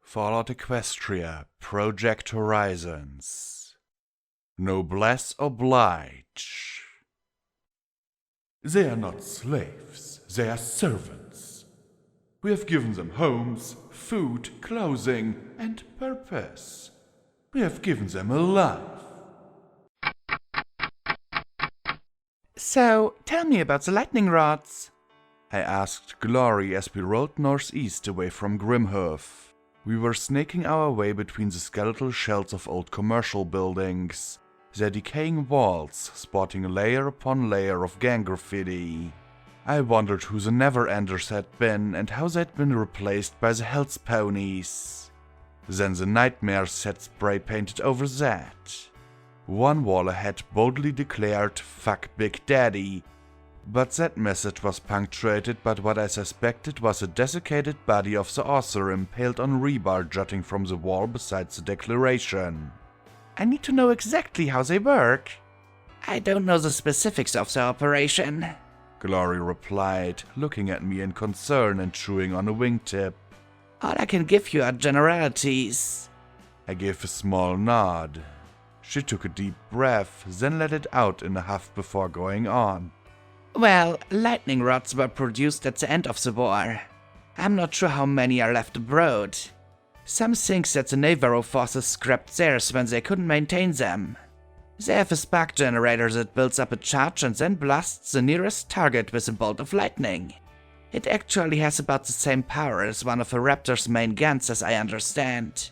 Fallout Equestria, Project Horizons. Noblesse oblige. They are not slaves, they are servants. We have given them homes, food, clothing, and purpose. We have given them a life. So, tell me about the lightning rods, I asked Glory as we rolled northeast away from Grimhoof. We were snaking our way between the skeletal shells of old commercial buildings, their decaying walls sporting layer upon layer of gang graffiti. I wondered who the Never-Enders had been and how they'd been replaced by the Hell's Ponies. Then the Nightmares had spray-painted over that. One wall ahead boldly declared, "Fuck Big Daddy," but that message was punctuated by what I suspected was a desiccated body of the author impaled on rebar jutting from the wall beside the declaration. I need to know exactly how they work. I don't know the specifics of the operation, Glory replied, looking at me in concern and chewing on a wingtip. All I can give you are generalities. I gave a small nod. She took a deep breath, then let it out in a huff before going on. Well, lightning rods were produced at the end of the war. I'm not sure how many are left abroad. Some think that the Navarro forces scrapped theirs when they couldn't maintain them. They have a spark generator that builds up a charge and then blasts the nearest target with a bolt of lightning. It actually has about the same power as one of a Raptor's main guns, as I understand.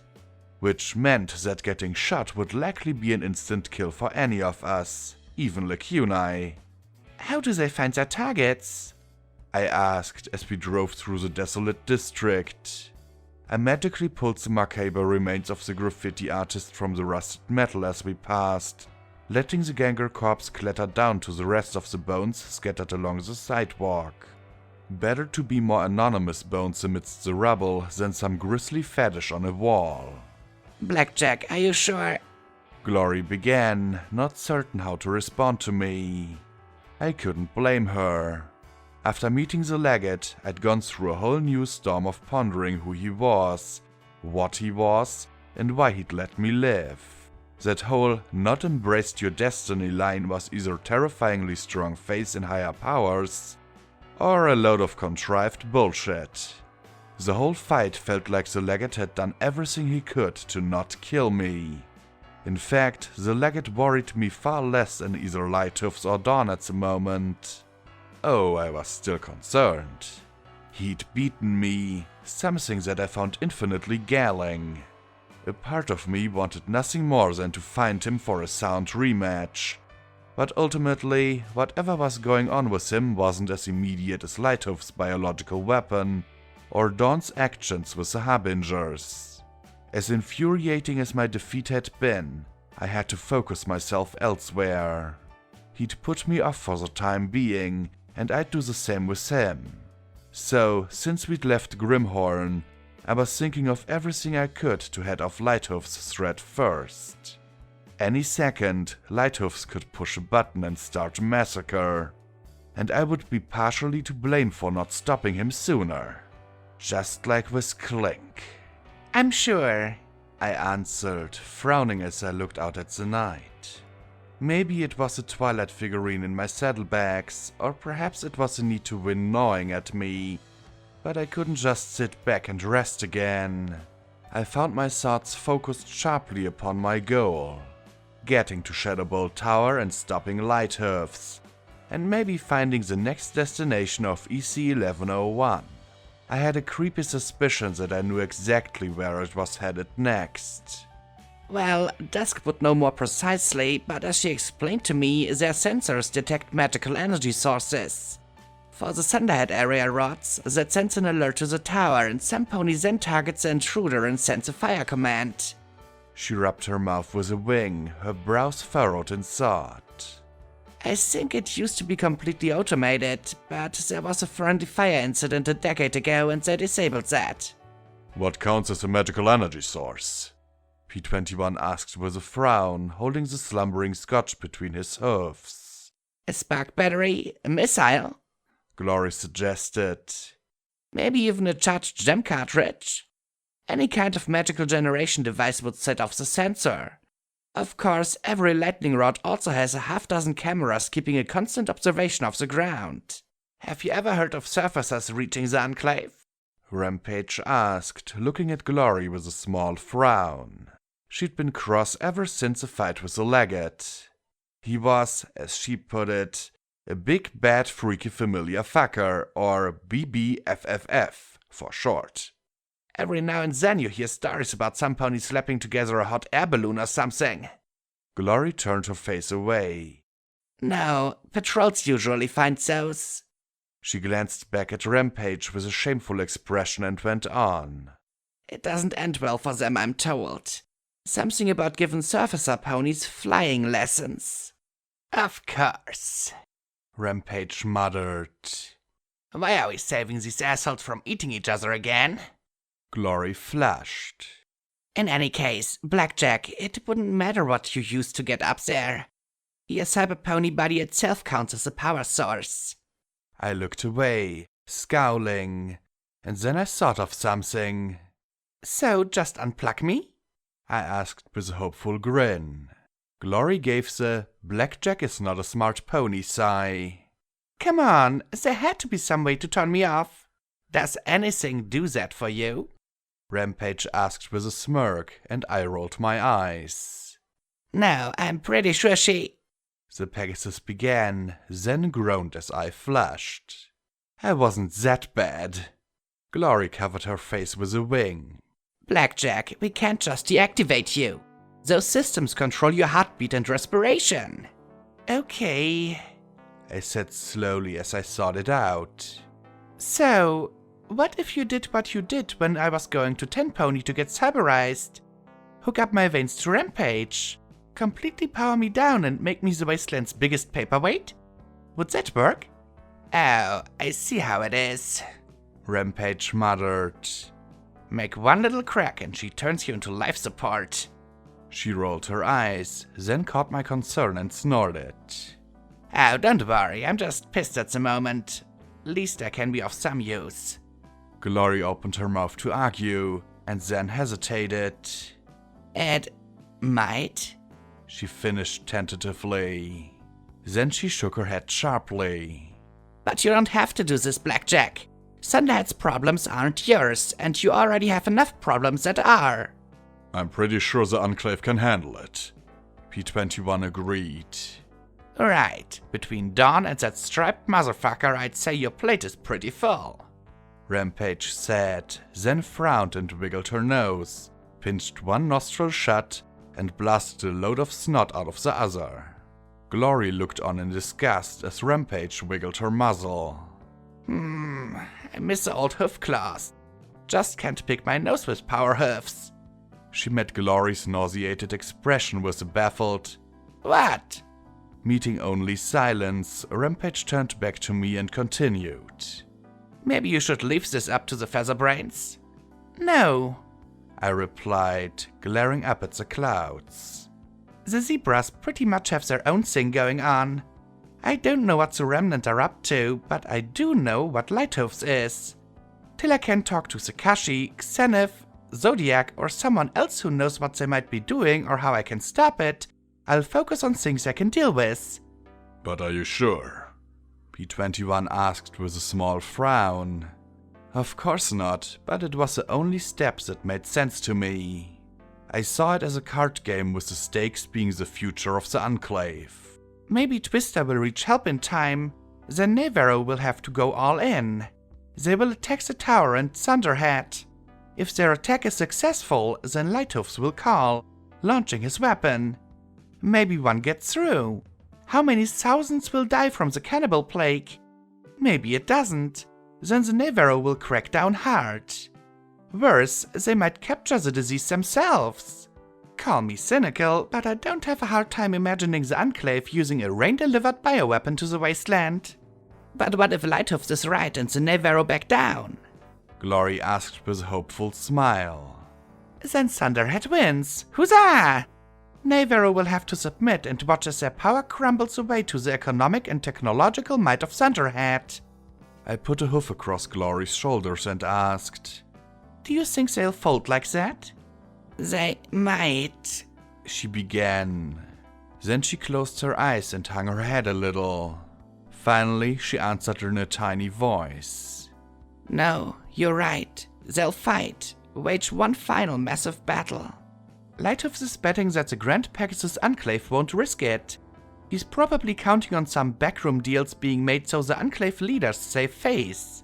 Which meant that getting shot would likely be an instant kill for any of us, even Lacuni. How do they find their targets? I asked as we drove through the desolate district. I magically pulled the macabre remains of the graffiti artist from the rusted metal as we passed, letting the ganger corpse clatter down to the rest of the bones scattered along the sidewalk. Better to be more anonymous bones amidst the rubble than some grisly fetish on a wall. Blackjack, are you sure? Glory began, not certain how to respond to me. I couldn't blame her. After meeting the legate, I'd gone through a whole new storm of pondering who he was, what he was, and why he'd let me live. That whole "not embraced your destiny" line was either terrifyingly strong faith in higher powers, or a load of contrived bullshit. The whole fight felt like the legate had done everything he could to not kill me. In fact, the legate worried me far less than either Lighthoofs or Dawn at the moment. Oh, I was still concerned. He'd beaten me, something that I found infinitely galling. A part of me wanted nothing more than to find him for a sound rematch. But ultimately, whatever was going on with him wasn't as immediate as Lighthoof's biological weapon, or Dawn's actions with the Harbingers. As infuriating as my defeat had been, I had to focus myself elsewhere. He'd put me off for the time being, and I'd do the same with him. So, since we'd left Grimhorn, I was thinking of everything I could to head off Lighthoof's threat first. Any second, Lighthoofs could push a button and start a massacre, and I would be partially to blame for not stopping him sooner. Just like with Clink. I'm sure, I answered, frowning as I looked out at the night. Maybe it was a Twilight figurine in my saddlebags, or perhaps it was a need to win gnawing at me, but I couldn't just sit back and rest again. I found my thoughts focused sharply upon my goal, getting to Shadowbolt Tower and stopping Lighthoofs, and maybe finding the next destination of EC-1101. I had a creepy suspicion that I knew exactly where it was headed next. Well, Dusk would know more precisely, but as she explained to me, their sensors detect magical energy sources. For the Thunderhead area rods, that sends an alert to the tower, and some pony then targets the intruder and sends a fire command. She rubbed her mouth with a wing, her brows furrowed in thought. I think it used to be completely automated, but there was a friendly fire incident a decade ago and they disabled that. What counts as a magical energy source? P21 asked with a frown, holding the slumbering Scotch between his hooves. A spark battery? A missile? Glory suggested. Maybe even a charged gem cartridge? Any kind of magical generation device would set off the sensor. Of course, every lightning rod also has a half-dozen cameras keeping a constant observation of the ground. Have you ever heard of surfacers reaching the Enclave? Rampage asked, looking at Glory with a small frown. She'd been cross ever since a fight with the Legate. He was, as she put it, a big bad freaky familiar fucker, or BBFFF for short. Every now and then you hear stories about some pony slapping together a hot air balloon or something. Glory turned her face away. No, patrols usually find those. She glanced back at Rampage with a shameful expression and went on. It doesn't end well for them, I'm told. Something about giving surfacer ponies flying lessons. Of course, Rampage muttered. Why are we saving these assholes from eating each other again? Glory flushed. In any case, Blackjack, it wouldn't matter what you used to get up there. Your cyber pony body itself counts as a power source. I looked away, scowling, and then I thought of something. So, just unplug me? I asked with a hopeful grin. Glory gave the "Blackjack is not a smart pony" sigh. Come on, there had to be some way to turn me off. Does anything do that for you? Rampage asked with a smirk, and I rolled my eyes. No, I'm pretty sure she... The Pegasus began, then groaned as I flushed. I wasn't that bad. Glory covered her face with a wing. Blackjack, we can't just deactivate you. Those systems control your heartbeat and respiration. Okay, I said slowly as I thought it out. So, what if you did what you did when I was going to Tenpony to get cyberized? Hook up my veins to Rampage, completely power me down and make me the wasteland's biggest paperweight? Would that work? Oh, I see how it is, Rampage muttered. Make one little crack and she turns you into life support. She rolled her eyes, then caught my concern and snorted. Oh, don't worry, I'm just pissed at the moment. Least I can be of some use. Glory opened her mouth to argue, and then hesitated. It might? She finished tentatively. Then she shook her head sharply. But you don't have to do this, Blackjack. Thunderhead's problems aren't yours, and you already have enough problems that are. I'm pretty sure the Enclave can handle it. P21 agreed. Right, between Dawn and that striped motherfucker, I'd say your plate is pretty full. Rampage said, then frowned and wiggled her nose, pinched one nostril shut, and blasted a load of snot out of the other. Glory looked on in disgust as Rampage wiggled her muzzle. I miss the old hoof claws. Just can't pick my nose with power hoofs. She met Glory's nauseated expression with a baffled, What? Meeting only silence, Rampage turned back to me and continued. Maybe you should leave this up to the featherbrains. No, I replied, glaring up at the clouds. The zebras pretty much have their own thing going on. I don't know what the Remnant are up to, but I do know what Lighthoofs is. Till I can talk to Sakashi, Xenith, Zodiac, or someone else who knows what they might be doing or how I can stop it, I'll focus on things I can deal with. But are you sure? P21 asked with a small frown. Of course not, but it was the only step that made sense to me. I saw it as a card game with the stakes being the future of the Enclave. Maybe Twister will reach help in time, then Nevarro will have to go all in. They will attack the tower and Thunderhead. If their attack is successful, then Lighthoofs will call, launching his weapon. Maybe one gets through. How many thousands will die from the cannibal plague? Maybe it doesn't. Then the Nevarro will crack down hard. Worse, they might capture the disease themselves. Call me cynical, but I don't have a hard time imagining the Enclave using a rain-delivered bioweapon to the wasteland. But what if Lighthoofs is right and the Nevarro back down? Glory asked with a hopeful smile. Then Thunderhead wins. Huzzah! Nevarro will have to submit and watch as their power crumbles away to the economic and technological might of Thunderhead. I put a hoof across Glory's shoulders and asked, Do you think they'll fold like that? They might, she began. Then she closed her eyes and hung her head a little. Finally, she answered in a tiny voice. No, you're right. They'll fight. Wage one final massive battle. Lighthouse is betting that the Grand Pegasus Enclave won't risk it. He's probably counting on some backroom deals being made so the Enclave leaders save face.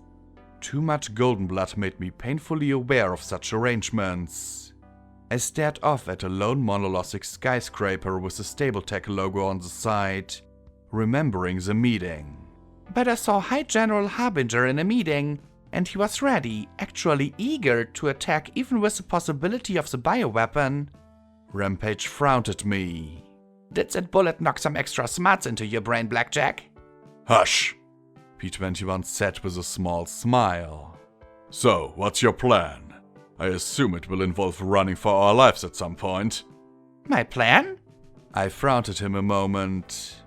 Too much golden blood made me painfully aware of such arrangements. I stared off at a lone monolithic skyscraper with the Stable-Tech logo on the side, remembering the meeting. But I saw High General Harbinger in a meeting, and he was ready, actually eager to attack even with the possibility of the bioweapon. Rampage frowned at me. Did that bullet knock some extra smarts into your brain, Blackjack? Hush, P21 said with a small smile. So, what's your plan? I assume it will involve running for our lives at some point. My plan? I frowned at him a moment.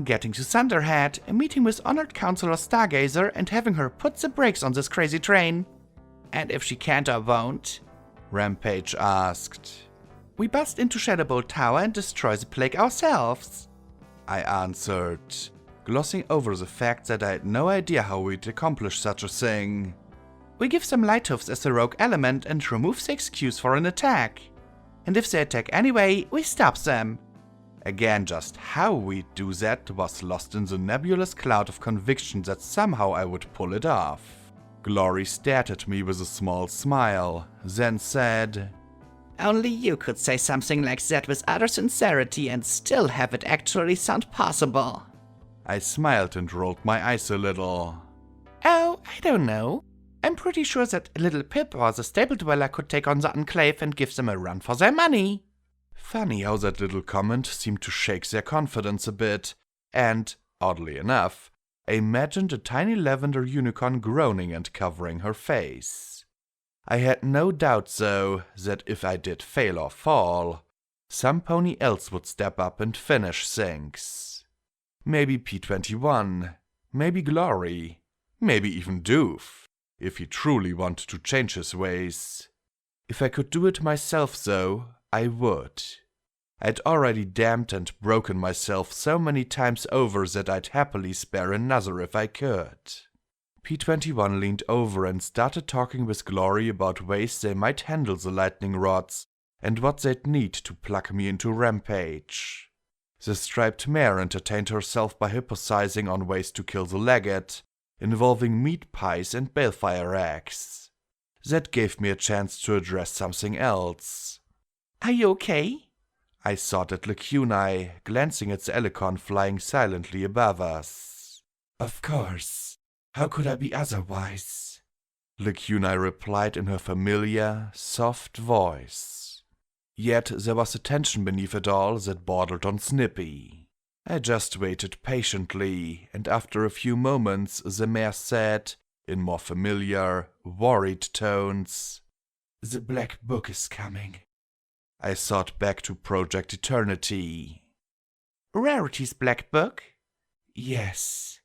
Getting to Thunderhead, a meeting with Honored Counselor Stargazer, and having her put the brakes on this crazy train. And if she can't or won't? Rampage asked. We bust into Shadowbolt Tower and destroy the plague ourselves, I answered, glossing over the fact that I had no idea how we'd accomplish such a thing. We give them Lighthoofs as a rogue element and remove the excuse for an attack. And if they attack anyway, we stop them. Again, just how we'd do that was lost in the nebulous cloud of conviction that somehow I would pull it off. Glory stared at me with a small smile, then said, Only you could say something like that with utter sincerity and still have it actually sound possible. I smiled and rolled my eyes a little. Oh, I don't know. I'm pretty sure that Little Pip or the Stable Dweller could take on the Enclave and give them a run for their money. Funny how that little comment seemed to shake their confidence a bit, and, oddly enough, I imagined a tiny lavender unicorn groaning and covering her face. I had no doubt, though, that if I did fail or fall, some pony else would step up and finish things. Maybe P21, maybe Glory, maybe even Doof, if he truly wanted to change his ways. If I could do it myself, though, I would. I'd already damned and broken myself so many times over that I'd happily spare another if I could. P21 leaned over and started talking with Glory about ways they might handle the lightning rods and what they'd need to plug me into Rampage. The striped mare entertained herself by hypothesizing on ways to kill the legate, involving meat pies and balefire eggs. That gave me a chance to address something else. Are you okay? I thought at Lacunai, glancing at the Elicon flying silently above us. Of course. How could I be otherwise? Lacunai replied in her familiar, soft voice. Yet there was a tension beneath it all that bordered on snippy. I just waited patiently, and after a few moments the mare said, in more familiar, worried tones, "The Black Book is coming." I thought back to Project Eternity. Rarity's Black Book? Yes,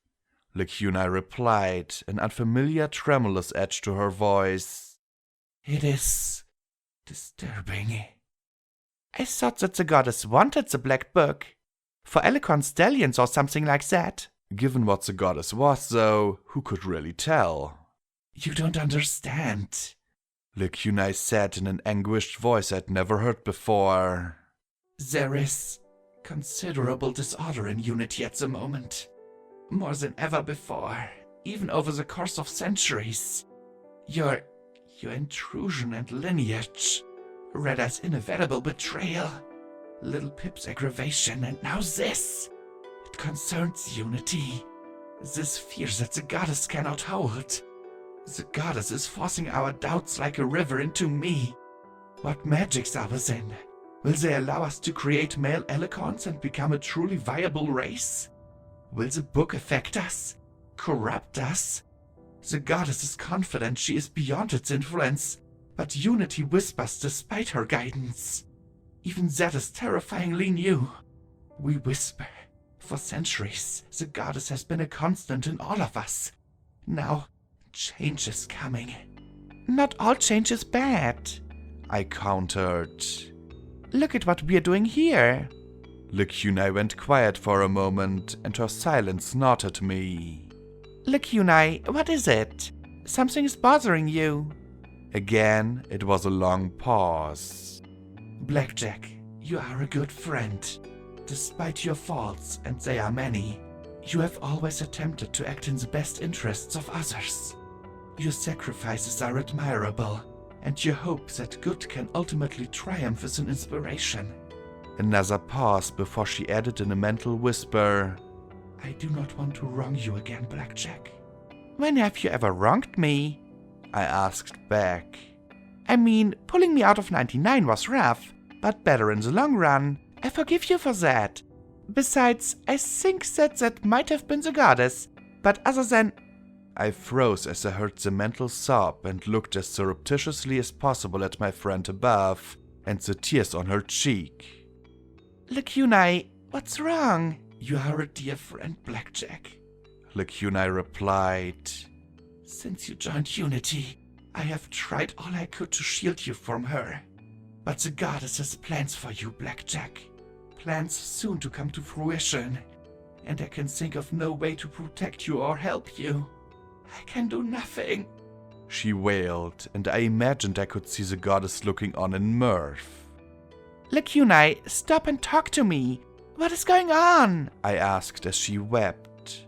Lacunai replied, an unfamiliar tremulous edge to her voice. It is disturbing. I thought that the goddess wanted the Black Book. For Elicon stallions or something like that. Given what the goddess was, though, who could really tell? You don't understand, Lacunai said in an anguished voice I'd never heard before. There is considerable disorder in Unity at the moment. More than ever before, even over the course of centuries. Your intrusion and lineage, read as inevitable betrayal, Little Pip's aggravation, and now this. It concerns Unity. This fear that the goddess cannot hold. The goddess is forcing our doubts like a river into me. What magics are within? Will they allow us to create male Elicons and become a truly viable race? Will the book affect us? Corrupt us? The goddess is confident she is beyond its influence, but Unity whispers despite her guidance. Even that is terrifyingly new. We whisper. For centuries, the goddess has been a constant in all of us. Now, change is coming. Not all change is bad, I countered. look at what we're doing here. Lacunai went quiet for a moment, and her silence gnawed at me. Lacunai, what is it? Something is bothering you. Again, it was a long pause. Blackjack, you are a good friend. Despite your faults, and they are many, you have always attempted to act in the best interests of others. Your sacrifices are admirable, and your hope that good can ultimately triumph is an inspiration. Another pause before she added in a mental whisper, I do not want to wrong you again, Blackjack. When have you ever wronged me? I asked back. I mean, pulling me out of 99 was rough, but better in the long run. I forgive you for that. Besides, I think that might have been the goddess, but other than... I froze as I heard the mental sob and looked as surreptitiously as possible at my friend above and the tears on her cheek. Lacunai, what's wrong? You are a dear friend, Blackjack. Lacunai replied. Since you joined Unity, I have tried all I could to shield you from her. But the goddess has plans for you, Blackjack. Plans soon to come to fruition. And I can think of no way to protect you or help you. I can do nothing. She wailed, and I imagined I could see the goddess looking on in mirth. Lacunai, stop and talk to me. What is going on? I asked as she wept.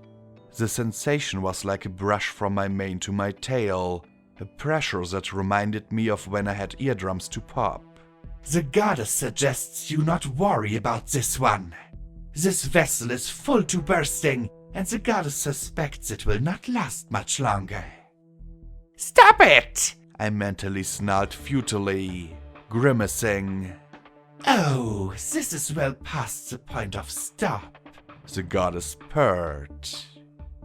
The sensation was like a brush from my mane to my tail, a pressure that reminded me of when I had eardrums to pop. The goddess suggests you not worry about this one. This vessel is full to bursting, and the goddess suspects it will not last much longer. Stop it! I mentally snarled futilely, grimacing. Oh, this is well past the point of stop. The goddess purred.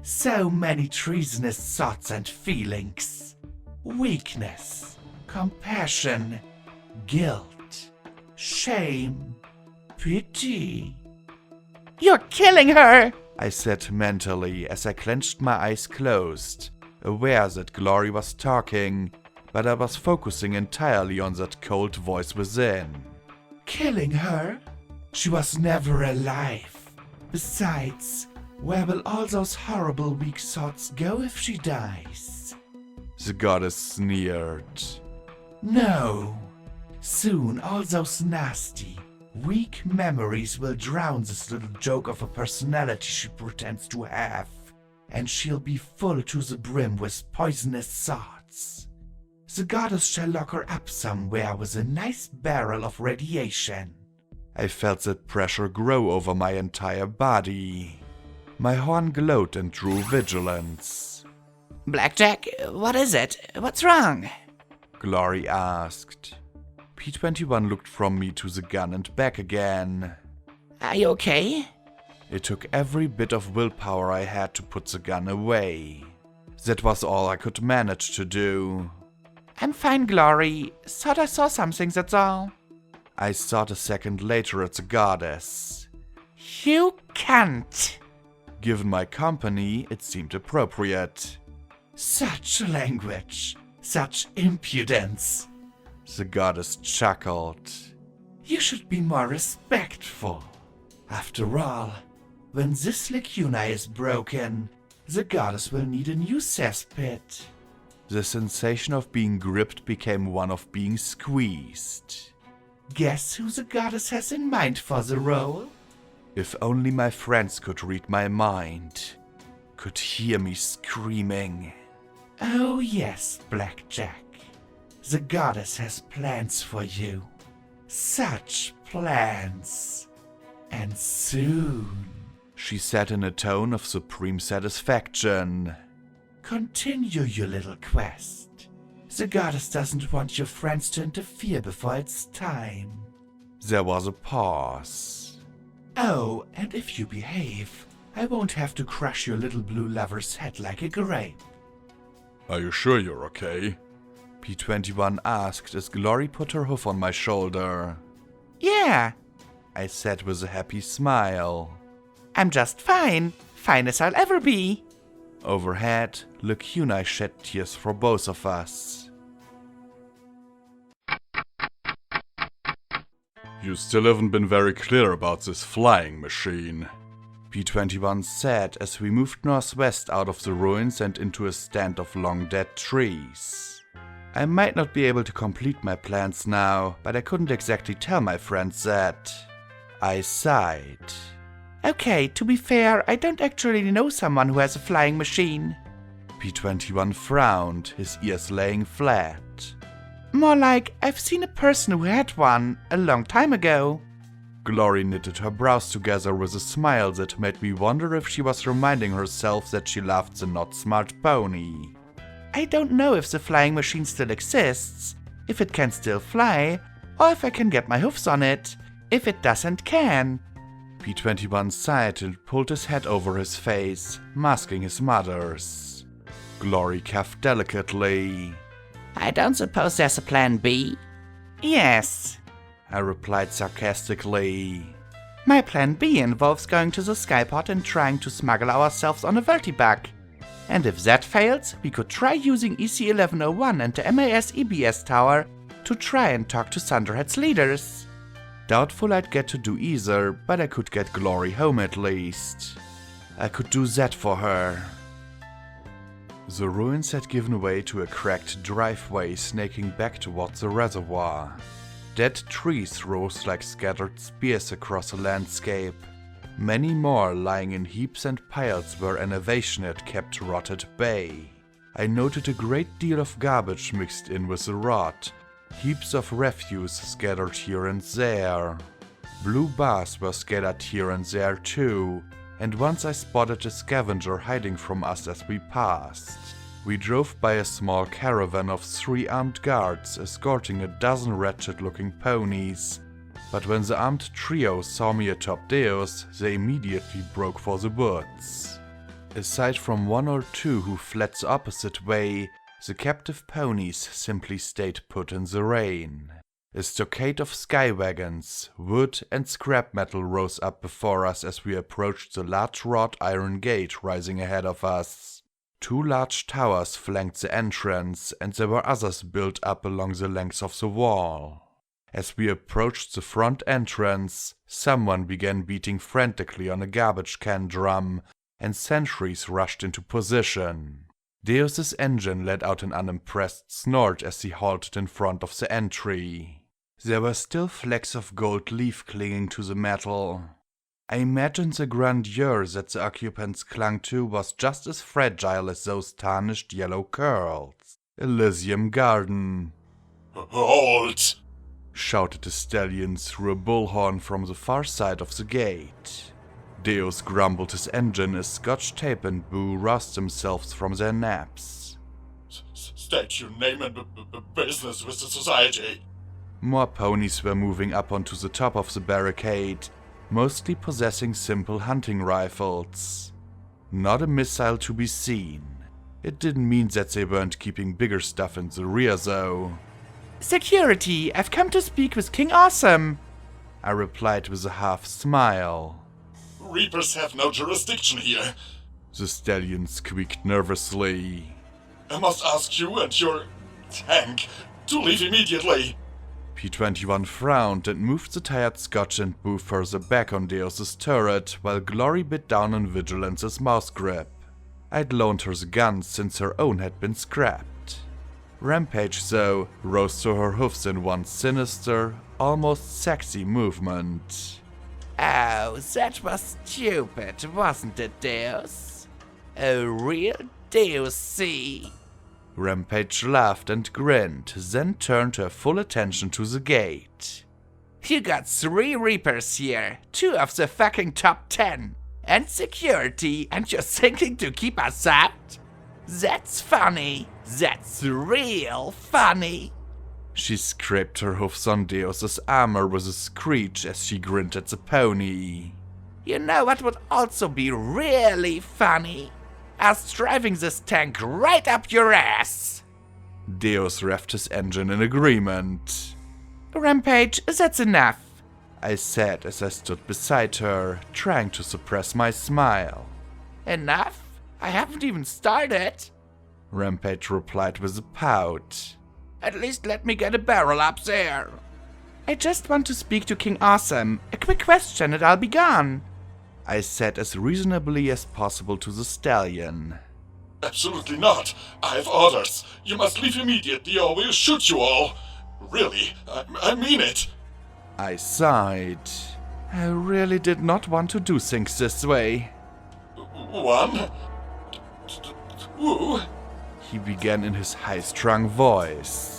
So many treasonous thoughts and feelings. Weakness, compassion, guilt, shame, pity. You're killing her! I said mentally as I clenched my eyes closed, aware that Glory was talking, but I was focusing entirely on that cold voice within. Killing her? She was never alive. Besides, where will all those horrible weak thoughts go if she dies? The goddess sneered. No. Soon all those nasty, weak memories will drown this little joke of a personality she pretends to have, and she'll be full to the brim with poisonous thoughts. The goddess shall lock her up somewhere with a nice barrel of radiation. I felt that pressure grow over my entire body. My horn glowed and drew vigilance. Blackjack, what is it? What's wrong? Glory asked. P21 looked from me to the gun and back again. Are you okay? It took every bit of willpower I had to put the gun away. That was all I could manage to do. I'm fine, Glory. Thought I saw something, that's all. I thought a second later at the goddess. You can't. Given my company, it seemed appropriate. Such language. Such impudence. The goddess chuckled. You should be more respectful. After all, when this Lacunai is broken, the goddess will need a new cesspit. The sensation of being gripped became one of being squeezed. Guess who the goddess has in mind for the role? If only my friends could read my mind, could hear me screaming. Oh yes, Blackjack. The goddess has plans for you. Such plans. And soon. She said in a tone of supreme satisfaction. Continue your little quest. The goddess doesn't want your friends to interfere before it's time. There was a pause. Oh, and if you behave, I won't have to crush your little blue lover's head like a grape. Are you sure you're okay? P21 asked as Glory put her hoof on my shoulder. Yeah, I said with a happy smile. I'm just fine. Fine as I'll ever be. Overhead, Lacunai shed tears for both of us. You still haven't been very clear about this flying machine, P21 said as we moved northwest out of the ruins and into a stand of long dead trees. I might not be able to complete my plans now, but I couldn't exactly tell my friends that. I sighed. Okay, to be fair, I don't actually know someone who has a flying machine. P21 frowned, his ears laying flat. More like, I've seen a person who had one a long time ago. Glory knitted her brows together with a smile that made me wonder if she was reminding herself that she loved the not smart pony. I don't know if the flying machine still exists, if it can still fly, or if I can get my hoofs on it, if it doesn't can. P21 sighed and pulled his hat over his face, masking his mutters. Glory coughed delicately. I don't suppose there's a plan B? Yes, I replied sarcastically. my plan B involves going to the skypod and trying to smuggle ourselves on a Vertibug. And if that fails, we could try using EC1101 and the MAS EBS tower to try and talk to Thunderhead's leaders. Doubtful I'd get to do either, but I could get Glory home at least. I could do that for her. The ruins had given way to a cracked driveway snaking back towards the reservoir. Dead trees rose like scattered spears across the landscape. Many more lying in heaps and piles where innovation had kept rotted bay. I noted a great deal of garbage mixed in with the rot, heaps of refuse scattered here and there. Blue bars were scattered here and there too, and once I spotted a scavenger hiding from us as we passed. We drove by a small caravan of 3 armed guards escorting a dozen wretched-looking ponies, but when the armed trio saw me atop theirs, they immediately broke for the woods. Aside from 1 or 2 who fled the opposite way, the captive ponies simply stayed put in the rain. A stockade of sky wagons, wood and scrap metal rose up before us as we approached the large wrought iron gate rising ahead of us. 2 large towers flanked the entrance, and there were others built up along the length of the wall. As we approached the front entrance, someone began beating frantically on a garbage can drum, and sentries rushed into position. Deus's engine let out an unimpressed snort as he halted in front of the entry. There were still flecks of gold leaf clinging to the metal. I imagined the grandeur that the occupants clung to was just as fragile as those tarnished yellow curls. Elysium Garden. Halt! Shouted the stallion through a bullhorn from the far side of the gate. Deus grumbled his engine as Scotch Tape and Boo roused themselves from their naps. State your name and business with the society. More ponies were moving up onto the top of the barricade, mostly possessing simple hunting rifles. Not a missile to be seen. It didn't mean that they weren't keeping bigger stuff in the rear though. Security, I've come to speak with King Awesome, I replied with a half smile. Reapers have no jurisdiction here. The stallion squeaked nervously. I must ask you and your tank to leave immediately. P21 frowned and moved the tired Scotch and Boo further back on Deus's turret, while Glory bit down on Vigilance's mouse grip. I'd loaned her the gun since her own had been scrapped. Rampage, though, rose to her hoofs in one sinister, almost sexy movement. Oh, that was stupid, wasn't it, Deus? A real Deus-see. Rampage laughed and grinned, then turned her full attention to the gate. You got 3 Reapers here, 2 of the fucking top 10, and security, and you're thinking to keep us out? That's funny. That's real funny. She scraped her hoofs on Deus's armor with a screech as she grinned at the pony. You know what would also be really funny? Us driving this tank right up your ass. Deus revved his engine in agreement. Rampage, that's enough, I said as I stood beside her, trying to suppress my smile. Enough? I haven't even started. Rampage replied with a pout. At least let me get a barrel up there. I just want to speak to King Awesome. A quick question and I'll be gone, I said as reasonably as possible to the stallion. Absolutely not. I have orders. You must leave immediately or we'll shoot you all. Really, I mean it. I sighed. I really did not want to do things this way. One, two. He began in his high-strung voice.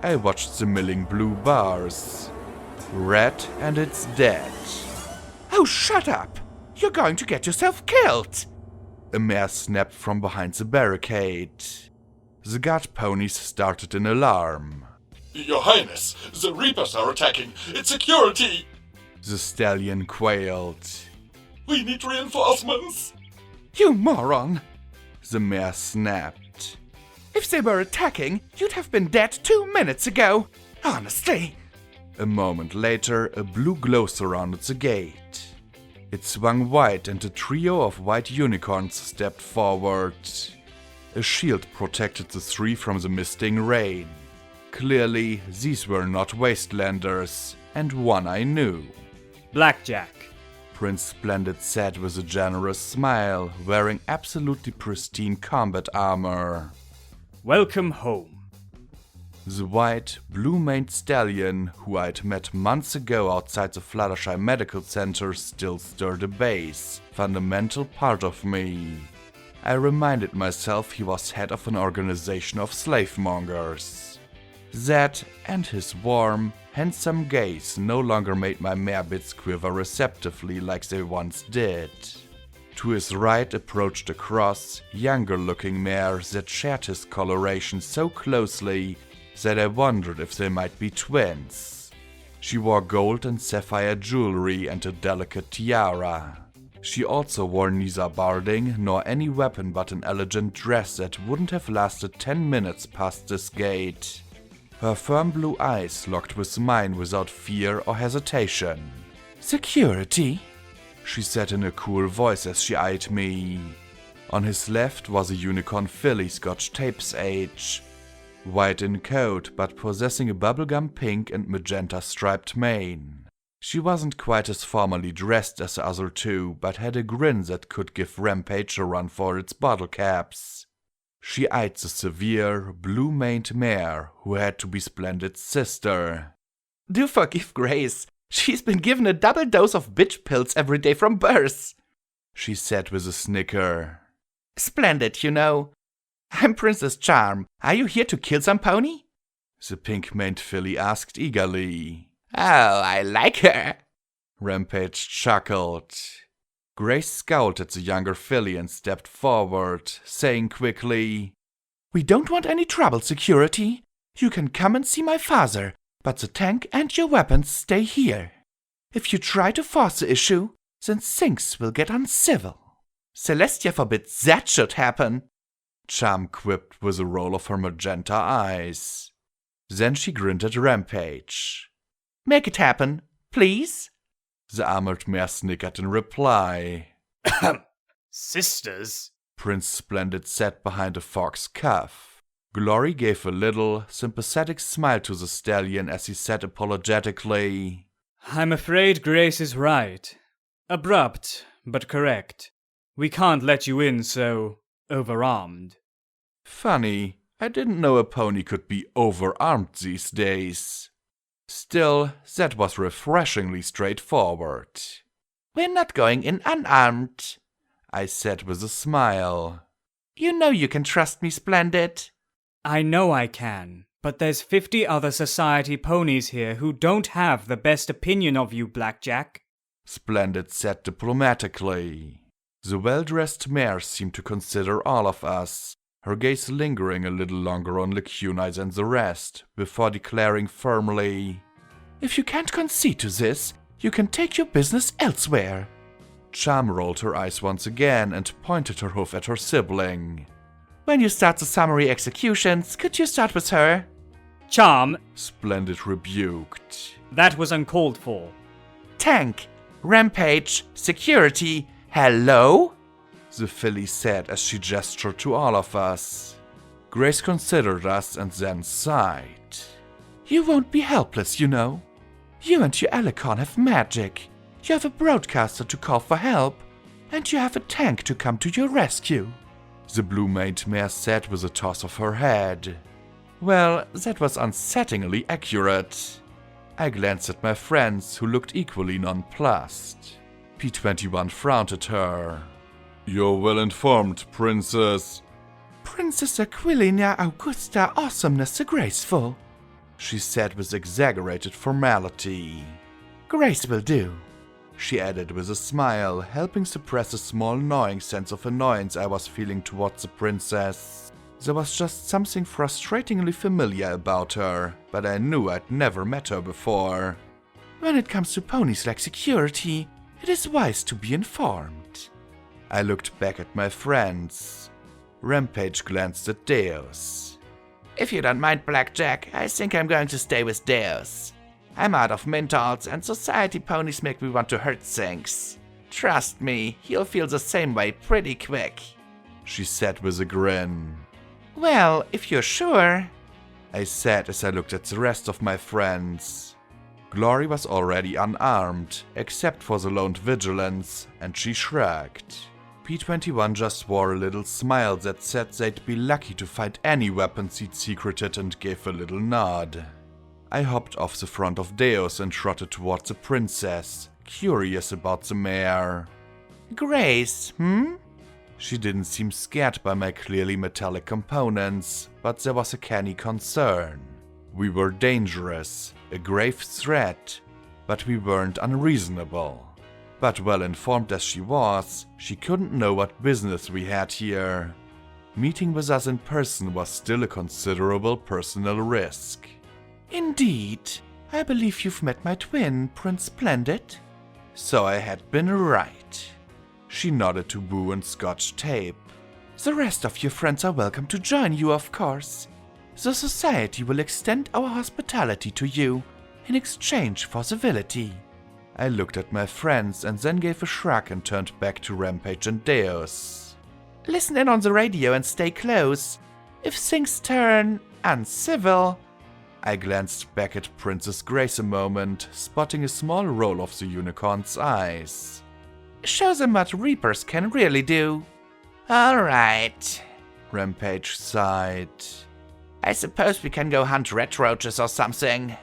I watched the milling blue bars. Red and it's dead. Oh, shut up! You're going to get yourself killed! A mare snapped from behind the barricade. The guard ponies started in alarm. Your Highness, the Reapers are attacking. It's security. The stallion quailed. We need reinforcements. You moron! The mare snapped. If they were attacking, you'd have been dead 2 minutes ago. Honestly. A moment later, a blue glow surrounded the gate. It swung wide and a trio of white unicorns stepped forward. A shield protected the three from the misting rain. Clearly, these were not wastelanders, and one I knew. Blackjack. Prince Splendid said with a generous smile, wearing absolutely pristine combat armor. Welcome home. The white, blue-maned stallion, who I'd met months ago outside the Fluttershy Medical Center, still stirred a base, fundamental part of me. I reminded myself he was head of an organization of slave-mongers. That and his warm, handsome gaze no longer made my mare-bits quiver receptively like they once did. To his right approached a cross, younger-looking mare that shared his coloration so closely that I wondered if they might be twins. She wore gold and sapphire jewelry and a delicate tiara. She also wore neither barding nor any weapon but an elegant dress that wouldn't have lasted 10 minutes past this gate. Her firm blue eyes locked with mine without fear or hesitation. Security? She said in a cool voice as she eyed me. On his left was a unicorn filly Scotch Tape's age. White in coat, but possessing a bubblegum pink and magenta striped mane. She wasn't quite as formally dressed as the other two, but had a grin that could give Rampage a run for its bottle caps. She eyed the severe, blue-maned mare, who had to be Splendid's sister. Do forgive Grace. She's been given a double dose of bitch pills every day from birth, she said with a snicker. Splendid, you know. I'm Princess Charm. Are you here to kill some pony? The pink-maned filly asked eagerly. Oh, I like her. Rampage chuckled. Grace scowled at the younger filly and stepped forward, saying quickly, We don't want any trouble, security. You can come and see my father, but the tank and your weapons stay here. If you try to force the issue, then things will get uncivil. Celestia forbids that should happen. Charm quipped with a roll of her magenta eyes. Then she grinned at Rampage. Make it happen, please. The armored mare snickered in reply. Sisters? Prince Splendid sat behind a fox cuff. Glory gave a little, sympathetic smile to the stallion as he said apologetically, I'm afraid Grace is right. Abrupt, but correct. We can't let you in so overarmed. Funny, I didn't know a pony could be overarmed these days. Still, that was refreshingly straightforward. We're not going in unarmed, I said with a smile. You know you can trust me, Splendid. I know I can, but there's 50 other society ponies here who don't have the best opinion of you, Blackjack. Splendid said diplomatically. The well-dressed mare seemed to consider all of us, her gaze lingering a little longer on Lacuna than the rest, before declaring firmly, If you can't concede to this, you can take your business elsewhere. Charm rolled her eyes once again and pointed her hoof at her sibling. When you start the summary executions, could you start with her? Charm, Splendid rebuked. that was uncalled for. Tank, Rampage, Security, hello? The filly said as she gestured to all of us. Grace considered us and then sighed. You won't be helpless, you know. You and your Alicon have magic. You have a broadcaster to call for help. And you have a tank to come to your rescue. The blue-maned mare said with a toss of her head. Well, that was unsettlingly accurate. I glanced at my friends, who looked equally nonplussed. P21 frowned at her. You're well informed, Princess. Princess Aquilina Augusta Awesomeness the Graceful, she said with exaggerated formality. Grace will do, she added with a smile, helping suppress a small gnawing sense of annoyance I was feeling towards the princess. There was just something frustratingly familiar about her, but I knew I'd never met her before. When it comes to ponies like security, it is wise to be informed. I looked back at my friends. Rampage glanced at Deus. If you don't mind, Blackjack, I think I'm going to stay with Deus. I'm out of Mintalls, and society ponies make me want to hurt things. Trust me, he'll feel the same way pretty quick, she said with a grin. Well, if you're sure, I said as I looked at the rest of my friends. Glory was already unarmed, except for the lone vigilance, and she shrugged. P21 just wore a little smile that said they'd be lucky to find any weapons he'd secreted and gave a little nod. I hopped off the front of Deus and trotted towards the princess, curious about the mare. Grace, She didn't seem scared by my clearly metallic components, but there was a canny concern. We were dangerous, a grave threat, but we weren't unreasonable. But well-informed as she was, she couldn't know what business we had here. Meeting with us in person was still a considerable personal risk. Indeed. I believe you've met my twin, Prince Splendid. So I had been right. She nodded to Boo and Scotch Tape. The rest of your friends are welcome to join you, of course. The society will extend our hospitality to you in exchange for civility. I looked at my friends and then gave a shrug and turned back to Rampage and Deus. Listen in on the radio and stay close. If things turn uncivil... I glanced back at Princess Grace a moment, spotting a small roll of the unicorn's eyes. Show them what Reapers can really do. Alright, Rampage sighed. I suppose we can go hunt red roaches or something.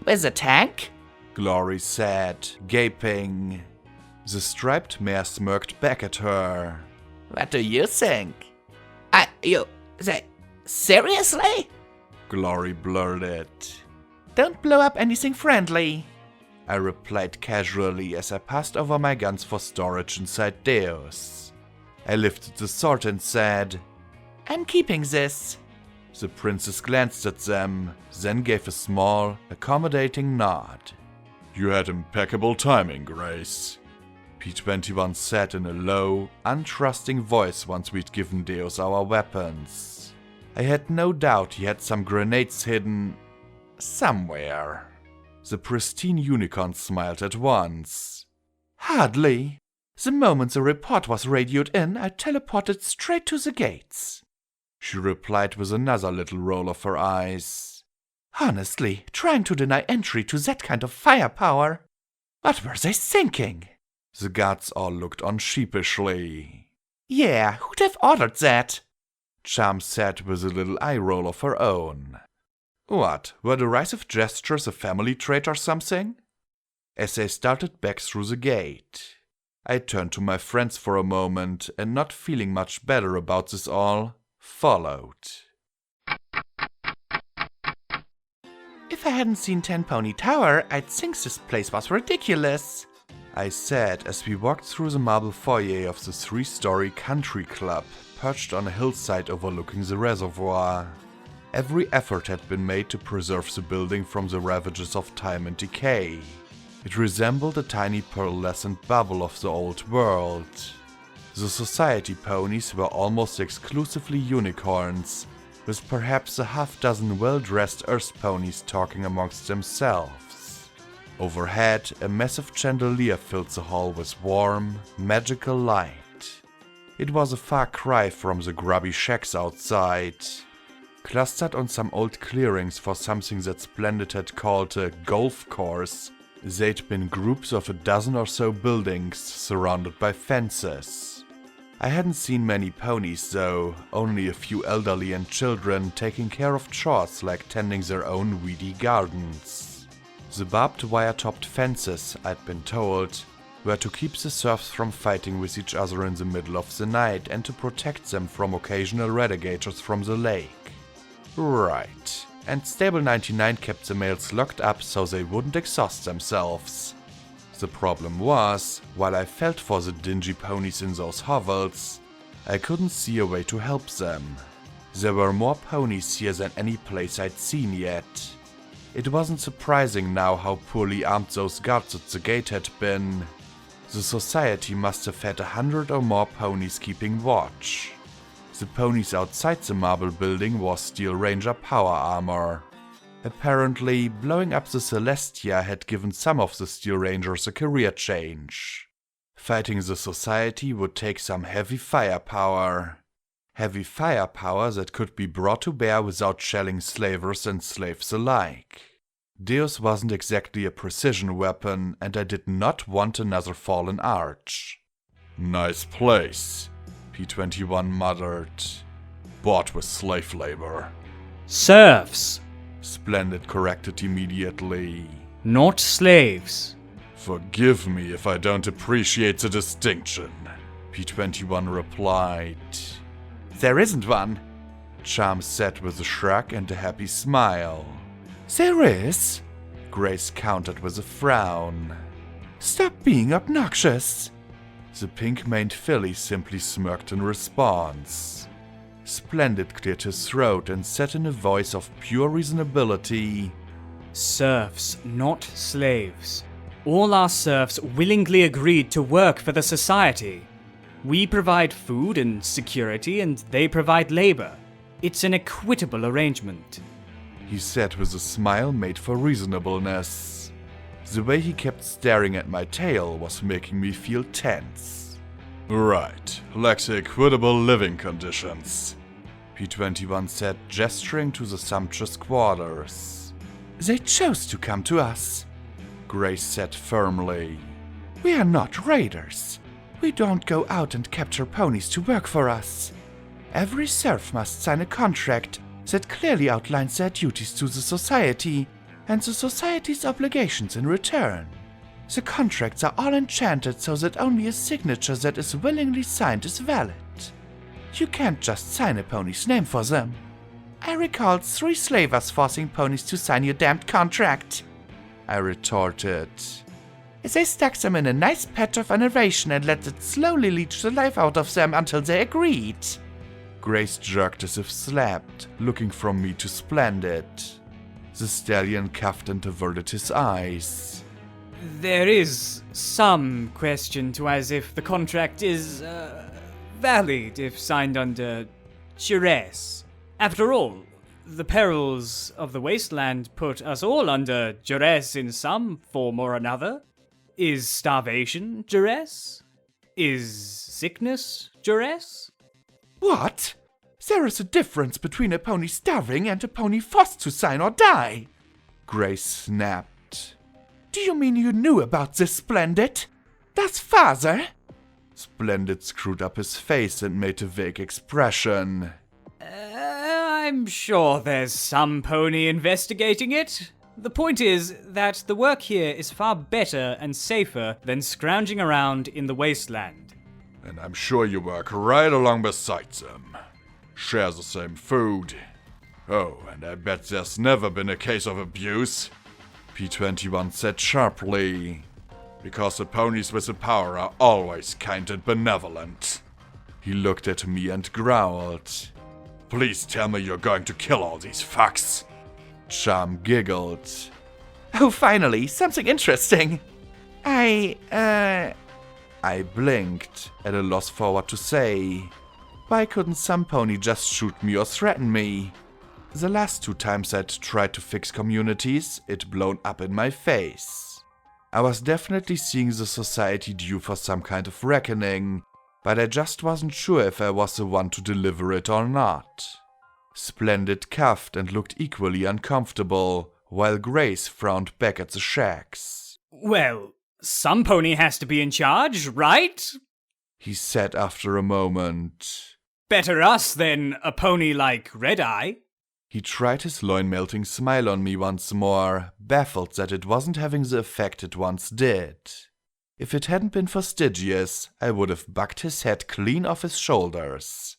With a tank? Glory said, gaping. The striped mare smirked back at her. What do you think? Seriously? Glory blurted. Don't blow up anything friendly, I replied casually as I passed over my guns for storage inside Deus. I lifted the sword and said, I'm keeping this. The princess glanced at them, then gave a small, accommodating nod. You had impeccable timing, Grace. P21 said in a low, untrusting voice once we'd given Deus our weapons. I had no doubt he had some grenades hidden somewhere. The pristine unicorn smiled at once. Hardly. The moment the report was radioed in, I teleported straight to the gates, she replied with another little roll of her eyes. Honestly, trying to deny entry to that kind of firepower. What were they thinking? The guards all looked on sheepishly. Yeah, who'd have ordered that? Charm said with a little eye roll of her own. What, were derisive gestures a family trait or something? As they started back through the gate, I turned to my friends for a moment and, not feeling much better about this all, followed. If I hadn't seen Ten Pony Tower, I'd think this place was ridiculous, I said as we walked through the marble foyer of the 3-story country club, perched on a hillside overlooking the reservoir. Every effort had been made to preserve the building from the ravages of time and decay. It resembled a tiny pearlescent bubble of the old world. The society ponies were almost exclusively unicorns, with perhaps a half-dozen well-dressed earth ponies talking amongst themselves. Overhead, a massive chandelier filled the hall with warm, magical light. It was a far cry from the grubby shacks outside. Clustered on some old clearings for something that Splendid had called a golf course, they'd been groups of a dozen or so buildings surrounded by fences. I hadn't seen many ponies though, only a few elderly and children taking care of chores like tending their own weedy gardens. The barbed wire-topped fences, I'd been told, were to keep the serfs from fighting with each other in the middle of the night and to protect them from occasional renegades from the lake. Right. And Stable 99 kept the males locked up so they wouldn't exhaust themselves. The problem was, while I felt for the dingy ponies in those hovels, I couldn't see a way to help them. There were more ponies here than any place I'd seen yet. It wasn't surprising now how poorly armed those guards at the gate had been. The society must have had 100 or more ponies keeping watch. The ponies outside the marble building wore Steel Ranger power armor. Apparently, blowing up the Celestia had given some of the Steel Rangers a career change. Fighting the society would take some heavy firepower. Heavy firepower that could be brought to bear without shelling slavers and slaves alike. Deus wasn't exactly a precision weapon, and I did not want another fallen arch. Nice place, P-21 muttered. Bought with slave labor. Serfs, Splendid corrected immediately. not slaves. Forgive me if I don't appreciate the distinction, P-21 replied. There isn't one, Charm said with a shrug and a happy smile. There is, Grace countered with a frown. Stop being obnoxious. The pink-maned filly simply smirked in response. Splendid cleared his throat and said in a voice of pure reasonability, Serfs, not slaves. All our serfs willingly agreed to work for the society. We provide food and security, and they provide labor. It's an equitable arrangement. he said with a smile made for reasonableness. The way he kept staring at my tail was making me feel tense. Right, like the equitable living conditions, P-21 said, gesturing to the sumptuous quarters. They chose to come to us, Grace said firmly. We are not raiders. We don't go out and capture ponies to work for us. Every serf must sign a contract that clearly outlines their duties to the society and the society's obligations in return. The contracts are all enchanted so that only a signature that is willingly signed is valid. You can't just sign a pony's name for them. I recalled 3 slavers forcing ponies to sign your damned contract, I retorted. They stuck them in a nice patch of innovation and let it slowly leech the life out of them until they agreed. Grace jerked as if slapped, looking from me to Splendid. The stallion coughed and averted his eyes. There is some question to as if the contract is, valid if signed under duress. After all, the perils of the wasteland put us all under duress in some form or another. Is starvation duress? Is sickness duress? What? There is a difference between a pony starving and a pony forced to sign or die, Grace snapped. Do you mean you knew about this, Splendid? That's father? Splendid screwed up his face and made a vague expression. I'm sure there's some pony investigating it. The point is that the work here is far better and safer than scrounging around in the wasteland. And I'm sure you work right along beside them. Share the same food. Oh, and I bet there's never been a case of abuse, P-21 said sharply. Because the ponies with the power are always kind and benevolent. He looked at me and growled. Please tell me you're going to kill all these fucks. Charm giggled. Oh, finally, something interesting. I blinked, at a loss for what to say. Why couldn't some pony just shoot me or threaten me? The last 2 times I'd tried to fix communities, it blown up in my face. I was definitely seeing the society due for some kind of reckoning, but I just wasn't sure if I was the one to deliver it or not. Splendid coughed and looked equally uncomfortable, while Grace frowned back at the shags. Well, some pony has to be in charge, right? He said after a moment. Better us than a pony like Red-Eye. He tried his loin-melting smile on me once more, baffled that it wasn't having the effect it once did. If it hadn't been for Stygius, I would have bucked his head clean off his shoulders.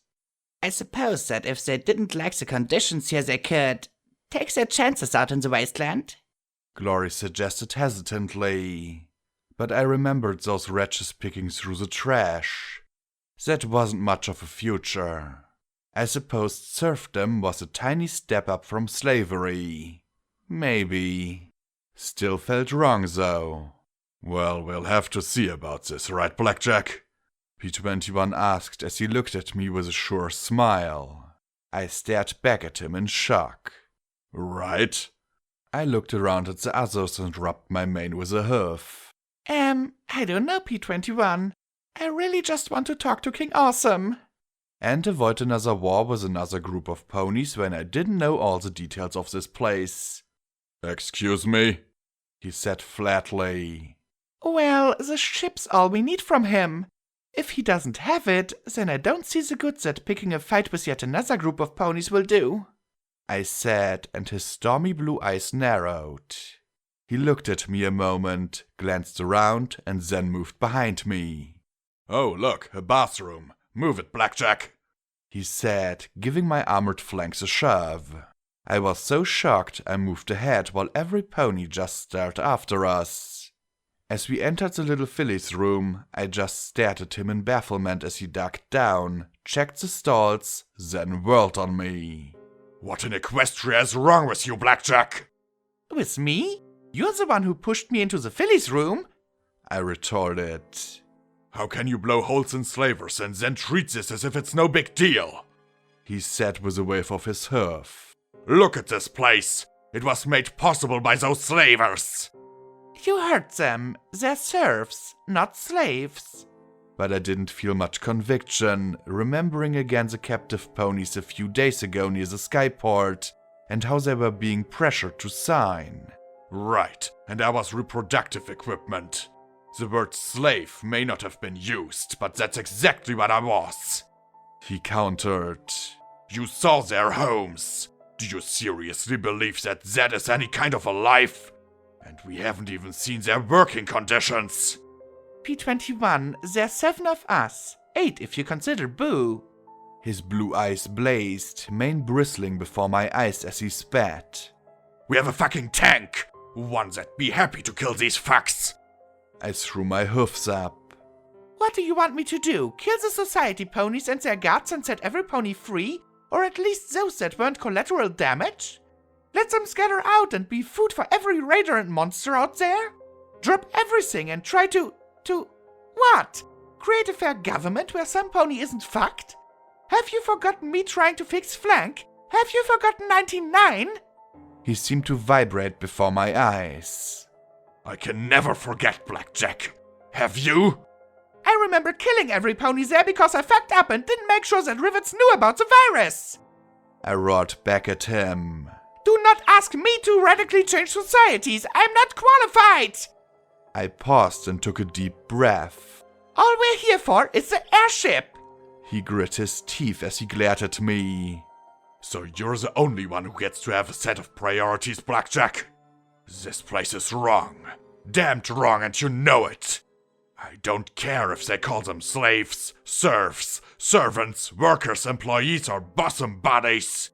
I suppose that if they didn't like the conditions here, they could take their chances out in the wasteland. Glory suggested hesitantly. But I remembered those wretches picking through the trash. That wasn't much of a future. I supposed serfdom was a tiny step up from slavery. Maybe. Still felt wrong, though. Well, we'll have to see about this, right, Blackjack? P21 asked as he looked at me with a sure smile. I stared back at him in shock. Right? I looked around at the others and rubbed my mane with a hoof. I don't know, P21. I really just want to talk to King Awesome. And avoid another war with another group of ponies when I didn't know all the details of this place. Excuse me? He said flatly. Well, the ship's all we need from him. If he doesn't have it, then I don't see the good that picking a fight with yet another group of ponies will do. I said, and his stormy blue eyes narrowed. He looked at me a moment, glanced around, and then moved behind me. Oh, look, a bathroom. Move it, Blackjack, he said, giving my armored flanks a shove. I was so shocked I moved ahead while every pony just stared after us. As we entered the little filly's room, I just stared at him in bafflement as he ducked down, checked the stalls, then whirled on me. What in Equestria is wrong with you, Blackjack? With me? You're the one who pushed me into the filly's room, I retorted. How can you blow holes in slavers and then treat this as if it's no big deal? He said with a wave of his hoof. Look at this place. It was made possible by those slavers. You heard them. They're serfs, not slaves. But I didn't feel much conviction, remembering again the captive ponies a few days ago near the skyport, and how they were being pressured to sign. Right, and that was reproductive equipment. The word slave may not have been used, but that's exactly what I was. He countered. You saw their homes. Do you seriously believe that that is any kind of a life? And we haven't even seen their working conditions. P21, there's 7 of us. 8 if you consider Boo. His blue eyes blazed, mane bristling before my eyes as he spat. We have a fucking tank. One that'd be happy to kill these fucks. I threw my hoofs up. What do you want me to do? Kill the society ponies and their guards and set every pony free? Or at least those that weren't collateral damage? Let them scatter out and be food for every raider and monster out there? Drop everything and try to what? Create a fair government where some pony isn't fucked? Have you forgotten me trying to fix Flank? Have you forgotten 99? He seemed to vibrate before my eyes. I can never forget, Blackjack. Have you? I remember killing every pony there because I fucked up and didn't make sure that Rivets knew about the virus. I roared back at him. Do not ask me to radically change societies. I'm not qualified. I paused and took a deep breath. All we're here for is the airship. He grit his teeth as he glared at me. So you're the only one who gets to have a set of priorities, Blackjack? This place is wrong. Damned wrong, and you know it. I don't care if they call them slaves, serfs, servants, workers, employees, or bosom bodies.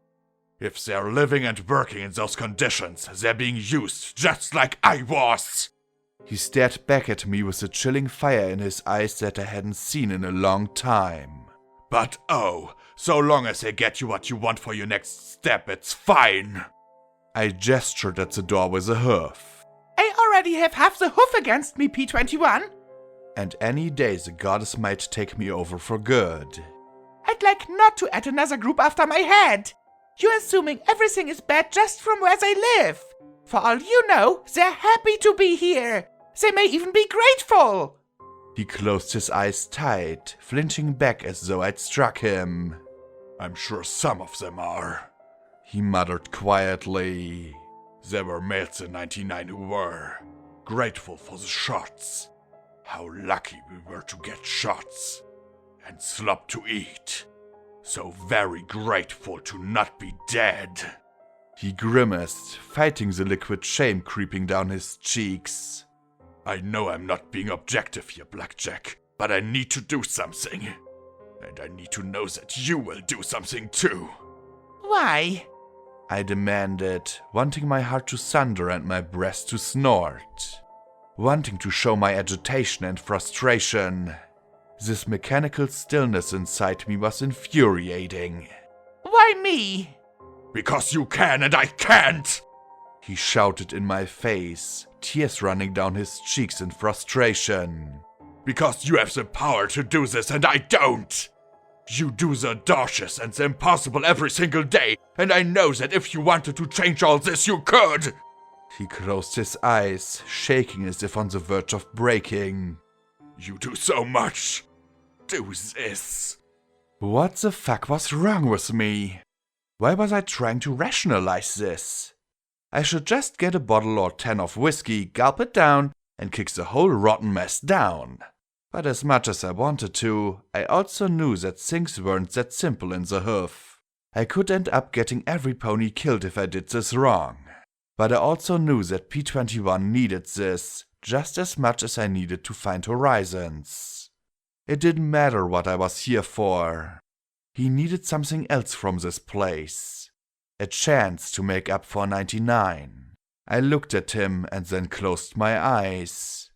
If they're living and working in those conditions, they're being used just like I was. He stared back at me with a chilling fire in his eyes that I hadn't seen in a long time. But oh, so long as they get you what you want for your next step, it's fine. I gestured at the door with a hoof. I already have half the hoof against me, P21. And any day the goddess might take me over for good. I'd like not to add another group after my head. You're assuming everything is bad just from where they live. For all you know, they're happy to be here. They may even be grateful. He closed his eyes tight, flinching back as though I'd struck him. I'm sure some of them are. He muttered quietly. There were males in 99 who were grateful for the shots. How lucky we were to get shots. And slop to eat. So very grateful to not be dead. He grimaced, fighting the liquid shame creeping down his cheeks. I know I'm not being objective here, Blackjack, but I need to do something. And I need to know that you will do something too. Why? I demanded, wanting my heart to thunder and my breast to snort. Wanting to show my agitation and frustration. This mechanical stillness inside me was infuriating. Why me? Because you can and I can't! He shouted in my face, tears running down his cheeks in frustration. Because you have the power to do this and I don't! You do the audacious and the impossible every single day, and I know that if you wanted to change all this, you could! He closed his eyes, shaking as if on the verge of breaking. You do so much! Do this! What the fuck was wrong with me? Why was I trying to rationalize this? I should just get a bottle or 10 of whiskey, gulp it down, and kick the whole rotten mess down. But as much as I wanted to, I also knew that things weren't that simple in the hoof. I could end up getting every pony killed if I did this wrong. But I also knew that P21 needed this, just as much as I needed to find horizons. It didn't matter what I was here for. He needed something else from this place. A chance to make up for 99. I looked at him and then closed my eyes.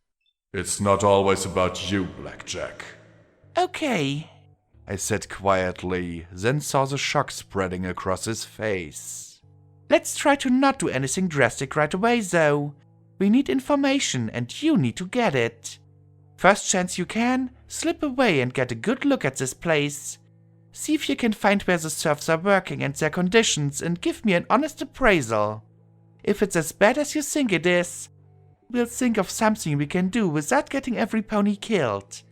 It's not always about you, Blackjack. Okay, I said quietly, then saw the shock spreading across his face. let's try to not do anything drastic right away though. We need information and you need to get it. First chance you can, slip away and get a good look at this place. See if you can find where the serfs are working and their conditions and give me an honest appraisal. If it's as bad as you think it is, we'll think of something we can do without getting every pony killed.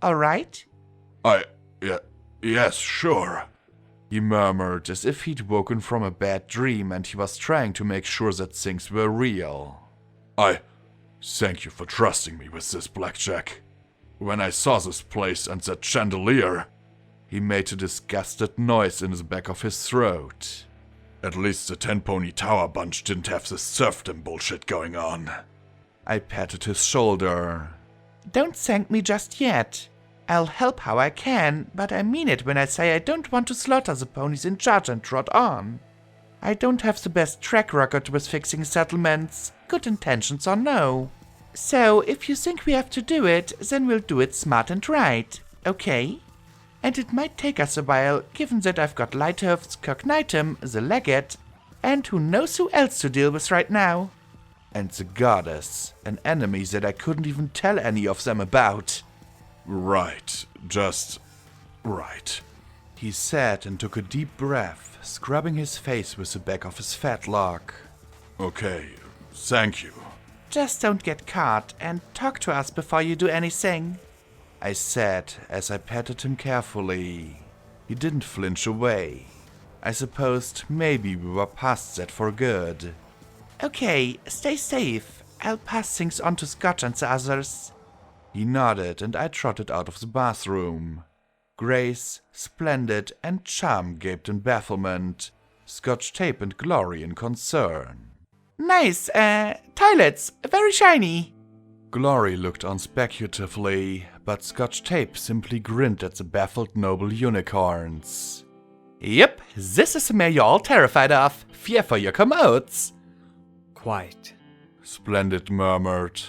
Alright? Yes, sure. He murmured as if he'd woken from a bad dream and he was trying to make sure that things were real. Thank you for trusting me with this, Blackjack. When I saw this place and that chandelier, he made a disgusted noise in the back of his throat. At least the 10-pony tower bunch didn't have this serfdom bullshit going on. I patted his shoulder. Don't thank me just yet. I'll help how I can, but I mean it when I say I don't want to slaughter the ponies in charge and trot on. I don't have the best track record with fixing settlements, good intentions or no. So, if you think we have to do it, then we'll do it smart and right, okay? And it might take us a while, given that I've got Lighthoof's Cognitum, the Legate, and who knows who else to deal with right now. And the goddess, an enemy that I couldn't even tell any of them about. Right, just right. He said and took a deep breath, scrubbing his face with the back of his fetlock. Okay, thank you. Just don't get caught and talk to us before you do anything, I said as I patted him carefully. He didn't flinch away. I supposed maybe we were past that for good. Okay, stay safe. I'll pass things on to Scotch and the others. He nodded and I trotted out of the bathroom. Grace, Splendid, and Charm gaped in bafflement, Scotch Tape and Glory in concern. Nice, toilets, very shiny. Glory looked on speculatively, but Scotch Tape simply grinned at the baffled noble unicorns. Yep, this is the mare you're all terrified of. Fear for your commodes. Quite. Splendid murmured,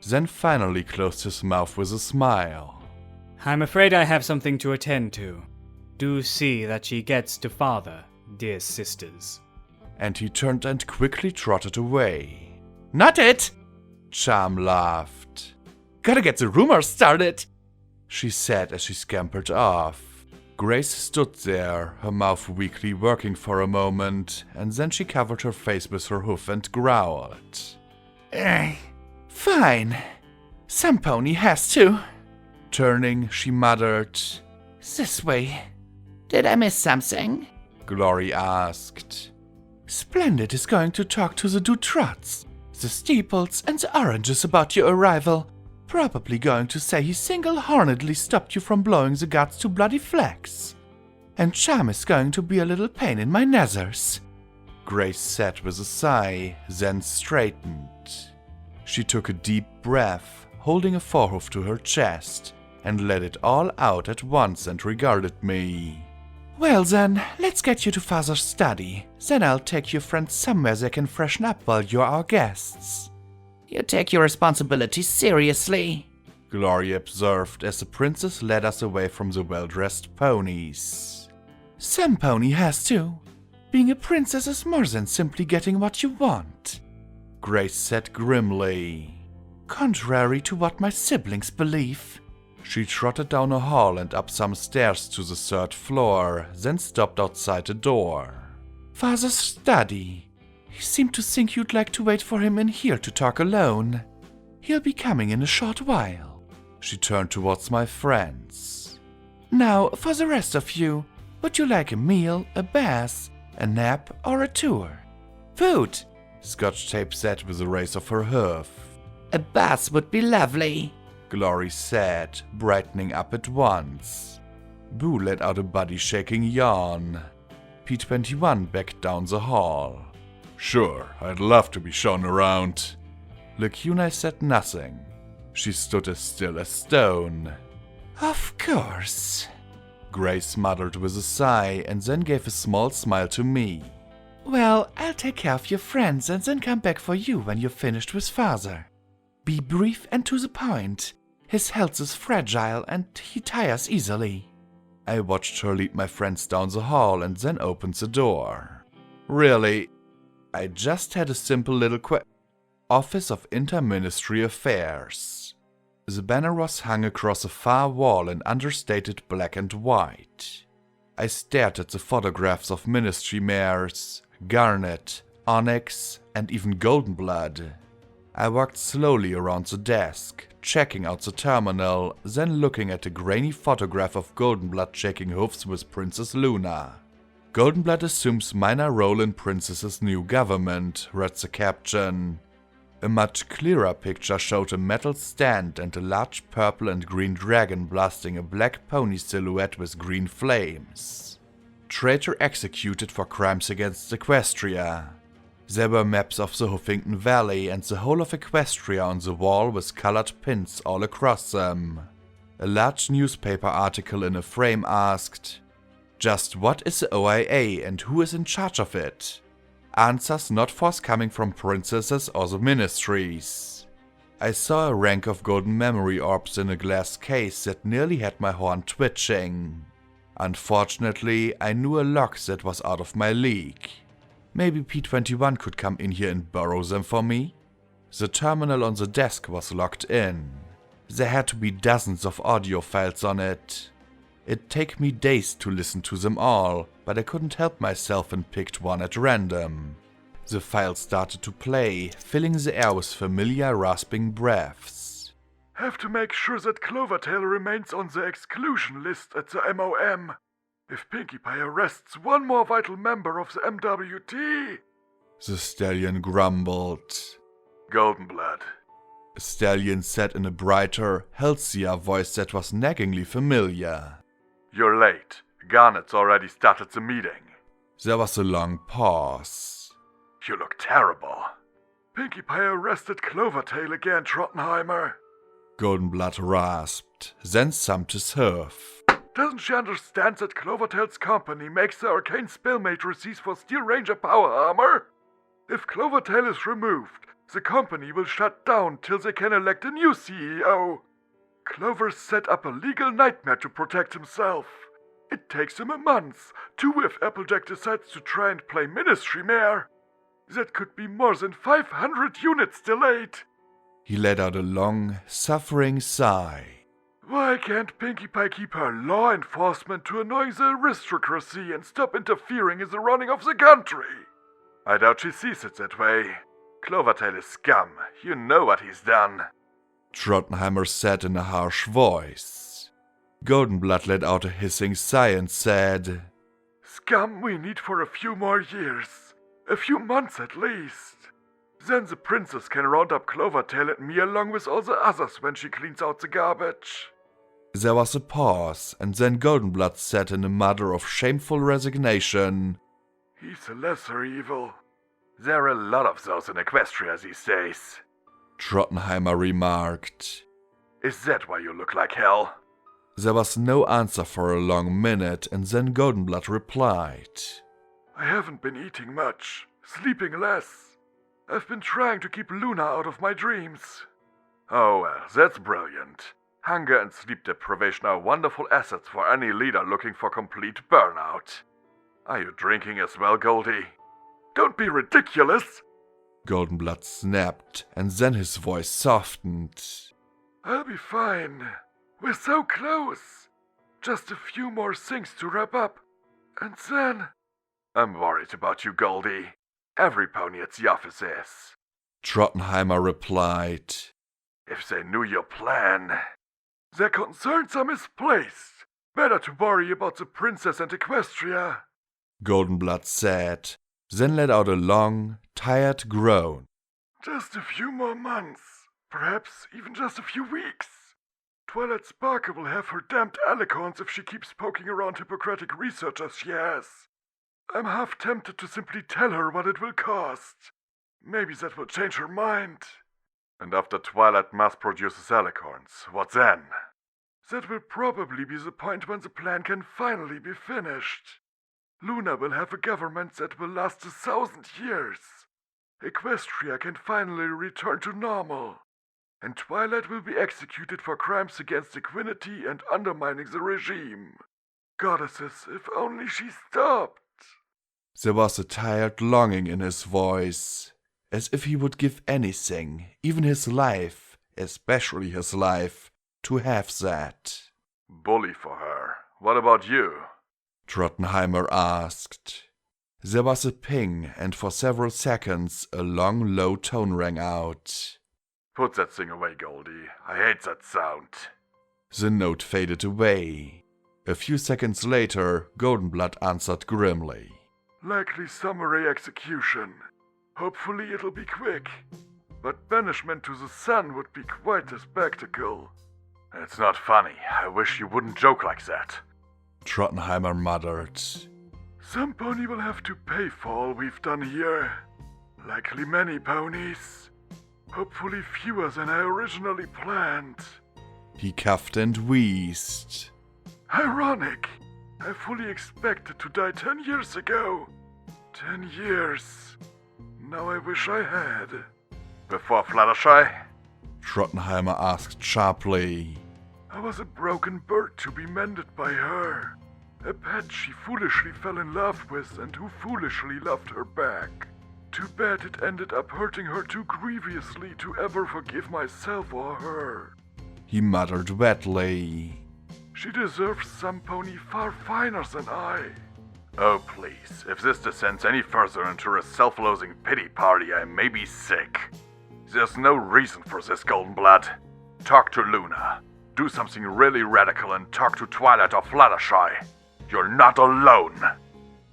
then finally closed his mouth with a smile. I'm afraid I have something to attend to. Do see that she gets to father, dear sisters. And he turned and quickly trotted away. Not it! Charm laughed. Gotta get the rumors started, she said as she scampered off. Grace stood there, her mouth weakly working for a moment, and then she covered her face with her hoof and growled. Fine. Some pony has to. Turning, she muttered, This way. Did I miss something? Glory asked. Splendid is going to talk to the Dutrots, the Steeples, and the Oranges about your arrival. Probably going to say he single-handedly stopped you from blowing the guts to bloody flax. And Charm is going to be a little pain in my nethers. Grace said with a sigh, then straightened. She took a deep breath, holding a forehoof to her chest, and let it all out at once and regarded me. Well then, let's get you to Father's study. Then I'll take your friends somewhere they can freshen up while you're our guests. You take your responsibilities seriously, Glory observed as the princess led us away from the well-dressed ponies. Some pony has to. Being a princess is more than simply getting what you want, Grace said grimly. Contrary to what my siblings believe. She trotted down a hall and up some stairs to the 3rd floor, then stopped outside the door. Father's study. He seemed to think you'd like to wait for him in here to talk alone. He'll be coming in a short while. She turned towards my friends. Now, for the rest of you, would you like a meal, a bath, a nap, or a tour? Food, Scotch Tape said with a raise of her hoof. A bath would be lovely, Glory said, brightening up at once. Boo let out a body-shaking yawn. P21 backed down the hall. Sure, I'd love to be shown around. Lacuna said nothing. She stood as still as stone. Of course, Grace muttered with a sigh and then gave a small smile to me. Well, I'll take care of your friends and then come back for you when you're finished with Father. Be brief and to the point. His health is fragile and he tires easily. I watched her lead my friends down the hall and then opened the door. Really, I just had a simple little Office of Interministry Affairs. The banner was hung across a far wall in understated black and white. I stared at the photographs of ministry mayors, Garnet, Onyx, and even Goldenblood. I walked slowly around the desk, checking out the terminal, then looking at a grainy photograph of Goldenblood shaking hoofs with Princess Luna. Goldenblood assumes minor role in Princess's new government, read the caption. A much clearer picture showed a metal stand and a large purple and green dragon blasting a black pony silhouette with green flames. Traitor executed for crimes against Equestria. There were maps of the Huffington Valley and the whole of Equestria on the wall with colored pins all across them. A large newspaper article in a frame asked, "Just what is the OIA and who is in charge of it?" Answers not forthcoming from princesses or the ministries. I saw a rank of golden memory orbs in a glass case that nearly had my horn twitching. Unfortunately, I knew a lock that was out of my league. Maybe P21 could come in here and borrow them for me? The terminal on the desk was locked in. There had to be dozens of audio files on it. It'd take me days to listen to them all, but I couldn't help myself and picked one at random. The file started to play, filling the air with familiar rasping breaths. Have to make sure that Clovertail remains on the exclusion list at the MOM. If Pinkie Pie arrests one more vital member of the MWT... The stallion grumbled. Goldenblood. A stallion said in a brighter, healthier voice that was naggingly familiar. You're late. Garnet's already started the meeting. There was a long pause. You look terrible. Pinkie Pie arrested Clovertail again, Trottenheimer. Goldenblood rasped, then thumped his hoof. Doesn't she understand that Clovertail's company makes the arcane spell matrices for Steel Ranger power armor? If Clovertail is removed, the company will shut down till they can elect a new CEO. Clover set up a legal nightmare to protect himself. It takes him a month, too, if Applejack decides to try and play Ministry Mayor. That could be more than 500 units delayed. He let out a long, suffering sigh. Why can't Pinkie Pie keep her law enforcement to annoy the aristocracy and stop interfering in the running of the country? I doubt she sees it that way. Clovertail is scum. You know what he's done. Trottenheimer said in a harsh voice. Goldenblood let out a hissing sigh and said, Scum we need for a few more years. A few months at least. Then the princess can round up Clovertail and me along with all the others when she cleans out the garbage. There was a pause, and then Goldenblood said in a mutter of shameful resignation, He's a lesser evil. There are a lot of those in Equestria these days. Trottenheimer remarked. Is that why you look like hell? There was no answer for a long minute, and then Goldenblood replied. I haven't been eating much, sleeping less. I've been trying to keep Luna out of my dreams. Oh well, that's brilliant. Hunger and sleep deprivation are wonderful assets for any leader looking for complete burnout. Are you drinking as well, Goldie? Don't be ridiculous! Goldenblood snapped, and then his voice softened. I'll be fine. We're so close. Just a few more things to wrap up. And then... I'm worried about you, Goldie. Every pony at the office is. Trottenheimer replied. If they knew your plan... Their concerns are misplaced. Better to worry about the princess and Equestria. Goldenblood said, then let out a long, tired groan. Just a few more months. Perhaps even just a few weeks. Twilight Sparkle will have her damned alicorns if she keeps poking around Hippocratic research as she has. I'm half tempted to simply tell her what it will cost. Maybe that will change her mind. And after Twilight mass produces alicorns, what then? That will probably be the point when the plan can finally be finished. Luna will have a government that will last 1,000 years. Equestria can finally return to normal. And Twilight will be executed for crimes against equinity and undermining the regime. Goddesses, if only she stopped. There was a tired longing in his voice, as if he would give anything, even his life, especially his life, to have that. Bully for her. What about you? Trottenheimer asked. There was a ping, and for several seconds a long, low tone rang out. Put that thing away, Goldie. I hate that sound. The note faded away. A few seconds later, Goldenblood answered grimly. Likely summary execution. Hopefully it'll be quick. But banishment to the sun would be quite a spectacle. It's not funny. I wish you wouldn't joke like that. Trottenheimer muttered. Some pony will have to pay for all we've done here. Likely many ponies. Hopefully fewer than I originally planned. He coughed and wheezed. Ironic. I fully expected to die 10 years ago. 10 years. Now I wish I had. Before Fluttershy? Trottenheimer asked sharply. I was a broken bird to be mended by her. A pet she foolishly fell in love with and who foolishly loved her back. Too bad it ended up hurting her too grievously to ever forgive myself or her. He muttered wetly. She deserves some pony far finer than I. Oh please, if this descends any further into a self-loathing pity party, I may be sick. There's no reason for this, Goldenblood. Talk to Luna. Do something really radical and talk to Twilight or Fluttershy. You're not alone.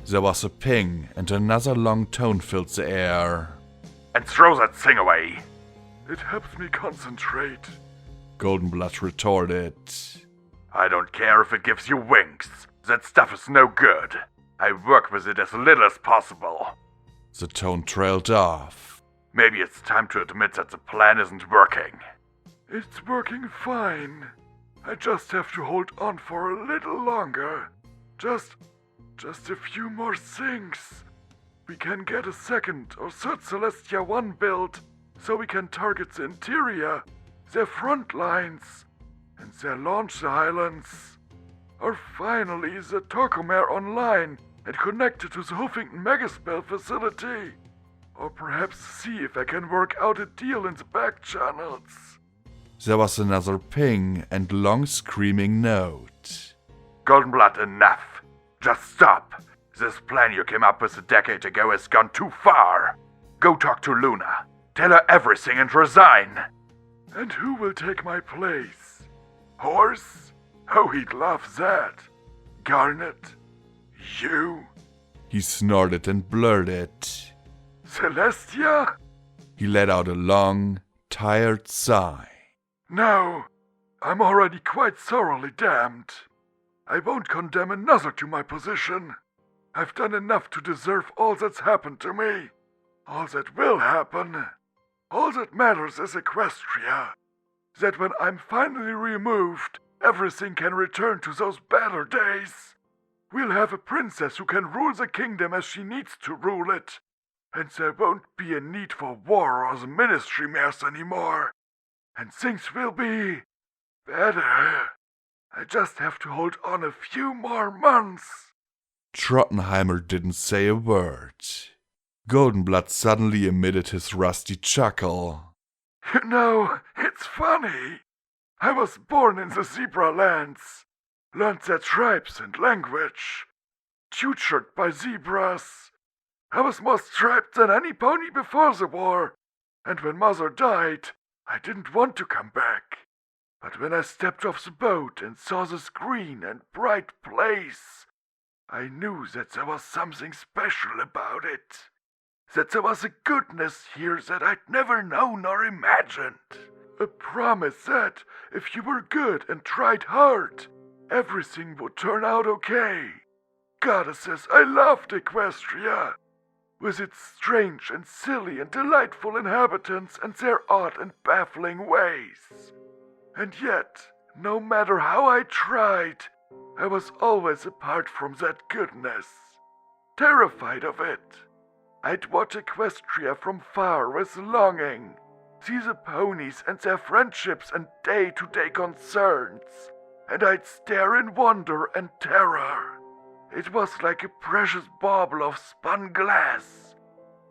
There was a ping, and another long tone filled the air. And throw that thing away. It helps me concentrate. Goldenblood retorted. I don't care if it gives you wings. That stuff is no good. I work with it as little as possible. The tone trailed off. Maybe it's time to admit that the plan isn't working. It's working fine. I just have to hold on for a little longer. Just a few more things. We can get a second or third Celestia 1 built, so we can target the interior, their front lines, and their launch islands. Or finally the Torcomare online and connect it to the Hoofington Megaspell facility. Or perhaps see if I can work out a deal in the back channels. There was another ping and long screaming note. Goldenblood, enough. Just stop. This plan you came up with a decade ago has gone too far. Go talk to Luna. Tell her everything and resign. And who will take my place? Horse? Oh, he'd love that. Garnet? You? He snorted and blurted. Celestia? He let out a long, tired sigh. No, I'm already quite thoroughly damned. I won't condemn another to my position. I've done enough to deserve all that's happened to me. All that will happen. All that matters is Equestria. That when I'm finally removed, everything can return to those better days. We'll have a princess who can rule the kingdom as she needs to rule it. And there won't be a need for war or the ministry mares anymore. And things will be better. I just have to hold on a few more months. Trottenheimer didn't say a word. Goldenblood suddenly emitted his rusty chuckle. You know, it's funny. I was born in the zebra lands, learned their tribes and language, tutored by zebras. I was more striped than any pony before the war, and when Mother died, I didn't want to come back. But when I stepped off the boat and saw this green and bright place, I knew that there was something special about it. That there was a goodness here that I'd never known or imagined. A promise that, if you were good and tried hard, everything would turn out okay. Goddesses, I loved Equestria, with its strange and silly and delightful inhabitants and their odd and baffling ways. And yet, no matter how I tried, I was always apart from that goodness, terrified of it. I'd watch Equestria from far with longing, see the ponies and their friendships and day-to-day concerns, and I'd stare in wonder and terror. It was like a precious bauble of spun glass,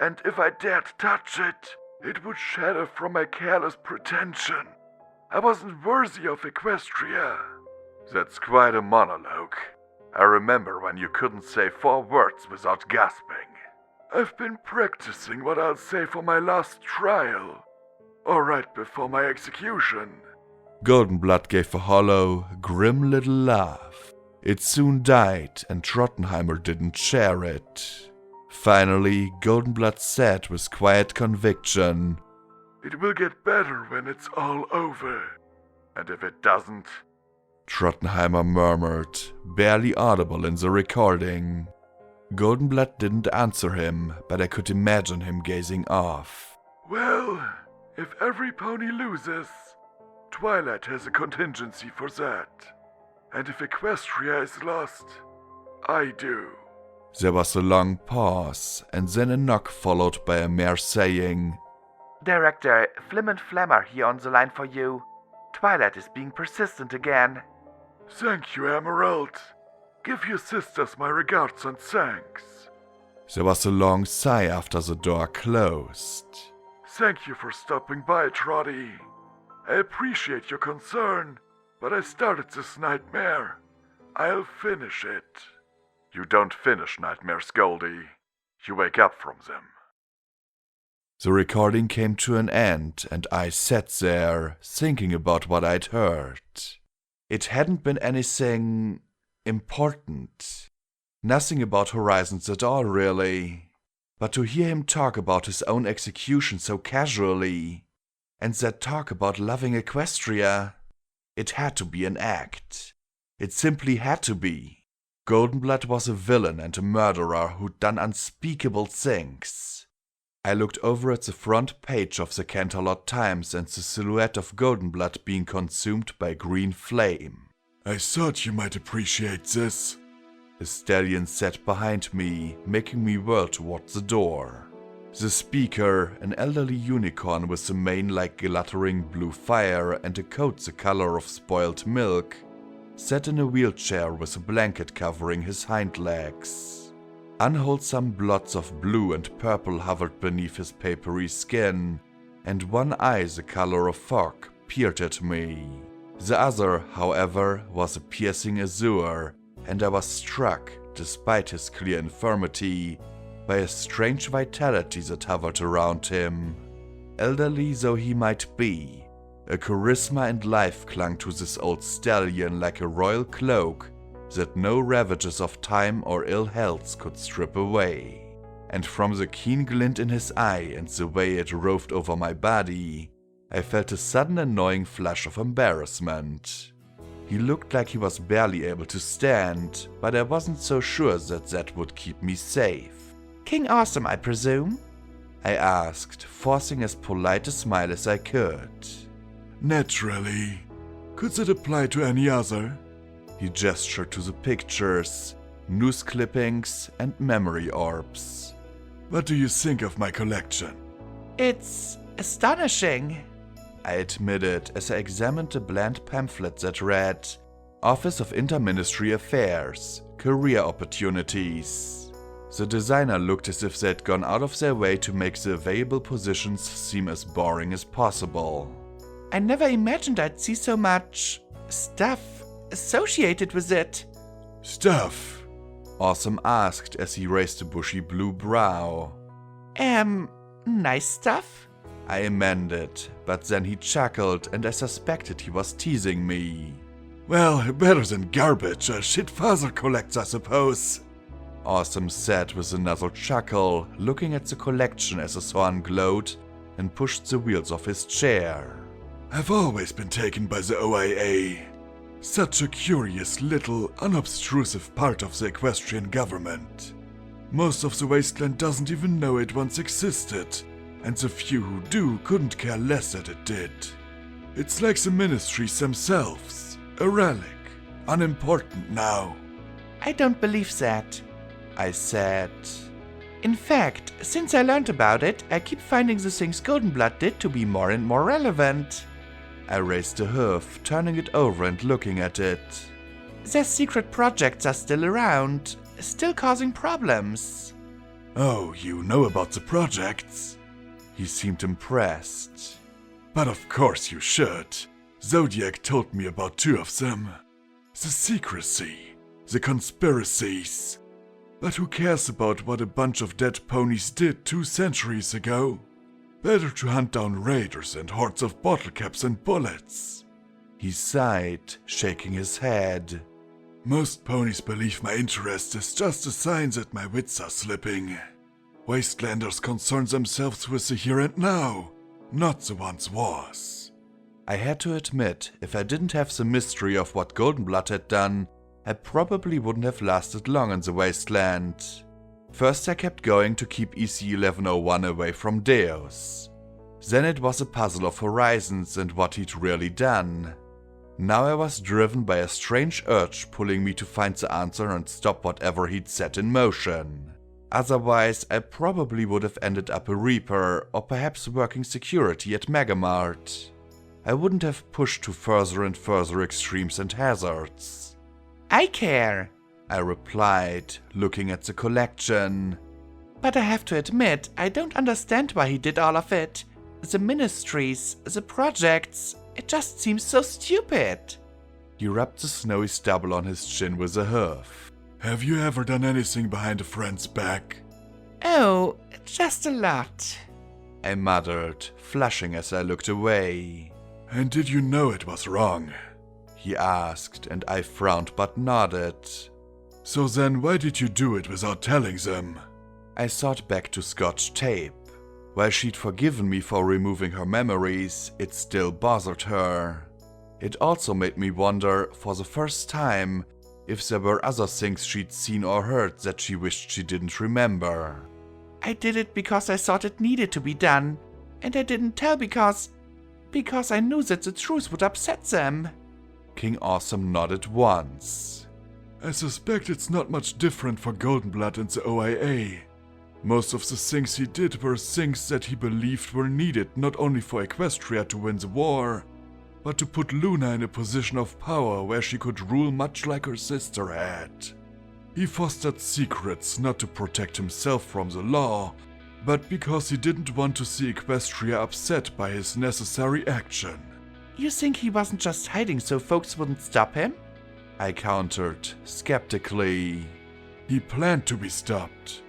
and if I dared touch it, it would shatter from my careless pretension. I wasn't worthy of Equestria. That's quite a monologue. I remember when you couldn't say 4 words without gasping. I've been practicing what I'll say for my last trial, or right before my execution. Goldenblood gave a hollow, grim little laugh. It soon died, and Trottenheimer didn't share it. Finally, Goldenblood said with quiet conviction, It will get better when it's all over. And if it doesn't? Trottenheimer murmured, barely audible in the recording. Goldenblood didn't answer him, but I could imagine him gazing off. Well, if every pony loses, Twilight has a contingency for that. And if Equestria is lost, I do. There was a long pause, and then a knock followed by a mare saying, Director, Flim and Flammer here on the line for you. Twilight is being persistent again. Thank you, Emerald. Give your sisters my regards and thanks. There was a long sigh after the door closed. Thank you for stopping by, Trotty. I appreciate your concern, but I started this nightmare. I'll finish it. You don't finish nightmares, Goldie. You wake up from them. The recording came to an end, and I sat there, thinking about what I'd heard. It hadn't been anything important. Nothing about Horizons at all, really. But to hear him talk about his own execution so casually, and that talk about loving Equestria, it had to be an act. It simply had to be. Goldenblood was a villain and a murderer who'd done unspeakable things. I looked over at the front page of the Canterlot Times and the silhouette of Goldenblood being consumed by green flame. I thought you might appreciate this. A stallion sat behind me, making me whirl toward the door. The speaker, an elderly unicorn with a mane like glittering blue fire and a coat the color of spoiled milk, sat in a wheelchair with a blanket covering his hind legs. Unwholesome blots of blue and purple hovered beneath his papery skin, and one eye the color of fog peered at me. The other, however, was a piercing azure, and I was struck, despite his clear infirmity, by a strange vitality that hovered around him. Elderly though he might be, a charisma and life clung to this old stallion like a royal cloak that no ravages of time or ill health could strip away. and from the keen glint in his eye and the way it roved over my body, I felt a sudden annoying flush of embarrassment. He looked like he was barely able to stand, but I wasn't so sure that would keep me safe. King Awesome, I presume? I asked, forcing as polite a smile as I could. Naturally. Could that apply to any other? He gestured to the pictures, news clippings, and memory orbs. What do you think of my collection? It's astonishing, I admitted as I examined the bland pamphlet that read, Office of Interministry Affairs, Career Opportunities. The designer looked as if they'd gone out of their way to make the available positions seem as boring as possible. I never imagined I'd see so much stuff associated with it. Stuff? Awesome asked as he raised a bushy blue brow. Nice stuff? I amended, but then he chuckled and I suspected he was teasing me. Well, better than garbage a shit father collects, I suppose. Awesome said with another chuckle, looking at the collection as his horn glowed and pushed the wheels of his chair. I've always been taken by the OIA. Such a curious little, unobtrusive part of the Equestrian government. Most of the wasteland doesn't even know it once existed, and the few who do couldn't care less that it did. It's like the ministries themselves, a relic, unimportant now. I don't believe that, I said. In fact, since I learned about it, I keep finding the things Goldenblood did to be more and more relevant. I raised a hoof, turning it over and looking at it. Their secret projects are still around, still causing problems. Oh, you know about the projects? He seemed impressed. But of course you should. Zodiac told me about 2 of them. The secrecy, the conspiracies. But who cares about what a bunch of dead ponies did 2 centuries ago? Better to hunt down raiders and hordes of bottle caps and bullets. He sighed, shaking his head. Most ponies believe my interest is just a sign that my wits are slipping. Wastelanders concern themselves with the here and now, not the once was. I had to admit, if I didn't have the mystery of what Goldenblood had done, I probably wouldn't have lasted long in the wasteland. First I kept going to keep EC-1101 away from Deus. Then it was a puzzle of horizons and what he'd really done. Now I was driven by a strange urge pulling me to find the answer and stop whatever he'd set in motion. Otherwise, I probably would have ended up a Reaper or perhaps working security at Megamart. I wouldn't have pushed to further and further extremes and hazards. I care, I replied, looking at the collection. But I have to admit, I don't understand why he did all of it. The ministries, the projects, it just seems so stupid. He rubbed the snowy stubble on his chin with a hoof. Have you ever done anything behind a friend's back? Oh, just a lot, I muttered, flushing as I looked away. And did you know it was wrong? He asked, and I frowned but nodded. So then why did you do it without telling them? I thought back to Scotch tape. While she'd forgiven me for removing her memories, it still bothered her. It also made me wonder, for the first time, if there were other things she'd seen or heard that she wished she didn't remember. I did it because I thought it needed to be done, and I didn't tell because I knew that the truth would upset them. King Awesome nodded once. I suspect it's not much different for Goldenblood and the OIA. Most of the things he did were things that he believed were needed not only for Equestria to win the war, but to put Luna in a position of power where she could rule much like her sister had. He fostered secrets not to protect himself from the law, but because he didn't want to see Equestria upset by his necessary action. You think he wasn't just hiding so folks wouldn't stop him? I countered, skeptically. He planned to be stopped.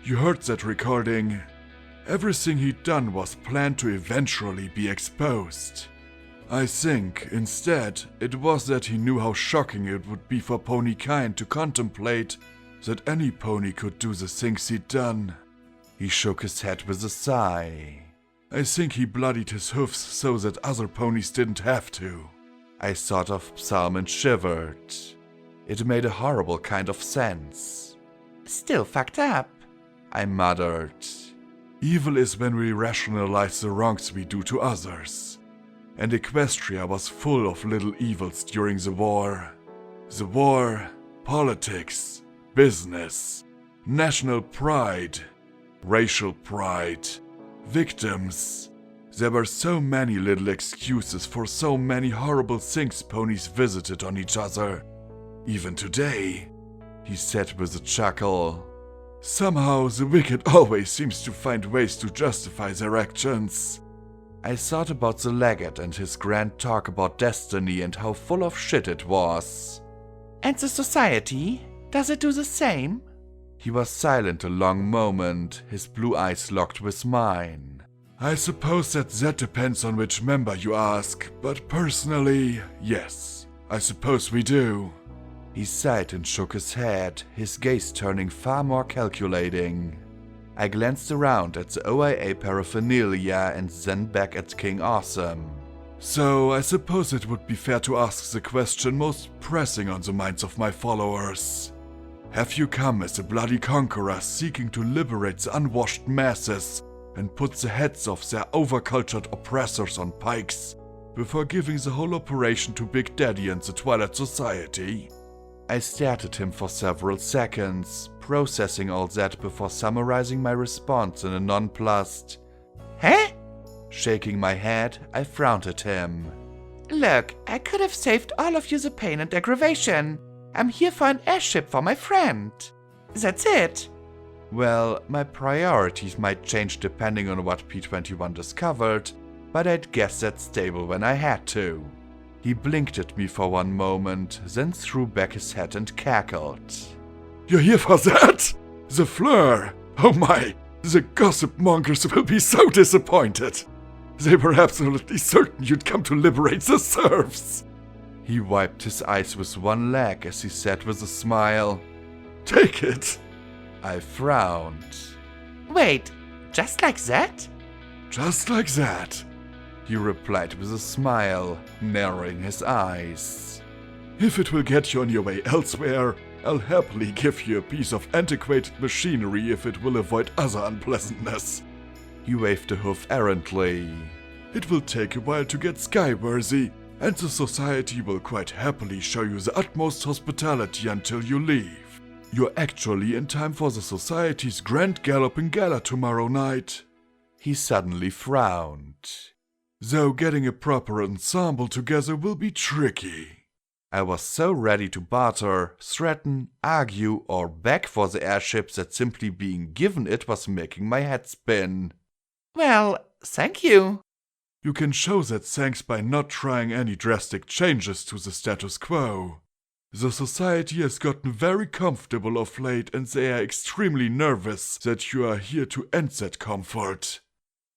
You heard that recording. Everything he'd done was planned to eventually be exposed. I think, instead, it was that he knew how shocking it would be for pony kind to contemplate that any pony could do the things he'd done. He shook his head with a sigh. I think he bloodied his hoofs so that other ponies didn't have to. I thought of Psalm and shivered. It made a horrible kind of sense. Still fucked up, I muttered. Evil is when we rationalize the wrongs we do to others. And Equestria was full of little evils during the war. The war, politics, business, national pride, racial pride, victims. There were so many little excuses for so many horrible things ponies visited on each other. Even today, he said with a chuckle. Somehow the wicked always seems to find ways to justify their actions. I thought about the legate and his grand talk about destiny and how full of shit it was. And the society? Does it do the same? He was silent a long moment, his blue eyes locked with mine. I suppose that depends on which member you ask, but personally, yes, I suppose we do. He sighed and shook his head, his gaze turning far more calculating. I glanced around at the OIA paraphernalia and then back at King Awesome. So, I suppose it would be fair to ask the question most pressing on the minds of my followers. Have you come as a bloody conqueror seeking to liberate the unwashed masses and put the heads of their overcultured oppressors on pikes before giving the whole operation to Big Daddy and the Twilight Society? I stared at him for several seconds, processing all that before summarizing my response in a nonplussed, Huh? Shaking my head, I frowned at him. Look, I could have saved all of you the pain and aggravation. I'm here for an airship for my friend. That's it. Well, my priorities might change depending on what P21 discovered, but I'd guess that's stable when I had to. He blinked at me for one moment, then threw back his head and cackled. You're here for that? The Fleur! Oh my! The gossip mongers will be so disappointed! They were absolutely certain you'd come to liberate the serfs! He wiped his eyes with one leg as he said with a smile, Take it! I frowned. Wait, just like that? Just like that. He replied with a smile, narrowing his eyes. If it will get you on your way elsewhere, I'll happily give you a piece of antiquated machinery if it will avoid other unpleasantness. He waved a hoof errantly. It will take a while to get skyworthy, and the society will quite happily show you the utmost hospitality until you leave. You're actually in time for the society's grand galloping gala tomorrow night. He suddenly frowned. Though getting a proper ensemble together will be tricky. I was so ready to barter, threaten, argue, or beg for the airship that simply being given it was making my head spin. Well, thank you. You can show that thanks by not trying any drastic changes to the status quo. The society has gotten very comfortable of late and they are extremely nervous that you are here to end that comfort.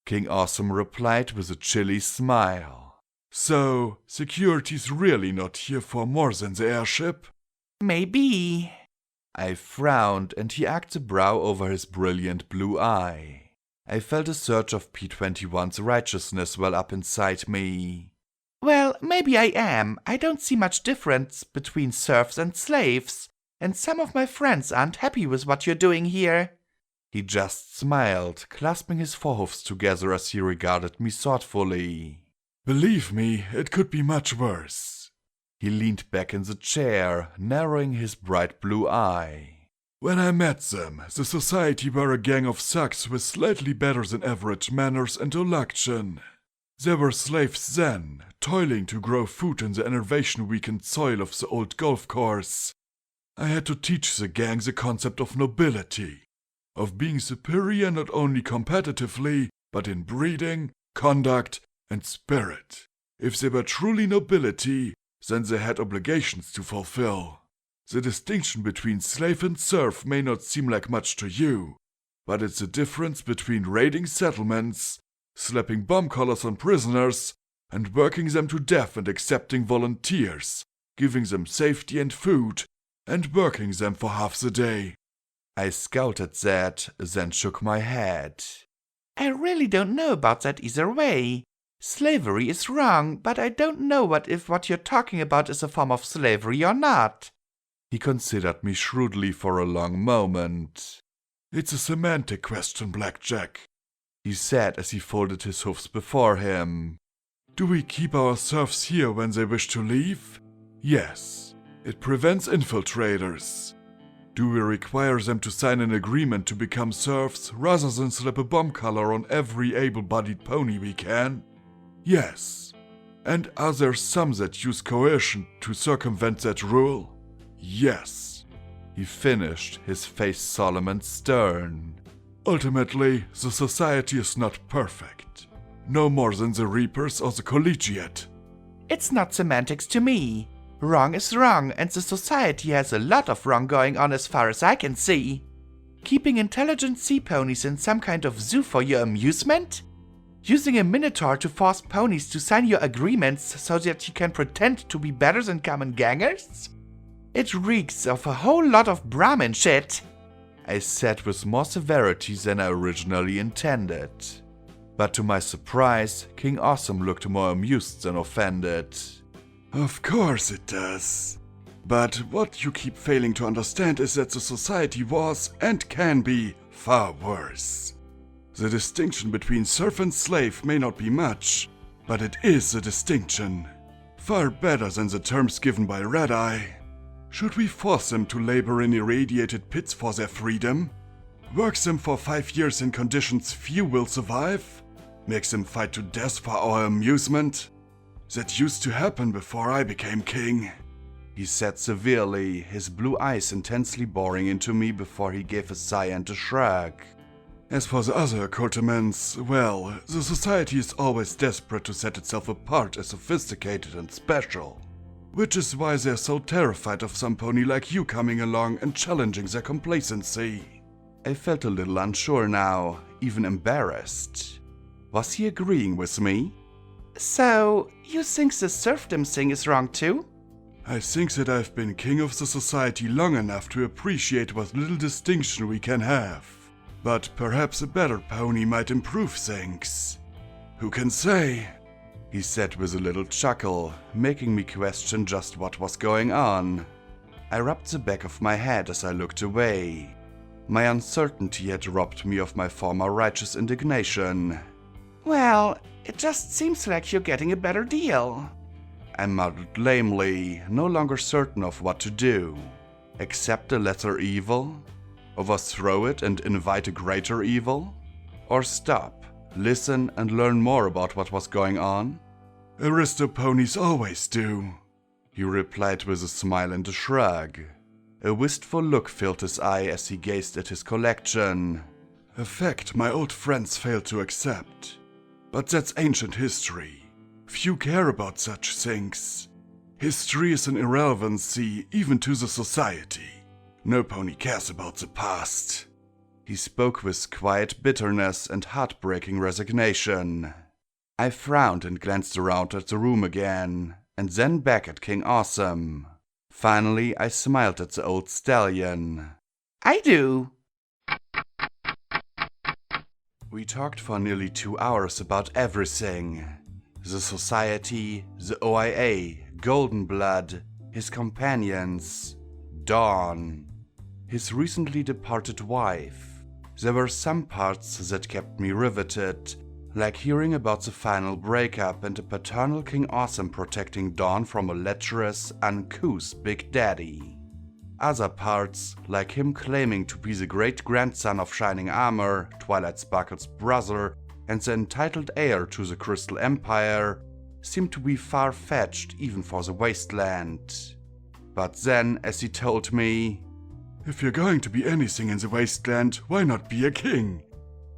King Awesome replied with a chilly smile. So, security's really not here for more than the airship? Maybe. I frowned and he arched a brow over his brilliant blue eye. I felt a surge of P21's righteousness well up inside me. Well, maybe I am. I don't see much difference between serfs and slaves, and some of my friends aren't happy with what you're doing here. He just smiled, clasping his forehoofs together as he regarded me thoughtfully. Believe me, it could be much worse. He leaned back in the chair, narrowing his bright blue eye. When I met them, the society were a gang of thugs with slightly better than average manners and elocution. They were slaves then, toiling to grow food in the innovation-weakened soil of the old golf course. I had to teach the gang the concept of nobility, of being superior not only competitively, but in breeding, conduct, and spirit. If they were truly nobility, then they had obligations to fulfill. The distinction between slave and serf may not seem like much to you, but it's the difference between raiding settlements, slapping bomb collars on prisoners, and working them to death and accepting volunteers, giving them safety and food, and working them for half the day. I scowled at that, then shook my head. I really don't know about that either way. Slavery is wrong, but I don't know if what you're talking about is a form of slavery or not. He considered me shrewdly for a long moment. It's a semantic question, Blackjack, he said as he folded his hoofs before him. Do we keep our serfs here when they wish to leave? Yes. It prevents infiltrators. Do we require them to sign an agreement to become serfs rather than slap a bomb collar on every able-bodied pony we can? Yes. And are there some that use coercion to circumvent that rule? Yes. He finished, his face solemn and stern. Ultimately, the society is not perfect. No more than the Reapers or the Collegiate. It's not semantics to me. Wrong is wrong, and the society has a lot of wrong going on as far as I can see. Keeping intelligent sea ponies in some kind of zoo for your amusement? Using a minotaur to force ponies to sign your agreements so that you can pretend to be better than common gangers? It reeks of a whole lot of Brahmin shit, I said with more severity than I originally intended. But to my surprise, King Awesome looked more amused than offended. Of course it does. But what you keep failing to understand is that the society was, and can be, far worse. The distinction between serf and slave may not be much, but it is a distinction. Far better than the terms given by Red Eye. Should we force them to labor in irradiated pits for their freedom? Work them for 5 years in conditions few will survive? Make them fight to death for our amusement? That used to happen before I became king, he said severely, his blue eyes intensely boring into me before he gave a sigh and a shrug. As for the other accoutrements, well, the society is always desperate to set itself apart as sophisticated and special. Which is why they're so terrified of some pony like you coming along and challenging their complacency. I felt a little unsure now, even embarrassed. Was he agreeing with me? So, you think the serfdom thing is wrong too? I think that I've been king of the society long enough to appreciate what little distinction we can have. But perhaps a better pony might improve things. Who can say? He said with a little chuckle, making me question just what was going on. I rubbed the back of my head as I looked away. My uncertainty had robbed me of my former righteous indignation. Well, it just seems like you're getting a better deal, I muttered lamely, no longer certain of what to do. Accept the lesser evil? Overthrow it and invite a greater evil? Or stop, listen and learn more about what was going on? Aristo ponies always do, he replied with a smile and a shrug. A wistful look filled his eye as he gazed at his collection. A fact my old friends failed to accept. But that's ancient history. Few care about such things. History is an irrelevancy even to the society. No pony cares about the past. He spoke with quiet bitterness and heartbreaking resignation. I frowned and glanced around at the room again, and then back at King Awesome. Finally, I smiled at the old stallion. I do. We talked for nearly 2 hours about everything. The society, the OIA, Golden Blood, his companions, Dawn, his recently departed wife. There were some parts that kept me riveted, like hearing about the final breakup and a paternal King Awesome protecting Dawn from a lecherous, uncouth Big Daddy. Other parts, like him claiming to be the great-grandson of Shining Armor, Twilight Sparkle's brother, and the entitled heir to the Crystal Empire, seemed to be far-fetched even for the Wasteland. But then, as he told me, if you're going to be anything in the Wasteland, why not be a king?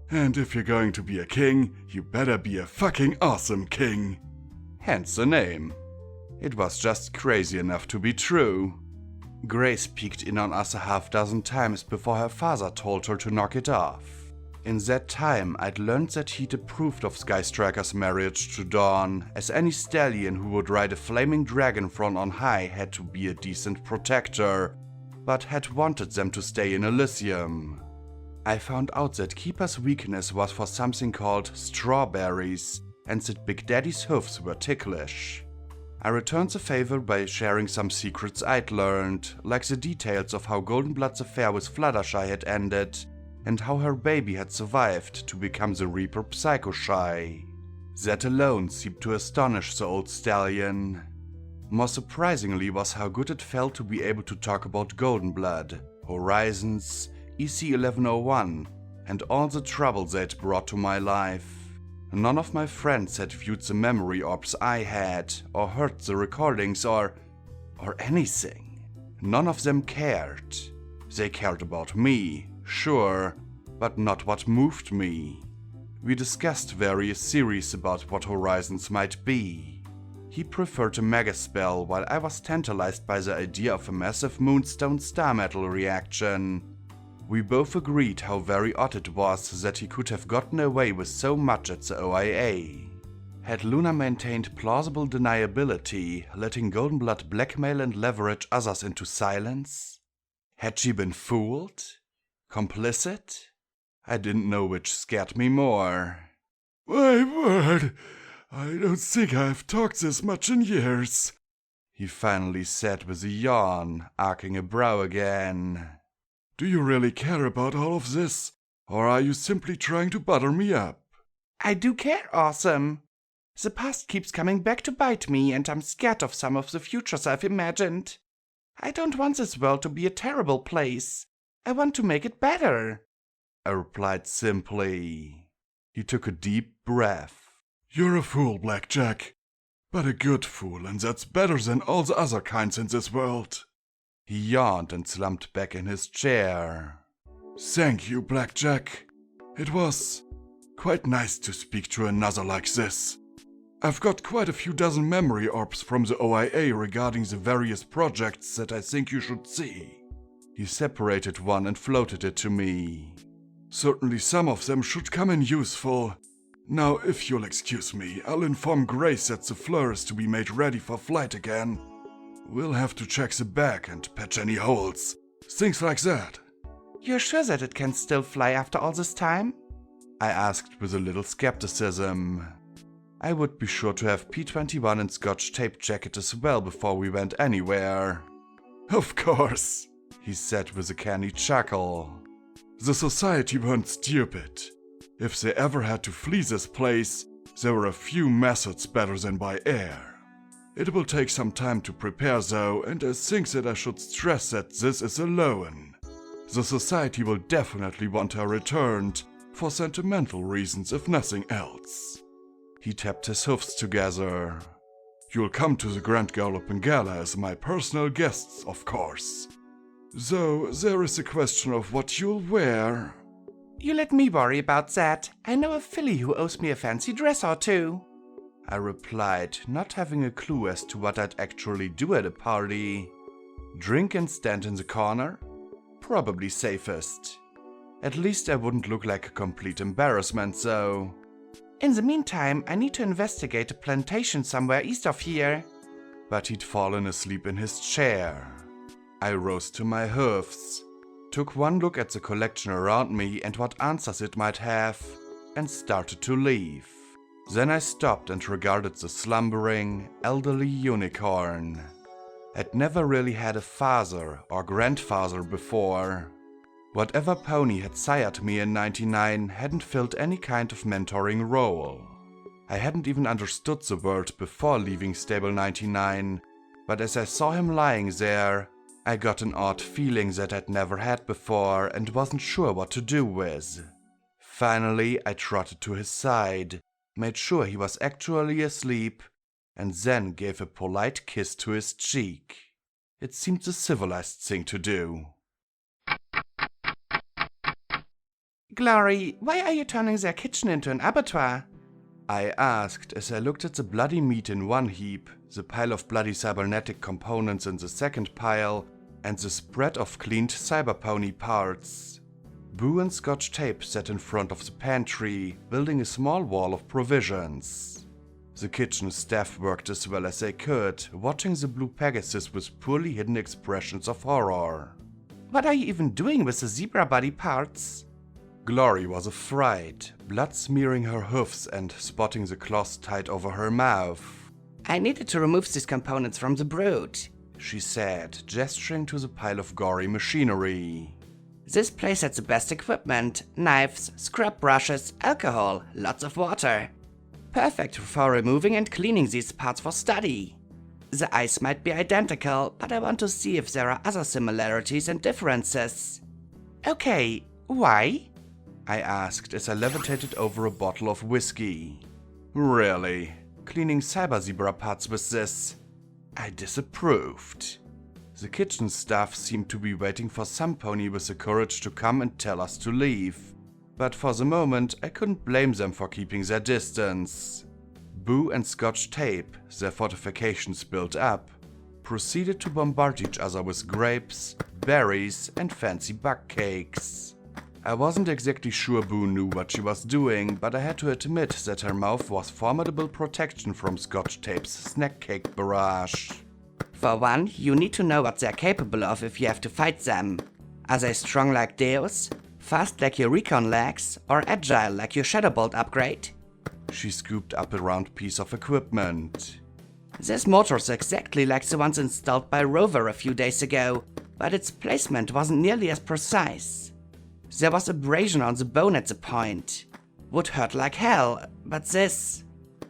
And if you're going to be a king, you better be a fucking awesome king. Hence the name. It was just crazy enough to be true. Grace peeked in on us a half-dozen times before her father told her to knock it off. In that time, I'd learned that he'd approved of Skystriker's marriage to Dawn, as any stallion who would ride a flaming dragon from on high had to be a decent protector, but had wanted them to stay in Elysium. I found out that Keeper's weakness was for something called strawberries, and that Big Daddy's hoofs were ticklish. I returned the favor by sharing some secrets I'd learned, like the details of how Goldenblood's affair with Fluttershy had ended, and how her baby had survived to become the Reaper Psychoshy. That alone seemed to astonish the old stallion. More surprisingly was how good it felt to be able to talk about Goldenblood, Horizons, EC-1101, and all the trouble they'd brought to my life. None of my friends had viewed the memory orbs I had, or heard the recordings, or anything. None of them cared. They cared about me, sure, but not what moved me. We discussed various theories about what Horizons might be. He preferred a megaspell, while I was tantalized by the idea of a massive moonstone star metal reaction. We both agreed how very odd it was that he could have gotten away with so much at the OIA. Had Luna maintained plausible deniability, letting Goldenblood blackmail and leverage others into silence? Had she been fooled? Complicit? I didn't know which scared me more. My word, I don't think I've talked this much in years, he finally said with a yawn, arcing a brow again. Do you really care about all of this, or are you simply trying to butter me up? I do care, Awesome. The past keeps coming back to bite me, and I'm scared of some of the futures I've imagined. I don't want this world to be a terrible place. I want to make it better, I replied simply. He took a deep breath. You're a fool, Blackjack, but a good fool, and that's better than all the other kinds in this world. He yawned and slumped back in his chair. Thank you, Blackjack. It was quite nice to speak to another like this. I've got quite a few dozen memory orbs from the OIA regarding the various projects that I think you should see. He separated one and floated it to me. Certainly some of them should come in useful. Now, if you'll excuse me, I'll inform Grace that the Fleur is to be made ready for flight again. We'll have to check the back and patch any holes. Things like that. You're sure that it can still fly after all this time? I asked with a little skepticism. I would be sure to have P-21 and Scotch tape jacket as well before we went anywhere. Of course, he said with a canny chuckle. The Society weren't stupid. If they ever had to flee this place, there were a few methods better than by air. It will take some time to prepare though, and I think that I should stress that this is a loan. The Society will definitely want her returned, for sentimental reasons if nothing else. He tapped his hoofs together. You'll come to the Grand Galloping Gala as my personal guests, of course. Though there is a question of what you'll wear. You let me worry about that. I know a filly who owes me a fancy dress or two, I replied, not having a clue as to what I'd actually do at a party. Drink and stand in the corner? Probably safest. At least I wouldn't look like a complete embarrassment, though. In the meantime, I need to investigate a plantation somewhere east of here. But he'd fallen asleep in his chair. I rose to my hoofs, took one look at the collection around me and what answers it might have, and started to leave. Then I stopped and regarded the slumbering, elderly unicorn. I'd never really had a father or grandfather before. Whatever pony had sired me in '99 hadn't filled any kind of mentoring role. I hadn't even understood the word before leaving Stable 99, but as I saw him lying there, I got an odd feeling that I'd never had before and wasn't sure what to do with. Finally, I trotted to his side, made sure he was actually asleep, and then gave a polite kiss to his cheek. It seemed the civilized thing to do. Glory, why are you turning their kitchen into an abattoir? I asked as I looked at the bloody meat in one heap, the pile of bloody cybernetic components in the second pile, and the spread of cleaned cyberpony parts. Boo and Scotch tape sat in front of the pantry, building a small wall of provisions. The kitchen staff worked as well as they could, watching the blue Pegasus with poorly hidden expressions of horror. What are you even doing with the zebra body parts? Glory was afraid, blood smearing her hoofs and spotting the claws tied over her mouth. I needed to remove these components from the brood, She said, gesturing to the pile of gory machinery. This place had the best equipment, knives, scrub brushes, alcohol, lots of water. Perfect for removing and cleaning these parts for study. The eyes might be identical, but I want to see if there are other similarities and differences. Okay, why? I asked as I levitated over a bottle of whiskey. Really? Cleaning cyber zebra parts with this? I disapproved. The kitchen staff seemed to be waiting for some pony with the courage to come and tell us to leave. But for the moment, I couldn't blame them for keeping their distance. Boo and Scotch Tape, their fortifications built up, proceeded to bombard each other with grapes, berries, and fancy bug cakes. I wasn't exactly sure Boo knew what she was doing, but I had to admit that her mouth was formidable protection from Scotch Tape's snack cake barrage. For one, you need to know what they're capable of if you have to fight them. Are they strong like Deus, fast like your recon legs, or agile like your Shadowbolt upgrade? She scooped up a round piece of equipment. This motor's exactly like the ones installed by Rover a few days ago, but its placement wasn't nearly as precise. There was abrasion on the bone at the point. Would hurt like hell, but this...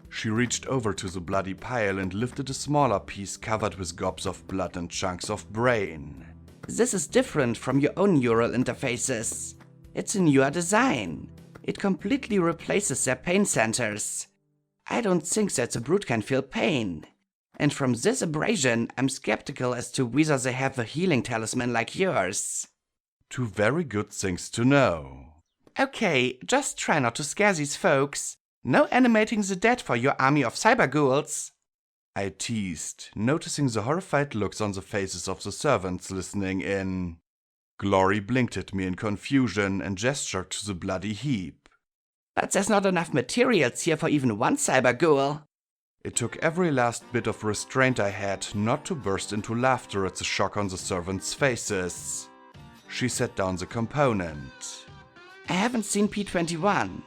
She reached over to the bloody pile and lifted a smaller piece covered with gobs of blood and chunks of brain. This is different from your own neural interfaces. It's a newer design. It completely replaces their pain centers. I don't think that the brute can feel pain. And from this abrasion, I'm skeptical as to whether they have a healing talisman like yours. Two very good things to know. Okay, just try not to scare these folks. No animating the dead for your army of cyber ghouls. I teased, noticing the horrified looks on the faces of the servants listening in. Glory blinked at me in confusion and gestured to the bloody heap. But there's not enough materials here for even one cyber ghoul. It took every last bit of restraint I had not to burst into laughter at the shock on the servants' faces. She set down the component. I haven't seen P21.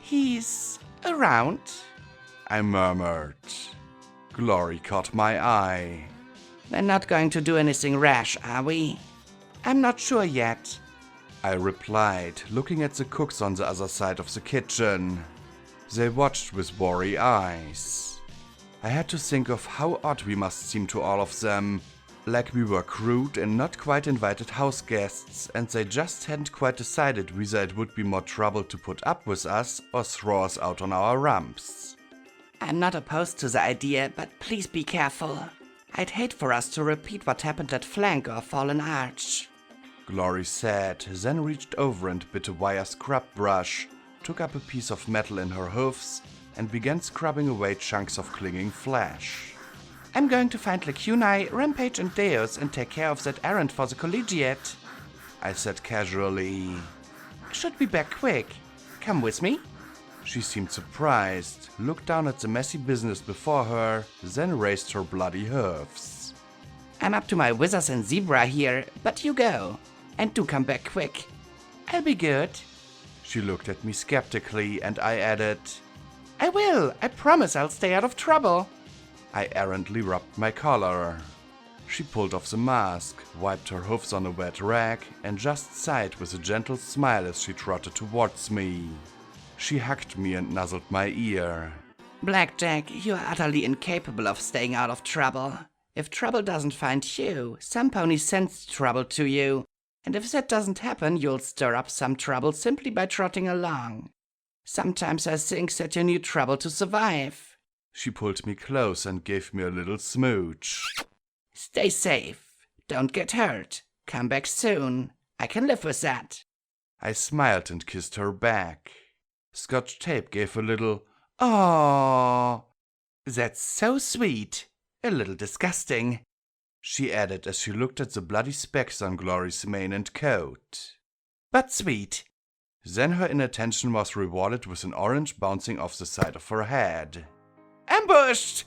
He's around. I murmured. Glory caught my eye. We're not going to do anything rash, are we? I'm not sure yet. I replied, looking at the cooks on the other side of the kitchen. They watched with worry eyes. I had to think of how odd we must seem to all of them, like we were crude and not quite invited house guests, and they just hadn't quite decided whether it would be more trouble to put up with us or throw us out on our rumps. I'm not opposed to the idea, but please be careful. I'd hate for us to repeat what happened at Flank or Fallen Arch. Glory said, then reached over and bit a wire scrub brush, took up a piece of metal in her hoofs, and began scrubbing away chunks of clinging flesh. I'm going to find Lacunai, Rampage and Deus and take care of that errand for the Collegiate, I said casually. Should be back quick. Come with me? She seemed surprised, looked down at the messy business before her, then raised her bloody hoofs. I'm up to my wizards and zebra here, but you go. And do come back quick. I'll be good. She looked at me skeptically, and I added, I will. I promise I'll stay out of trouble. I errantly rubbed my collar. She pulled off the mask, wiped her hoofs on a wet rag, and just sighed with a gentle smile as she trotted towards me. She hugged me and nuzzled my ear. Blackjack, you are utterly incapable of staying out of trouble. If trouble doesn't find you, some pony sends trouble to you. And if that doesn't happen, you'll stir up some trouble simply by trotting along. Sometimes I think that you need trouble to survive. She pulled me close and gave me a little smooch. Stay safe. Don't get hurt. Come back soon. I can live with that. I smiled and kissed her back. Scotch Tape gave a little, "Aww." That's so sweet. A little disgusting, she added as she looked at the bloody specks on Glory's mane and coat. But sweet. Then her inattention was rewarded with an orange bouncing off the side of her head. Ambushed!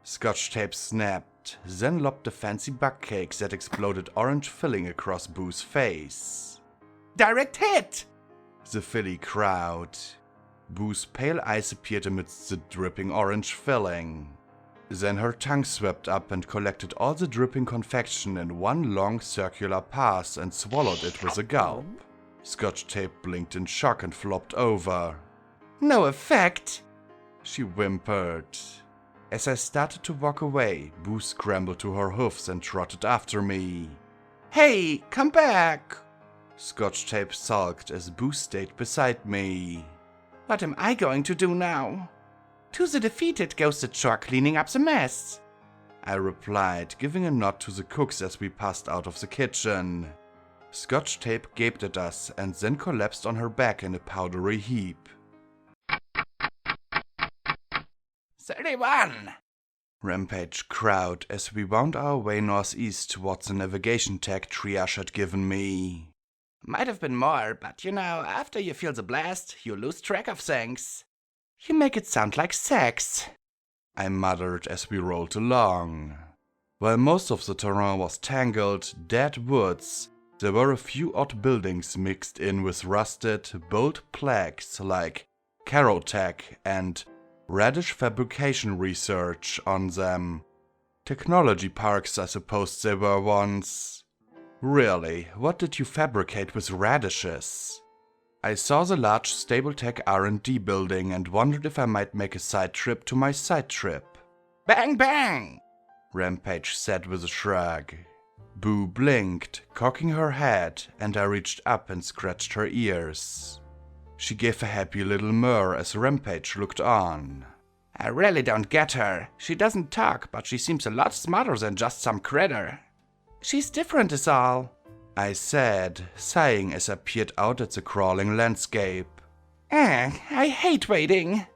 Scotch Tape snapped. then lobbed the fancy bug cake that exploded orange filling across Boo's face. Direct hit! The filly crowed. Boo's pale eyes appeared amidst the dripping orange filling. Then her tongue swept up and collected all the dripping confection in one long circular pass and swallowed it with a gulp. Scotch Tape blinked in shock and flopped over. No effect! She whimpered. As I started to walk away, Boo scrambled to her hoofs and trotted after me. Hey, come back! Scotch Tape sulked as Boo stayed beside me. What am I going to do now? To the defeated goes the chore cleaning up the mess, I replied, giving a nod to the cooks as we passed out of the kitchen. Scotch Tape gaped at us and then collapsed on her back in a powdery heap. 31! Rampage crowed as we wound our way northeast towards the navigation tag Triage had given me. Might have been more, but after you feel the blast, you lose track of things. You make it sound like sex, I muttered as we rolled along. While most of the terrain was tangled, dead woods, there were a few odd buildings mixed in with rusted, bold plaques like Carotech and Radish Fabrication Research on them. Technology parks, I suppose they were once. Really, what did you fabricate with radishes? I saw the large Stabletech R&D building and wondered if I might make a side trip to my side trip. Bang bang! Rampage said with a shrug. Boo blinked, cocking her head, and I reached up and scratched her ears. She gave a happy little murr as Rampage looked on. I really don't get her. She doesn't talk, but she seems a lot smarter than just some critter. She's different is all, I said, sighing as I peered out at the crawling landscape. I hate waiting.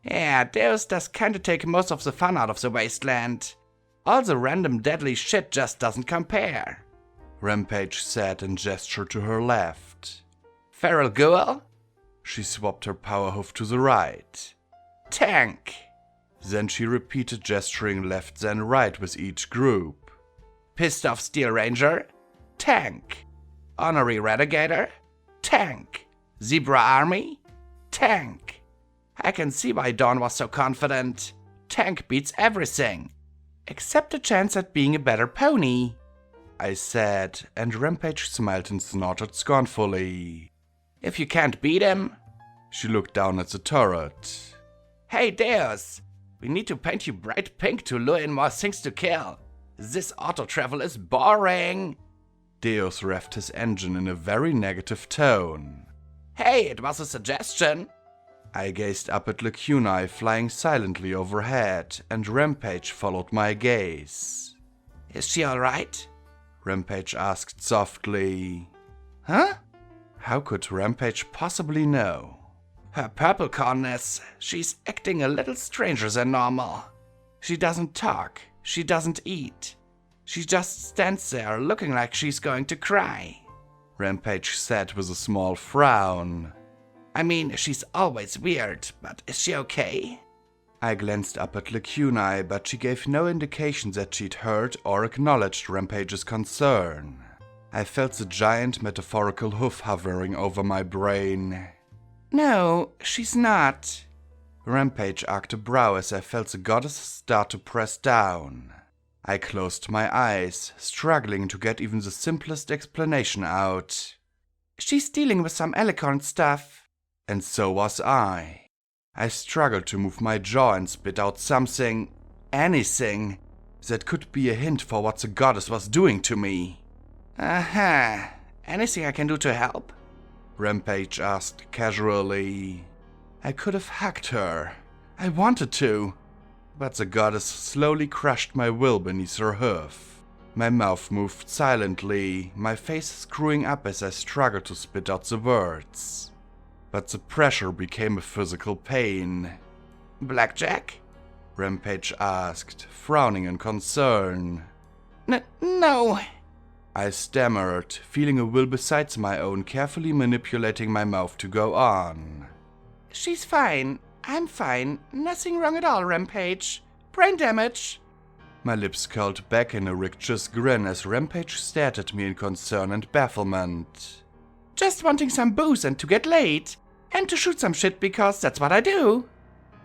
Yeah, Deus does kinda take most of the fun out of the wasteland. All the random deadly shit just doesn't compare, Rampage said and gestured to her left. Feral Ghoul? She swapped her power hoof to the right. Tank. Then she repeated, gesturing left then right with each group. Pissed off Steel Ranger? Tank. Honorary Relegator? Tank. Zebra Army? Tank. I can see why Dawn was so confident. Tank beats everything. Except a chance at being a better pony, I said, and Rampage smiled and snorted scornfully. If you can't beat him? She looked down at the turret. Hey Deus, we need to paint you bright pink to lure in more things to kill. This auto-travel is boring. Deus revved his engine in a very negative tone. Hey, it was a suggestion. I gazed up at Lacunae flying silently overhead, and Rampage followed my gaze. Is she alright? Rampage asked softly. Huh? How could Rampage possibly know? Her purple cornness, she's acting a little stranger than normal. She doesn't talk, she doesn't eat. She just stands there looking like she's going to cry. Rampage said with a small frown. I mean, she's always weird, but is she okay? I glanced up at Lacunae, but she gave no indication that she'd heard or acknowledged Rampage's concern. I felt the giant metaphorical hoof hovering over my brain. No, she's not. Rampage arched a brow as I felt the goddess start to press down. I closed my eyes, struggling to get even the simplest explanation out. She's dealing with some alicorn stuff. And so was I. I struggled to move my jaw and spit out something, anything, that could be a hint for what the goddess was doing to me. Uh-huh. Anything I can do to help? Rampage asked casually. I could have hugged her. I wanted to. But the goddess slowly crushed my will beneath her hoof. My mouth moved silently, my face screwing up as I struggled to spit out the words. But the pressure became a physical pain. Blackjack? Rampage asked, frowning in concern. No. I stammered, feeling a will besides my own carefully manipulating my mouth to go on. She's fine. I'm fine. Nothing wrong at all, Rampage. Brain damage. My lips curled back in a rictus grin as Rampage stared at me in concern and bafflement. Just wanting some booze and to get laid. And to shoot some shit because that's what I do.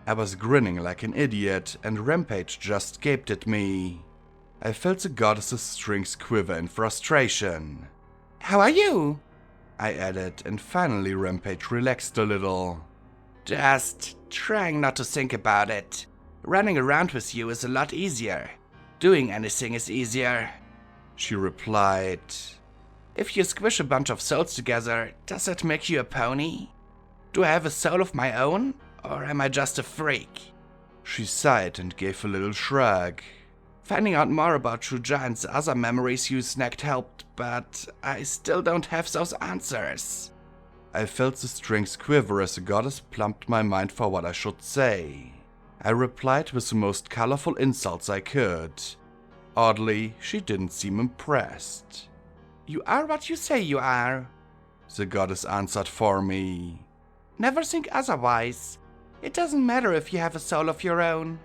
I was grinning like an idiot, and Rampage just gaped at me. I felt the goddess's strings quiver in frustration. How are you? I added, and finally Rampage relaxed a little. Just trying not to think about it. Running around with you is a lot easier. Doing anything is easier, she replied. If you squish a bunch of souls together, does that make you a pony? Do I have a soul of my own, or am I just a freak? She sighed and gave a little shrug. Finding out more about Shuja and the other memories you snagged helped, but I still don't have those answers. I felt the strings quiver as the goddess plumped my mind for what I should say. I replied with the most colorful insults I could. Oddly, she didn't seem impressed. You are what you say you are, the goddess answered for me. Never think otherwise. It doesn't matter if you have a soul of your own.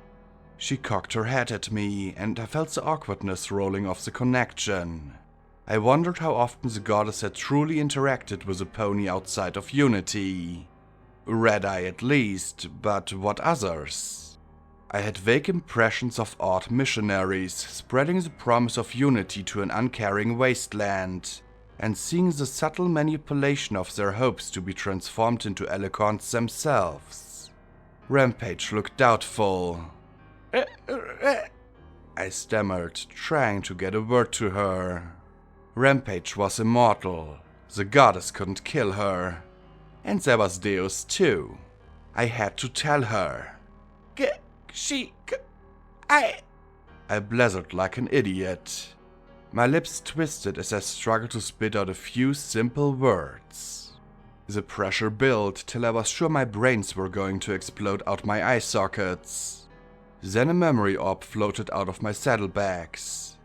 She cocked her head at me, and I felt the awkwardness rolling off the connection. I wondered how often the goddess had truly interacted with a pony outside of Unity. Red-Eye at least, but what others? I had vague impressions of odd missionaries spreading the promise of unity to an uncaring wasteland, and seeing the subtle manipulation of their hopes to be transformed into Alicorns themselves. Rampage looked doubtful. I stammered, trying to get a word to her. Rampage was immortal. The goddess couldn't kill her. And there was Deus too. I had to tell her. I blathered like an idiot. My lips twisted as I struggled to spit out a few simple words. The pressure built till I was sure my brains were going to explode out my eye sockets. Then a memory orb floated out of my saddlebags.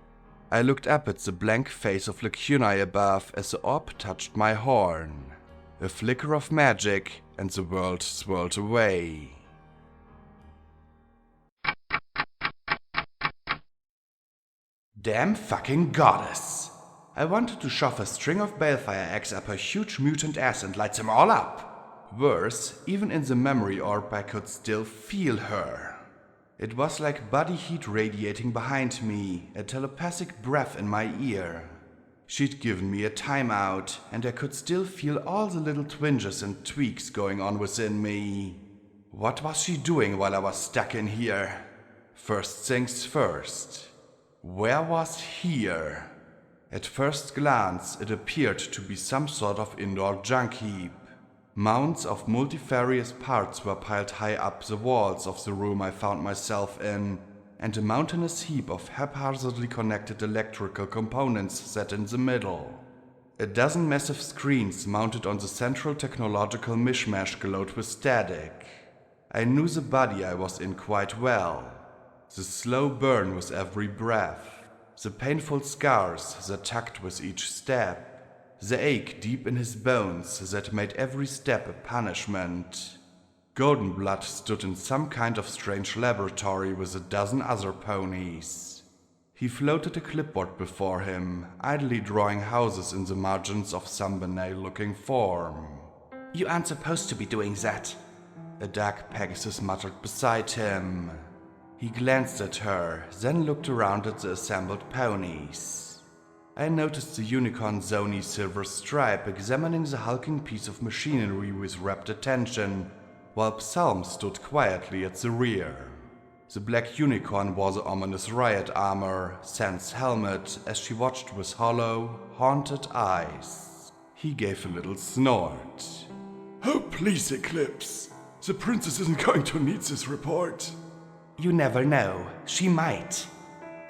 I looked up at the blank face of Lacunae above as the orb touched my horn. A flicker of magic, and the world swirled away. Damn fucking goddess! I wanted to shove a string of balefire eggs up her huge mutant ass and light them all up. Worse, even in the memory orb I could still feel her. It was like body heat radiating behind me, a telepathic breath in my ear. She'd given me a timeout, and I could still feel all the little twinges and tweaks going on within me. What was she doing while I was stuck in here? First things first. Where was here? At first glance, it appeared to be some sort of indoor junk heap. Mounds of multifarious parts were piled high up the walls of the room I found myself in, and a mountainous heap of haphazardly connected electrical components sat in the middle. A dozen massive screens mounted on the central technological mishmash glowed with static. I knew the body I was in quite well. The slow burn with every breath, the painful scars that tugged with each step, the ache deep in his bones that made every step a punishment. Goldenblood stood in some kind of strange laboratory with a dozen other ponies. He floated a clipboard before him, idly drawing houses in the margins of some banal-looking form. You aren't supposed to be doing that, a dark Pegasus muttered beside him. He glanced at her, then looked around at the assembled ponies. I noticed the unicorn Zony Silver Stripe examining the hulking piece of machinery with rapt attention, while Psalm stood quietly at the rear. The black unicorn wore the ominous riot armor, Sans helmet, as she watched with hollow, haunted eyes. He gave a little snort. Oh, please, Eclipse. The princess isn't going to need this report. You never know. She might,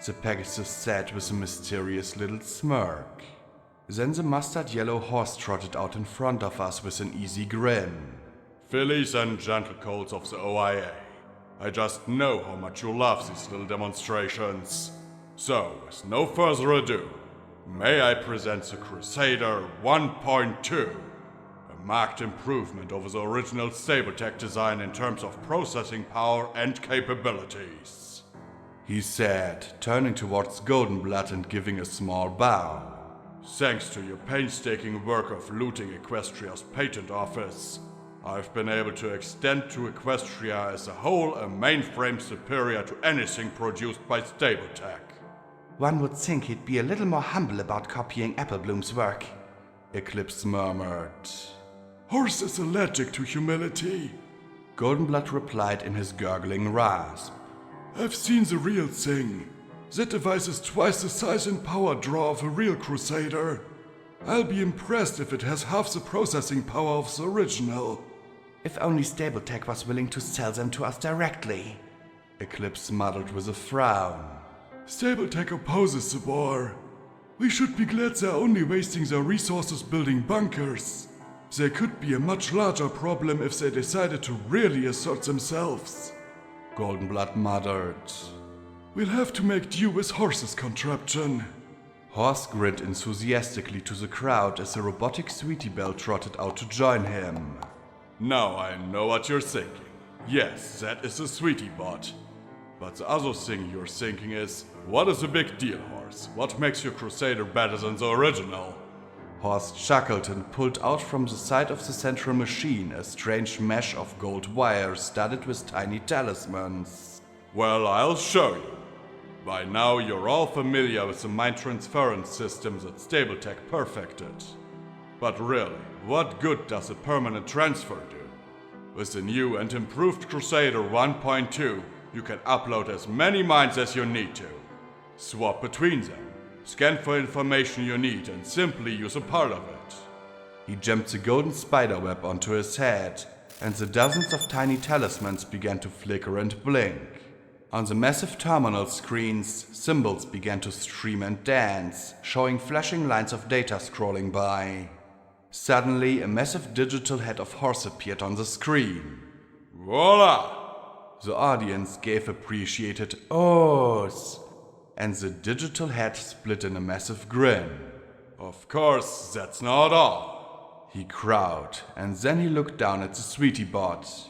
the Pegasus said with a mysterious little smirk. Then the mustard-yellow horse trotted out in front of us with an easy grin. Fillies and gentle colts of the OIA. I just know how much you love these little demonstrations. So, with no further ado, may I present the Crusader 1.2. A marked improvement over the original Stabletech design in terms of processing power and capabilities. he said, turning towards Goldenblood and giving a small bow. Thanks to your painstaking work of looting Equestria's patent office, I've been able to extend to Equestria as a whole a mainframe superior to anything produced by Stabletech. One would think he'd be a little more humble about copying Applebloom's work, Eclipse murmured. Horse is allergic to humility, Goldenblood replied in his gurgling rasp. I've seen the real thing. That device is twice the size and power draw of a real Crusader. I'll be impressed if it has half the processing power of the original. If only Stabletech was willing to sell them to us directly, Eclipse muttered with a frown. Stabletech opposes the war. We should be glad they're only wasting their resources building bunkers. There could be a much larger problem if they decided to really assert themselves. Goldenblood muttered. We'll have to make do with Horse's contraption. Horse grinned enthusiastically to the crowd as the robotic Sweetie Belle trotted out to join him. Now I know what you're thinking. Yes, that is a Sweetie Bot. But the other thing you're thinking is, what is the big deal, Horse? What makes your Crusader better than the original? Horse chuckled and pulled out from the side of the central machine a strange mesh of gold wire studded with tiny talismans. Well, I'll show you. By now you're all familiar with the mind transference systems that Stabletech perfected. But really, what good does a permanent transfer do? With the new and improved Crusader 1.2, you can upload as many minds as you need to. Swap between them. Scan for information you need and simply use a part of it. He jumped the golden spiderweb onto his head, and the dozens of tiny talismans began to flicker and blink. On the massive terminal screens, symbols began to stream and dance, showing flashing lines of data scrolling by. Suddenly, a massive digital head of Horse appeared on the screen. Voila! The audience gave appreciated ohs, and the digital head split in a massive grin. Of course, that's not all, he crowed, and then he looked down at the Sweetie Bot.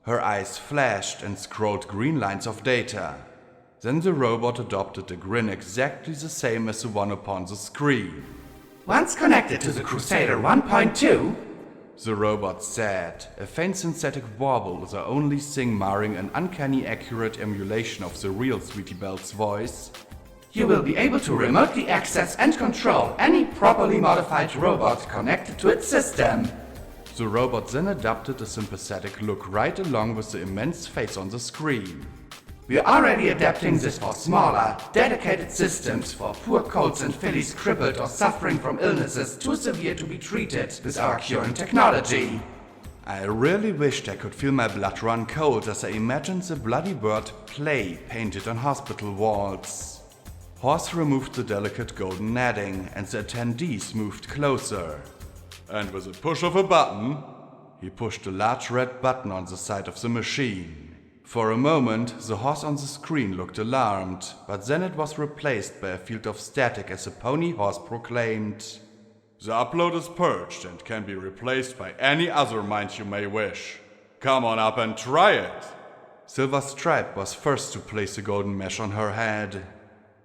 Her eyes flashed and scrolled green lines of data. Then the robot adopted a grin exactly the same as the one upon the screen. Once connected to the Crusader 1.2, the robot said, a faint synthetic warble, the only thing marring an uncanny accurate emulation of the real Sweetie Belle's voice, you will be able to remotely access and control any properly modified robot connected to its system. The robot then adopted a sympathetic look right along with the immense face on the screen. We are already adapting this for smaller, dedicated systems for poor colts and fillies crippled or suffering from illnesses too severe to be treated with our curing technology. I really wished I could feel my blood run cold as I imagined the bloody word play painted on hospital walls. Horse removed the delicate golden netting, and the attendees moved closer. And with a push of a button, he pushed a large red button on the side of the machine. For a moment, the horse on the screen looked alarmed, but then it was replaced by a field of static as a pony horse proclaimed, "The upload is purged and can be replaced by any other mind you may wish. Come on up and try it." Silver Stripe was first to place the golden mesh on her head.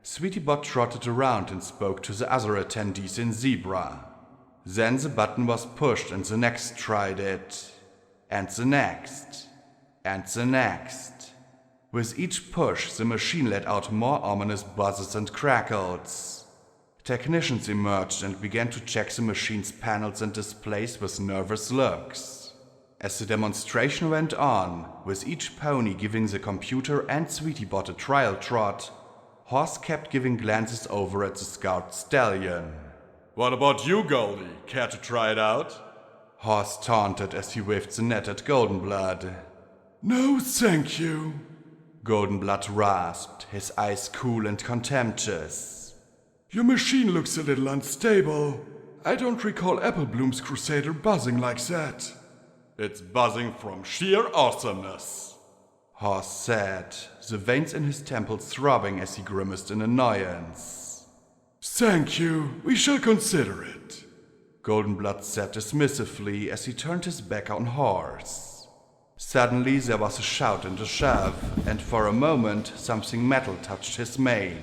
Sweetie Bot trotted around and spoke to the other attendees in zebra. Then the button was pushed and the next tried it. And the next. And the next. With each push, the machine let out more ominous buzzes and crackles. Technicians emerged and began to check the machine's panels and displays with nervous looks. As the demonstration went on, with each pony giving the computer and Sweetie Bot a trial trot, Horse kept giving glances over at the scout stallion. "What about you, Goldie? Care to try it out?" Horse taunted as he waved the net at Goldenblood. "No, thank you," Goldenblood rasped, his eyes cool and contemptuous. "Your machine looks a little unstable. I don't recall Applebloom's Crusader buzzing like that." "It's buzzing from sheer awesomeness," Horse said, the veins in his temples throbbing as he grimaced in annoyance. "Thank you, we shall consider it," Goldenblood said dismissively as he turned his back on Horse. Suddenly there was a shout and a shove, and for a moment something metal touched his mane.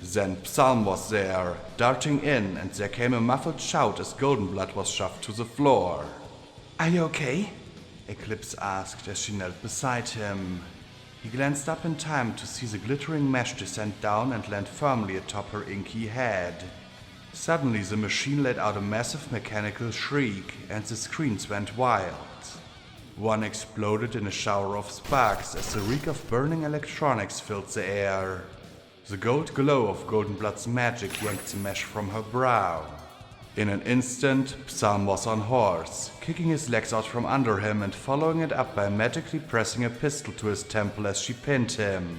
Then Psalm was there, darting in, and there came a muffled shout as Goldenblood was shoved to the floor. Are you okay? Eclipse asked as she knelt beside him. He glanced up in time to see the glittering mesh descend down and land firmly atop her inky head. Suddenly the machine let out a massive mechanical shriek, and the screens went wild. One exploded in a shower of sparks as the reek of burning electronics filled the air. The gold glow of Goldenblood's magic yanked the mesh from her brow. In an instant, Psalm was on horse, kicking his legs out from under him and following it up by magically pressing a pistol to his temple as she pinned him.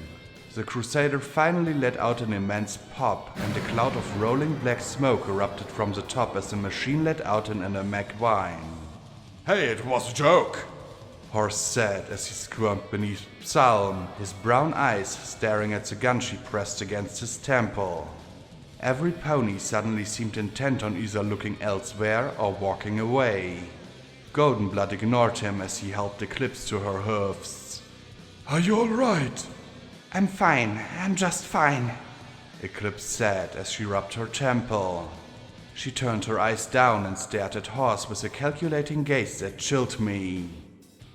The Crusader finally let out an immense pop, and a cloud of rolling black smoke erupted from the top as the machine let out an anemic whine. Hey, it was a joke! Horse said as he squirmed beneath Psalm, his brown eyes staring at the gun she pressed against his temple. Every pony suddenly seemed intent on either looking elsewhere or walking away. Goldenblood ignored him as he helped Eclipse to her hoofs. Are you alright? I'm fine. I'm just fine. Eclipse said as she rubbed her temple. She turned her eyes down and stared at Horse with a calculating gaze that chilled me.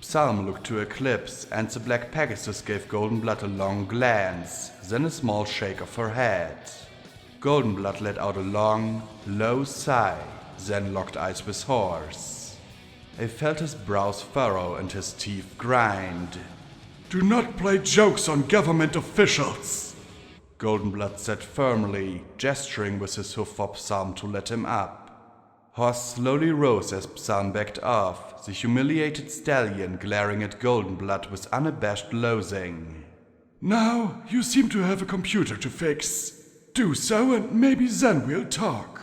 Psalm looked to Eclipse, and the Black Pegasus gave Goldenblood a long glance, then a small shake of her head. Goldenblood let out a long, low sigh, then locked eyes with Horse. I felt his brows furrow and his teeth grind. Do not play jokes on government officials, Goldenblood said firmly, gesturing with his hoof for Psalm to let him up. Horse slowly rose as Psalm backed off, the humiliated stallion glaring at Goldenblood with unabashed loathing. Now you seem to have a computer to fix. Do so and maybe then we'll talk,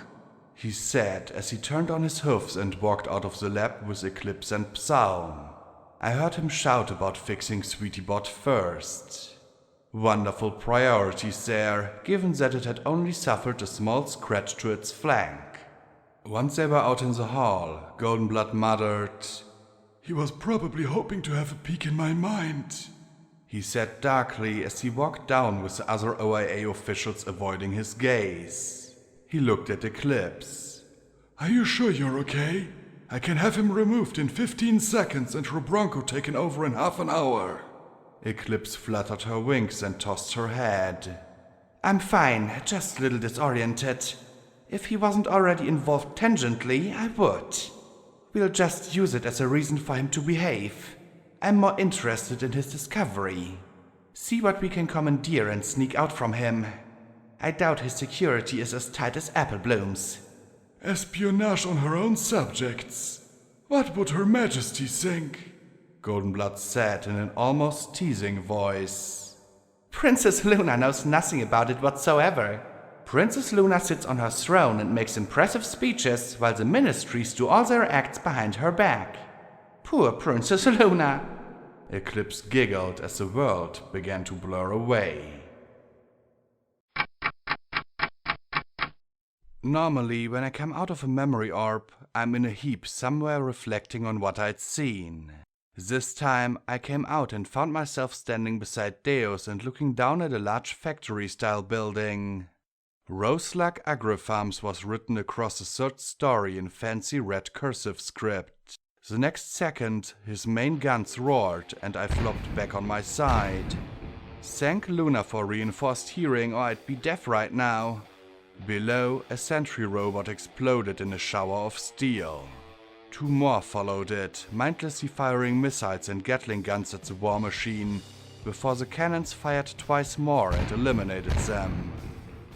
he said as he turned on his hoofs and walked out of the lab with Eclipse and Psalm. I heard him shout about fixing Sweetiebot first. Wonderful priorities there, given that it had only suffered a small scratch to its flank. Once they were out in the hall, Goldenblood muttered, He was probably hoping to have a peek in my mind, he said darkly as he walked down with the other OIA officials avoiding his gaze. He looked at Eclipse. Are you sure you're okay? I can have him removed in 15 seconds and her Bronco taken over in half an hour. Eclipse fluttered her wings and tossed her head. I'm fine, just a little disoriented. If he wasn't already involved tangentially, I would. We'll just use it as a reason for him to behave. I'm more interested in his discovery. See what we can commandeer and sneak out from him. I doubt his security is as tight as apple blooms. Espionage on her own subjects. What would Her Majesty think? Goldenblood said in an almost teasing voice. Princess Luna knows nothing about it whatsoever. Princess Luna sits on her throne and makes impressive speeches while the ministries do all their acts behind her back. Poor Princess Luna. Eclipse giggled as the world began to blur away. Normally, when I come out of a memory orb, I'm in a heap somewhere reflecting on what I'd seen. This time, I came out and found myself standing beside Deus and looking down at a large factory-style building. Roseluck Agri-Farms was written across the third story in fancy red cursive script. The next second, his main guns roared and I flopped back on my side. Thank Luna for reinforced hearing or I'd be deaf right now. Below, a sentry robot exploded in a shower of steel. Two more followed it, mindlessly firing missiles and Gatling guns at the war machine, before the cannons fired twice more and eliminated them.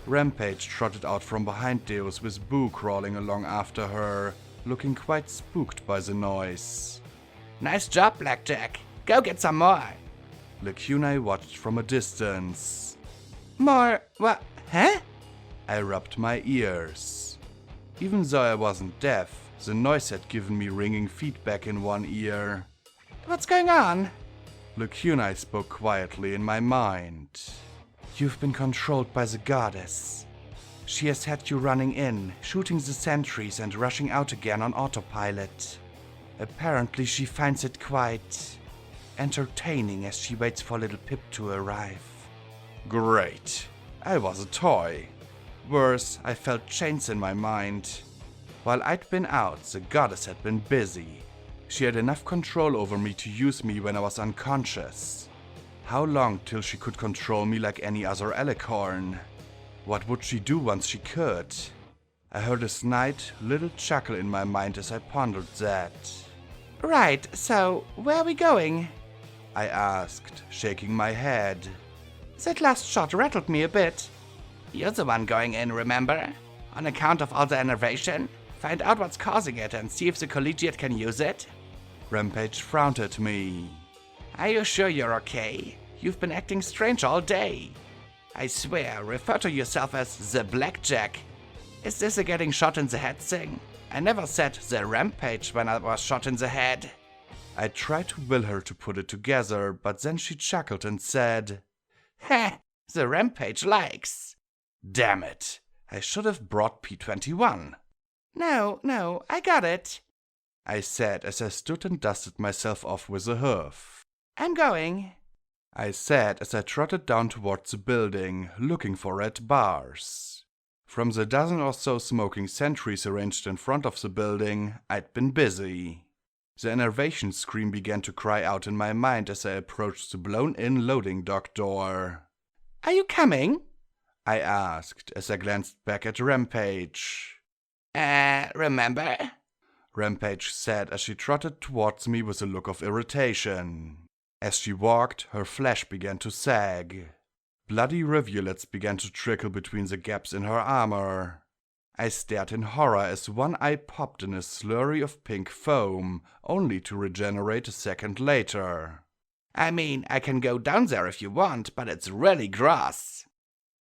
Rampage trotted out from behind Deus with Boo crawling along after her, looking quite spooked by the noise. Nice job, Blackjack. Go get some more. Lacuna watched from a distance. More? What? Huh? I rubbed my ears. Even though I wasn't deaf, the noise had given me ringing feedback in one ear. What's going on? Lacuna spoke quietly in my mind. You've been controlled by the goddess. She has had you running in, shooting the sentries and rushing out again on autopilot. Apparently she finds it quite entertaining as she waits for little Pip to arrive. Great. I was a toy. Worse, I felt chains in my mind. While I'd been out, the goddess had been busy. She had enough control over me to use me when I was unconscious. How long till she could control me like any other alicorn? What would she do once she could? I heard a snide little chuckle in my mind as I pondered that. Right, so where are we going? I asked, shaking my head. That last shot rattled me a bit. You're the one going in, remember? On account of all the enervation? Find out what's causing it and see if the collegiate can use it? Rampage frowned at me. Are you sure you're okay? You've been acting strange all day. I swear, refer to yourself as the Blackjack. Is this a getting shot in the head thing? I never said the Rampage when I was shot in the head. I tried to will her to put it together, but then she chuckled and said, Heh, the Rampage likes. Damn it, I should have brought P21. No, I got it. I said as I stood and dusted myself off with a hoof. I'm going. I said as I trotted down towards the building, looking for red bars. From the dozen or so smoking sentries arranged in front of the building, I'd been busy. The enervation scream began to cry out in my mind as I approached the blown-in loading dock door. Are you coming? I asked as I glanced back at Rampage. Remember? Rampage said as she trotted towards me with a look of irritation. As she walked, her flesh began to sag. Bloody rivulets began to trickle between the gaps in her armor. I stared in horror as one eye popped in a slurry of pink foam, only to regenerate a second later. I mean, I can go down there if you want, but it's really gross.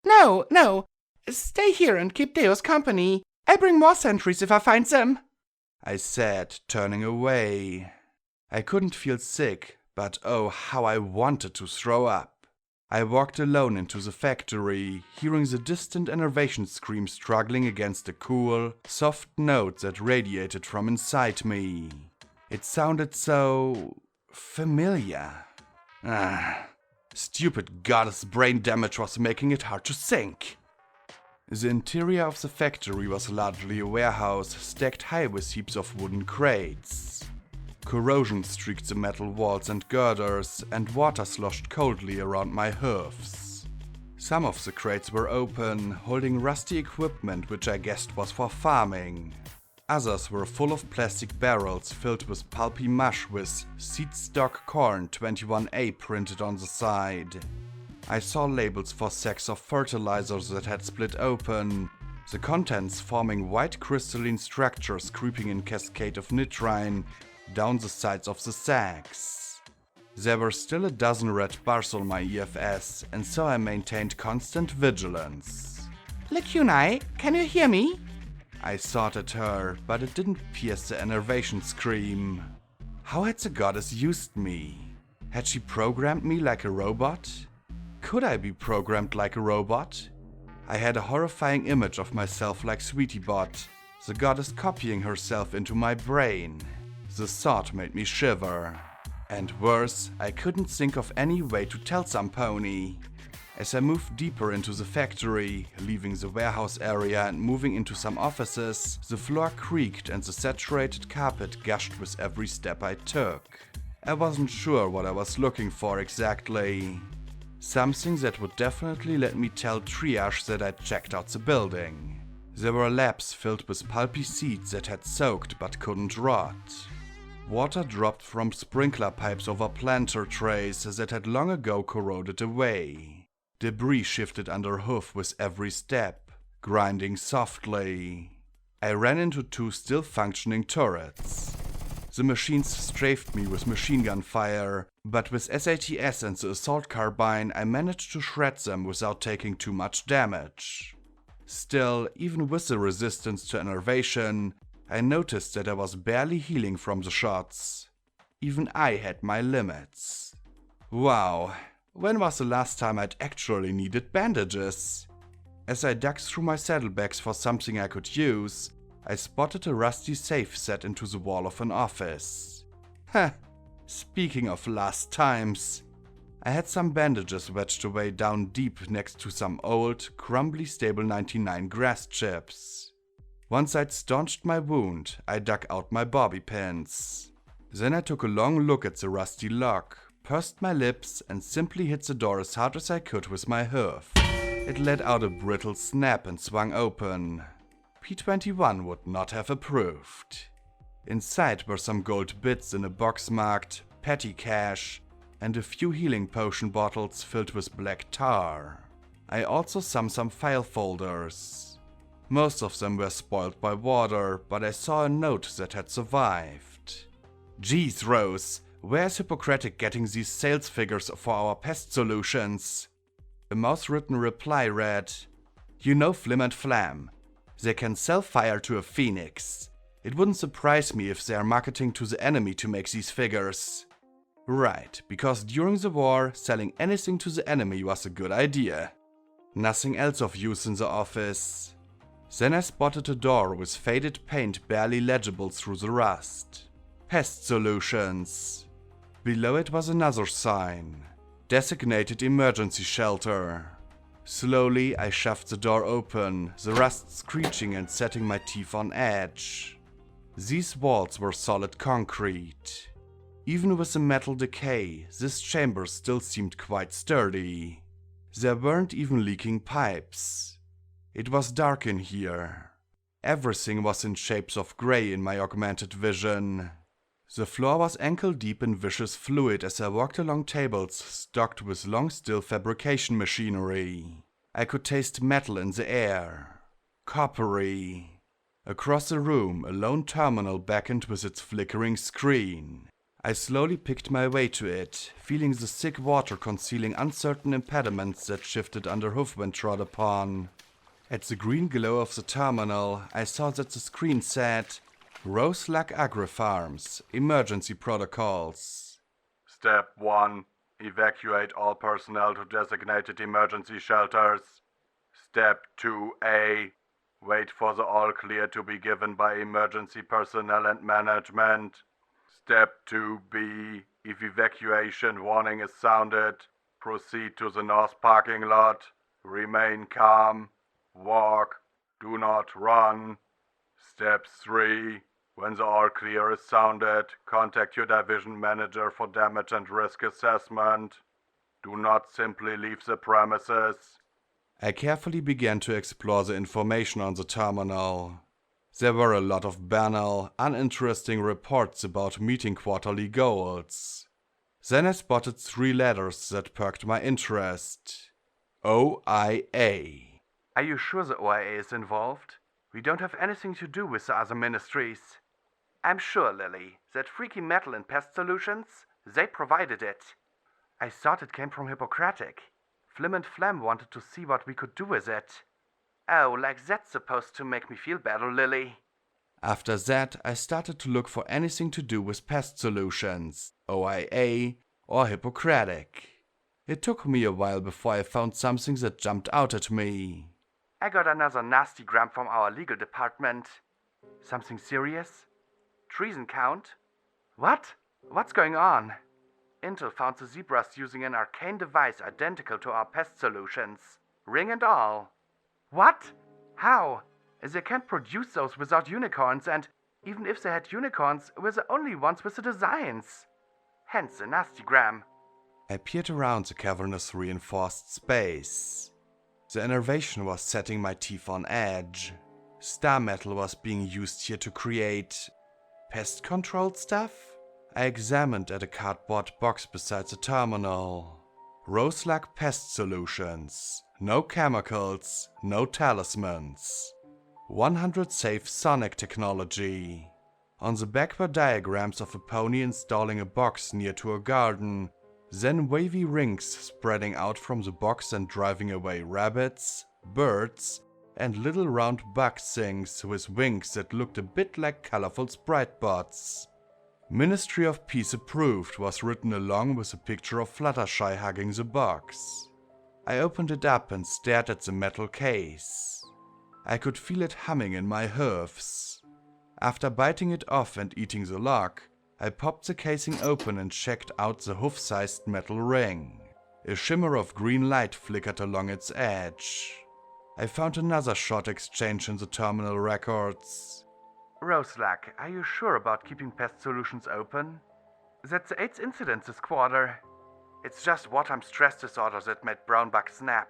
No. Stay here and keep Deus company. I'll bring more sentries if I find them. I said, turning away. I couldn't feel sick, but oh, how I wanted to throw up. I walked alone into the factory, hearing the distant enervation scream struggling against the cool, soft notes that radiated from inside me. It sounded so familiar. Stupid goddess brain damage was making it hard to think. The interior of the factory was largely a warehouse, stacked high with heaps of wooden crates. Corrosion streaked the metal walls and girders, and water sloshed coldly around my hoofs. Some of the crates were open, holding rusty equipment which I guessed was for farming. Others were full of plastic barrels filled with pulpy mush with Seed Stock Corn 21A printed on the side. I saw labels for sacks of fertilizers that had split open, the contents forming white crystalline structures creeping in cascade of nitrine down the sides of the sacks. There were still a dozen red bars on my EFS, and so I maintained constant vigilance. Lacunai, can you hear me? I thought at her, but it didn't pierce the enervation scream. How had the goddess used me? Had she programmed me like a robot? Could I be programmed like a robot? I had a horrifying image of myself like Sweetiebot, the goddess copying herself into my brain. The thought made me shiver. And worse, I couldn't think of any way to tell some pony. As I moved deeper into the factory, leaving the warehouse area and moving into some offices, the floor creaked and the saturated carpet gushed with every step I took. I wasn't sure what I was looking for exactly. Something that would definitely let me tell Triage that I'd checked out the building. There were labs filled with pulpy seeds that had soaked but couldn't rot. Water dropped from sprinkler pipes over planter trays that had long ago corroded away. Debris shifted under hoof with every step, grinding softly. I ran into two still functioning turrets. The machines strafed me with machine gun fire, but with SATS and the assault carbine I managed to shred them without taking too much damage. Still, even with the resistance to enervation, I noticed that I was barely healing from the shots. Even I had my limits. Wow, when was the last time I'd actually needed bandages? As I dug through my saddlebags for something I could use, I spotted a rusty safe set into the wall of an office. Speaking of last times, I had some bandages wedged away down deep next to some old, crumbly Stable 99 grass chips. Once I'd staunched my wound, I dug out my bobby pins. Then I took a long look at the rusty lock, pursed my lips, and simply hit the door as hard as I could with my hoof. It let out a brittle snap and swung open. P21 would not have approved. Inside were some gold bits in a box marked Petty Cash and a few healing potion bottles filled with black tar. I also saw some file folders. Most of them were spoiled by water, but I saw a note that had survived. Geez, Rose, where's Hippocratic getting these sales figures for our pest solutions? A mouse-written reply read, "You know Flim and Flam. They can sell fire to a phoenix. It wouldn't surprise me if they are marketing to the enemy to make these figures." Right, because during the war, selling anything to the enemy was a good idea. Nothing else of use in the office. Then I spotted a door with faded paint barely legible through the rust. Pest Solutions. Below it was another sign. Designated emergency shelter. Slowly I shoved the door open, the rust screeching and setting my teeth on edge. These walls were solid concrete. Even with the metal decay, this chamber still seemed quite sturdy. There weren't even leaking pipes. It was dark in here. Everything was in shapes of grey in my augmented vision. The floor was ankle-deep in viscous fluid as I walked along tables stocked with long steel fabrication machinery. I could taste metal in the air. Coppery. Across the room, a lone terminal beckoned with its flickering screen. I slowly picked my way to it, feeling the thick water concealing uncertain impediments that shifted under hoof when trod upon. At the green glow of the terminal, I saw that the screen said, "Rose Lac Agri-Farms, Emergency Protocols. Step 1. Evacuate all personnel to designated emergency shelters. Step 2A. Wait for the all clear to be given by emergency personnel and management. Step 2B. If evacuation warning is sounded, proceed to the north parking lot. Remain calm. Walk. Do not run. Step 3. When the all clear is sounded, contact your division manager for damage and risk assessment. Do not simply leave the premises." I carefully began to explore the information on the terminal. There were a lot of banal, uninteresting reports about meeting quarterly goals. Then I spotted 3 letters that perked my interest. OIA. Are you sure the OIA is involved? We don't have anything to do with the other ministries. I'm sure, Lily. That freaky metal in Pest Solutions, they provided it. I thought it came from Hippocratic. Flim and Flam wanted to see what we could do with it. Oh, like that's supposed to make me feel better, Lily. After that, I started to look for anything to do with Pest Solutions, OIA, or Hippocratic. It took me a while before I found something that jumped out at me. I got another nasty gram from our legal department. Something serious? Treason count? What? What's going on? Intel found the zebras using an arcane device identical to our Pest Solutions. Ring and all. What? How? They can't produce those without unicorns, and even if they had unicorns, we're the only ones with the designs. Hence the nasty gram. I peered around the cavernous reinforced space. The innervation was setting my teeth on edge. Star metal was being used here to create pest control stuff? I examined at a cardboard box beside the terminal. Rose Lac Pest Solutions. No chemicals, no talismans. 100 safe sonic technology. On the back were diagrams of a pony installing a box near to a garden, then wavy rings spreading out from the box and driving away rabbits, birds, and little round bug things with wings that looked a bit like colorful sprite bots. Ministry of Peace approved was written along with a picture of Fluttershy hugging the box. I opened it up and stared at the metal case. I could feel it humming in my hooves. After biting it off and eating the lock, I popped the casing open and checked out the hoof-sized metal ring. A shimmer of green light flickered along its edge. I found another short exchange in the terminal records. Roselak, are you sure about keeping pest solutions open? That's the 8th incident this quarter. It's just wartime stress disorder that made Brownback snap.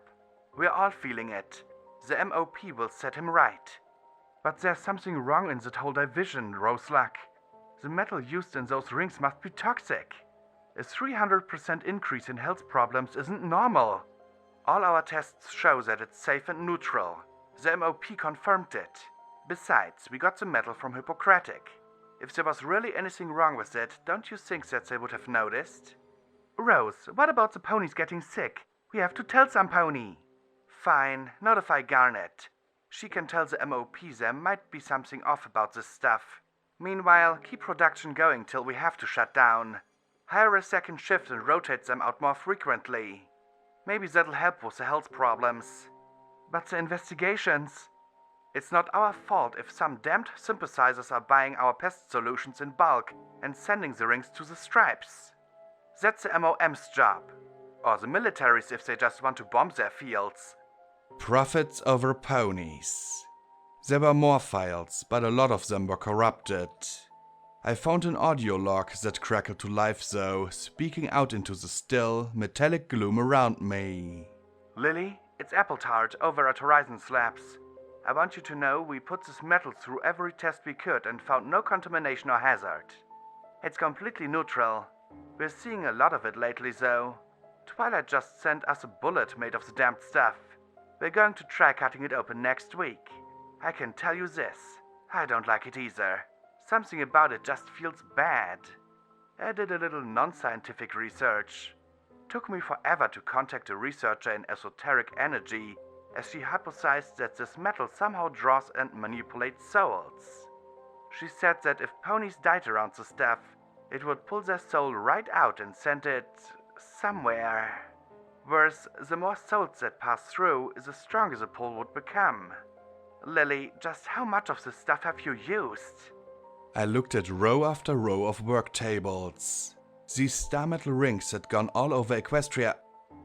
We're all feeling it. The MOP will set him right. But there's something wrong in that whole division, Roselak. The metal used in those rings must be toxic. A 300% increase in health problems isn't normal. All our tests show that it's safe and neutral. The MOP confirmed it. Besides, we got the metal from Hippocratic. If there was really anything wrong with it, don't you think that they would have noticed? Rose, what about the ponies getting sick? We have to tell some pony. Fine, notify Garnet. She can tell the MOP there might be something off about this stuff. Meanwhile, keep production going till we have to shut down. Hire a second shift and rotate them out more frequently. Maybe that'll help with the health problems. But the investigations... It's not our fault if some damned sympathizers are buying our pest solutions in bulk and sending the rings to the stripes. That's the MOM's job. Or the military's if they just want to bomb their fields. Profits over ponies. There were more files, but a lot of them were corrupted. I found an audio log that crackled to life though, speaking out into the still, metallic gloom around me. Lily, it's Apple Tart over at Horizon Slabs. I want you to know we put this metal through every test we could and found no contamination or hazard. It's completely neutral. We're seeing a lot of it lately though. Twilight just sent us a bullet made of the damned stuff. We're going to try cutting it open next week. I can tell you this, I don't like it either. Something about it just feels bad. I did a little non-scientific research. Took me forever to contact a researcher in esoteric energy, as she hypothesized that this metal somehow draws and manipulates souls. She said that if ponies died around the stuff, it would pull their soul right out and send it somewhere. Worse, the more souls that pass through, the stronger the pull would become. Lily, just how much of this stuff have you used? I looked at row after row of work tables. These star metal rings had gone all over Equestria.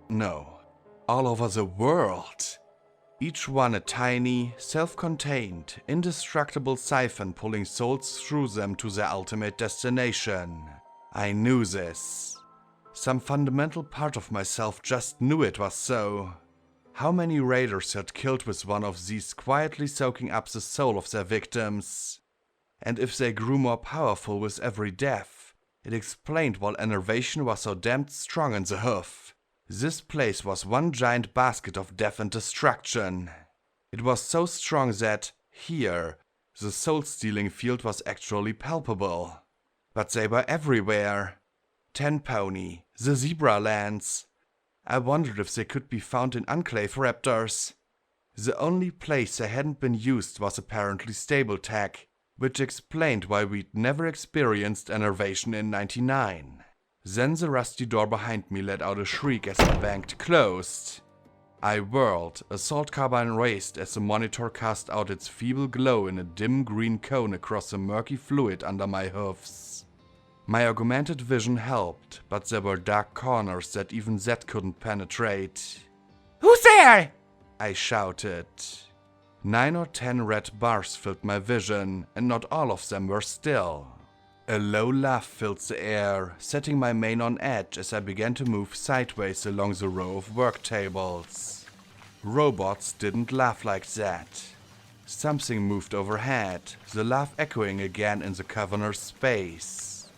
No, all over the world. Each one a tiny, self-contained, indestructible siphon pulling souls through them to their ultimate destination. I knew this. Some fundamental part of myself just knew it was so. How many raiders had killed with one of these, quietly soaking up the soul of their victims? And if they grew more powerful with every death, it explained why enervation was so damned strong in the hoof. This place was one giant basket of death and destruction. It was so strong that, here, the soul-stealing field was actually palpable. But they were everywhere. 10 Pony, the Zebra Lands. I wondered if they could be found in Enclave Raptors. The only place they hadn't been used was apparently Stable Tech, which explained why we'd never experienced enervation in '99. Then the rusty door behind me let out a shriek as it banged closed. I whirled, assault carbine raised as the monitor cast out its feeble glow in a dim green cone across the murky fluid under my hoofs. My augmented vision helped, but there were dark corners that even that couldn't penetrate. Who's there? I shouted. 9 or 10 red bars filled my vision, and not all of them were still. A low laugh filled the air, setting my mane on edge as I began to move sideways along the row of work tables. Robots didn't laugh like that. Something moved overhead, the laugh echoing again in the Covenant's space.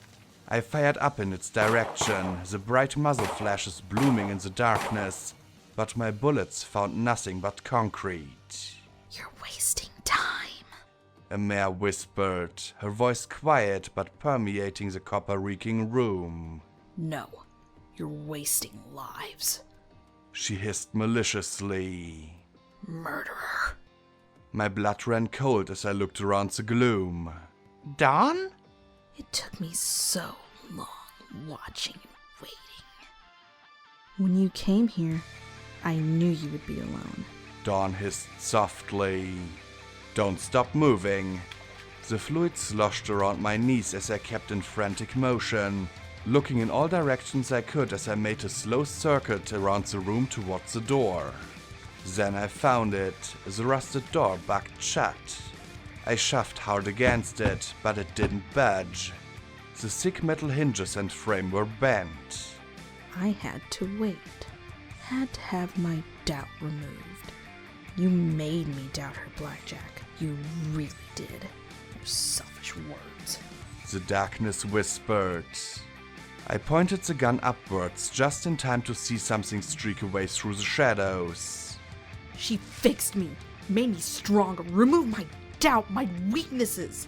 I fired up in its direction, the bright muzzle flashes blooming in the darkness, but my bullets found nothing but concrete. You're wasting time. A mare whispered, her voice quiet but permeating the copper-reeking room. No, you're wasting lives. She hissed maliciously. Murderer. My blood ran cold as I looked around the gloom. Dawn? It took me so long watching and waiting. When you came here, I knew you would be alone. Dawn hissed softly. Don't stop moving. The fluid sloshed around my knees as I kept in frantic motion, looking in all directions I could as I made a slow circuit around the room towards the door. Then I found it, the rusted door bucked shut. I shoved hard against it, but it didn't budge. The thick metal hinges and frame were bent. I had to wait. Had to have my doubt removed. You made me doubt her, Blackjack. You really did. Your selfish words. The darkness whispered. I pointed the gun upwards just in time to see something streak away through the shadows. She fixed me, made me stronger, removed my doubt, my weaknesses.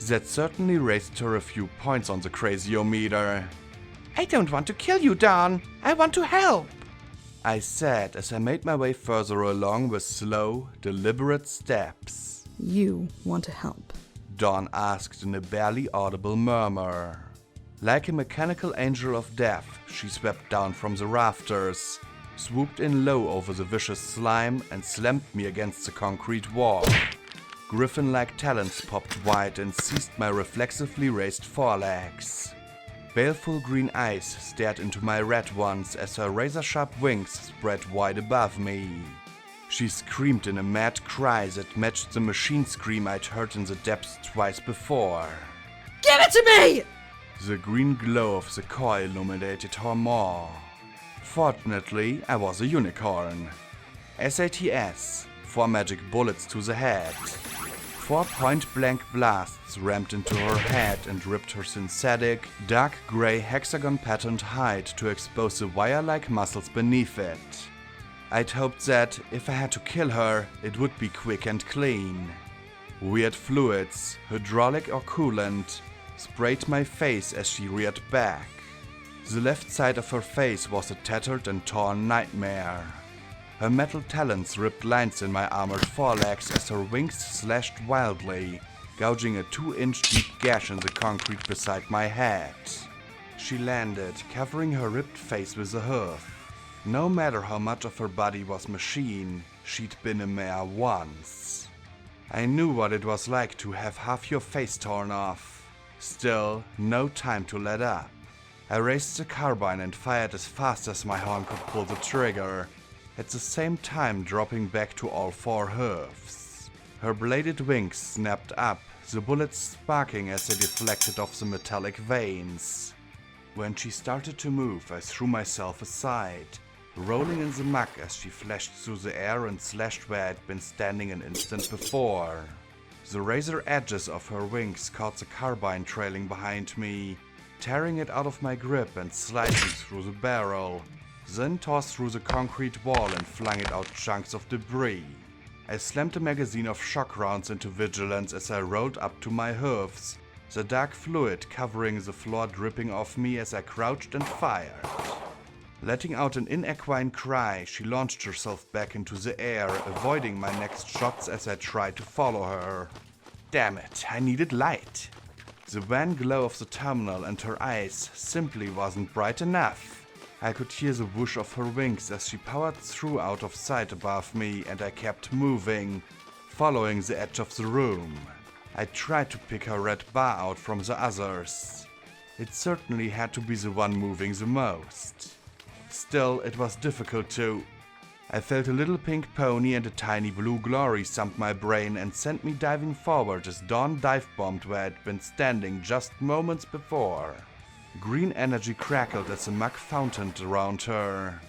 That certainly raised her a few points on the crazyometer. I don't want to kill you, Dawn. I want to help. I said as I made my way further along with slow, deliberate steps. You want to help. Dawn asked in a barely audible murmur. Like a mechanical angel of death, she swept down from the rafters, swooped in low over the vicious slime, and slammed me against the concrete wall. Griffin-like talons popped wide and seized my reflexively raised forelegs. Baleful green eyes stared into my red ones as her razor-sharp wings spread wide above me. She screamed in a mad cry that matched the machine scream I'd heard in the depths twice before. Give it to me! The green glow of the core illuminated her maw. Fortunately, I was a unicorn. SATS, 4 magic bullets to the head. 4 point-blank blasts rammed into her head and ripped her synthetic, dark gray hexagon-patterned hide to expose the wire-like muscles beneath it. I'd hoped that, if I had to kill her, it would be quick and clean. Weird fluids, hydraulic or coolant, sprayed my face as she reared back. The left side of her face was a tattered and torn nightmare. Her metal talons ripped lines in my armored forelegs as her wings slashed wildly, gouging a 2-inch deep gash in the concrete beside my head. She landed, covering her ripped face with a hoof. No matter how much of her body was machine, she'd been a mare once. I knew what it was like to have half your face torn off. Still, no time to let up. I raised the carbine and fired as fast as my horn could pull the trigger, at the same time dropping back to all 4 hooves. Her bladed wings snapped up, the bullets sparking as they deflected off the metallic veins. When she started to move, I threw myself aside, rolling in the muck as she flashed through the air and slashed where I'd been standing an instant before. The razor edges of her wings caught the carbine trailing behind me, tearing it out of my grip and slicing through the barrel, then tossed through the concrete wall and flung it out chunks of debris. I slammed a magazine of shock rounds into Vigilance as I rolled up to my hooves, the dark fluid covering the floor dripping off me as I crouched and fired. Letting out an inequine cry, she launched herself back into the air, avoiding my next shots as I tried to follow her. Damn it, I needed light. The wan glow of the terminal and her eyes simply wasn't bright enough. I could hear the whoosh of her wings as she powered through out of sight above me, and I kept moving, following the edge of the room. I tried to pick her red bar out from the others. It certainly had to be the one moving the most. Still, it was difficult to. I felt a little pink pony and a tiny blue glory thump my brain and sent me diving forward as Dawn dive-bombed where I'd been standing just moments before. Green energy crackled as the muck fountained around her.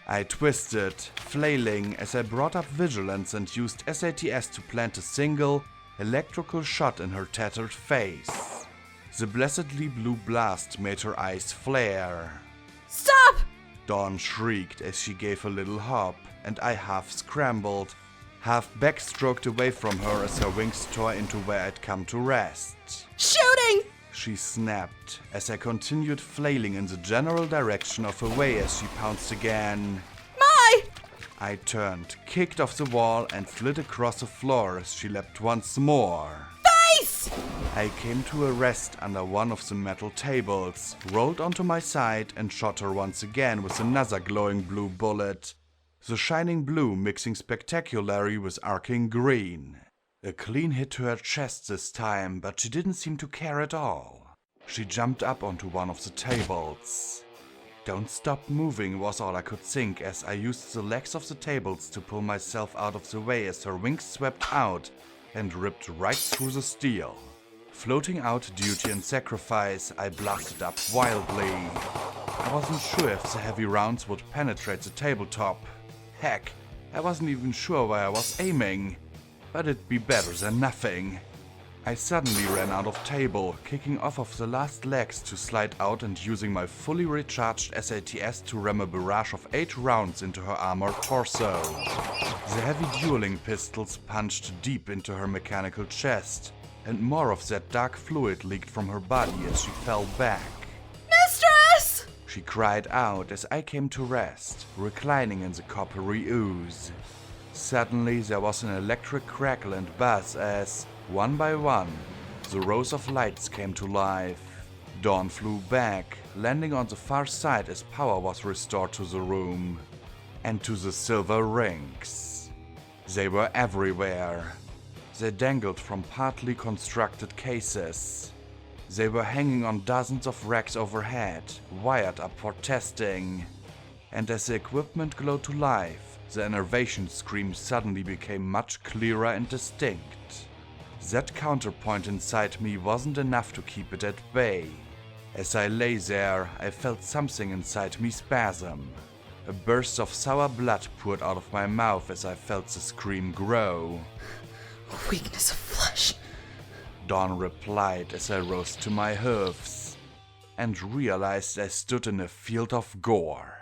I twisted, flailing, as I brought up Vigilance and used SATS to plant a single, electrical shot in her tattered face. The blessedly blue blast made her eyes flare. Stop! Dawn shrieked as she gave a little hop, and I half scrambled, half backstroked away from her as her wings tore into where I'd come to rest. Shooting! She snapped, as I continued flailing in the general direction of her way as she pounced again. My! I turned, kicked off the wall, and slid across the floor as she leapt once more. Face! I came to a rest under one of the metal tables, rolled onto my side, and shot her once again with another glowing blue bullet, the shining blue mixing spectacularly with arcing green. A clean hit to her chest this time, but she didn't seem to care at all. She jumped up onto one of the tables. Don't stop moving was all I could think as I used the legs of the tables to pull myself out of the way as her wings swept out and ripped right through the steel. Floating out duty and sacrifice, I blasted up wildly. I wasn't sure if the heavy rounds would penetrate the tabletop. Heck, I wasn't even sure where I was aiming. But it'd be better than nothing. I suddenly ran out of table, kicking off of the last legs to slide out and using my fully recharged SATS to ram a barrage of 8 rounds into her armored torso. The heavy dueling pistols punched deep into her mechanical chest, and more of that dark fluid leaked from her body as she fell back. Mistress! She cried out as I came to rest, reclining in the coppery ooze. Suddenly there was an electric crackle and buzz as, one by one, the rows of lights came to life. Dawn flew back, landing on the far side as power was restored to the room. And to the silver rings. They were everywhere. They dangled from partly constructed cases. They were hanging on dozens of racks overhead, wired up for testing. And as the equipment glowed to life, the innervation scream suddenly became much clearer and distinct. That counterpoint inside me wasn't enough to keep it at bay. As I lay there, I felt something inside me spasm. A burst of sour blood poured out of my mouth as I felt the scream grow. Weakness of flesh. Dawn replied as I rose to my hoofs, and realized I stood in a field of gore.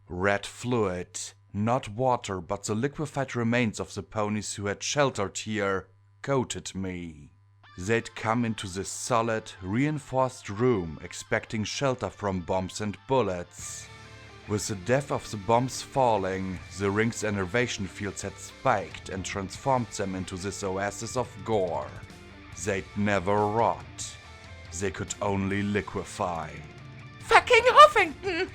Red fluid, not water but the liquefied remains of the ponies who had sheltered here, coated me. They'd come into this solid, reinforced room expecting shelter from bombs and bullets. With the death of the bombs falling, the ring's innervation fields had spiked and transformed them into this oasis of gore. They'd never rot. They could only liquefy. Fucking Huffington!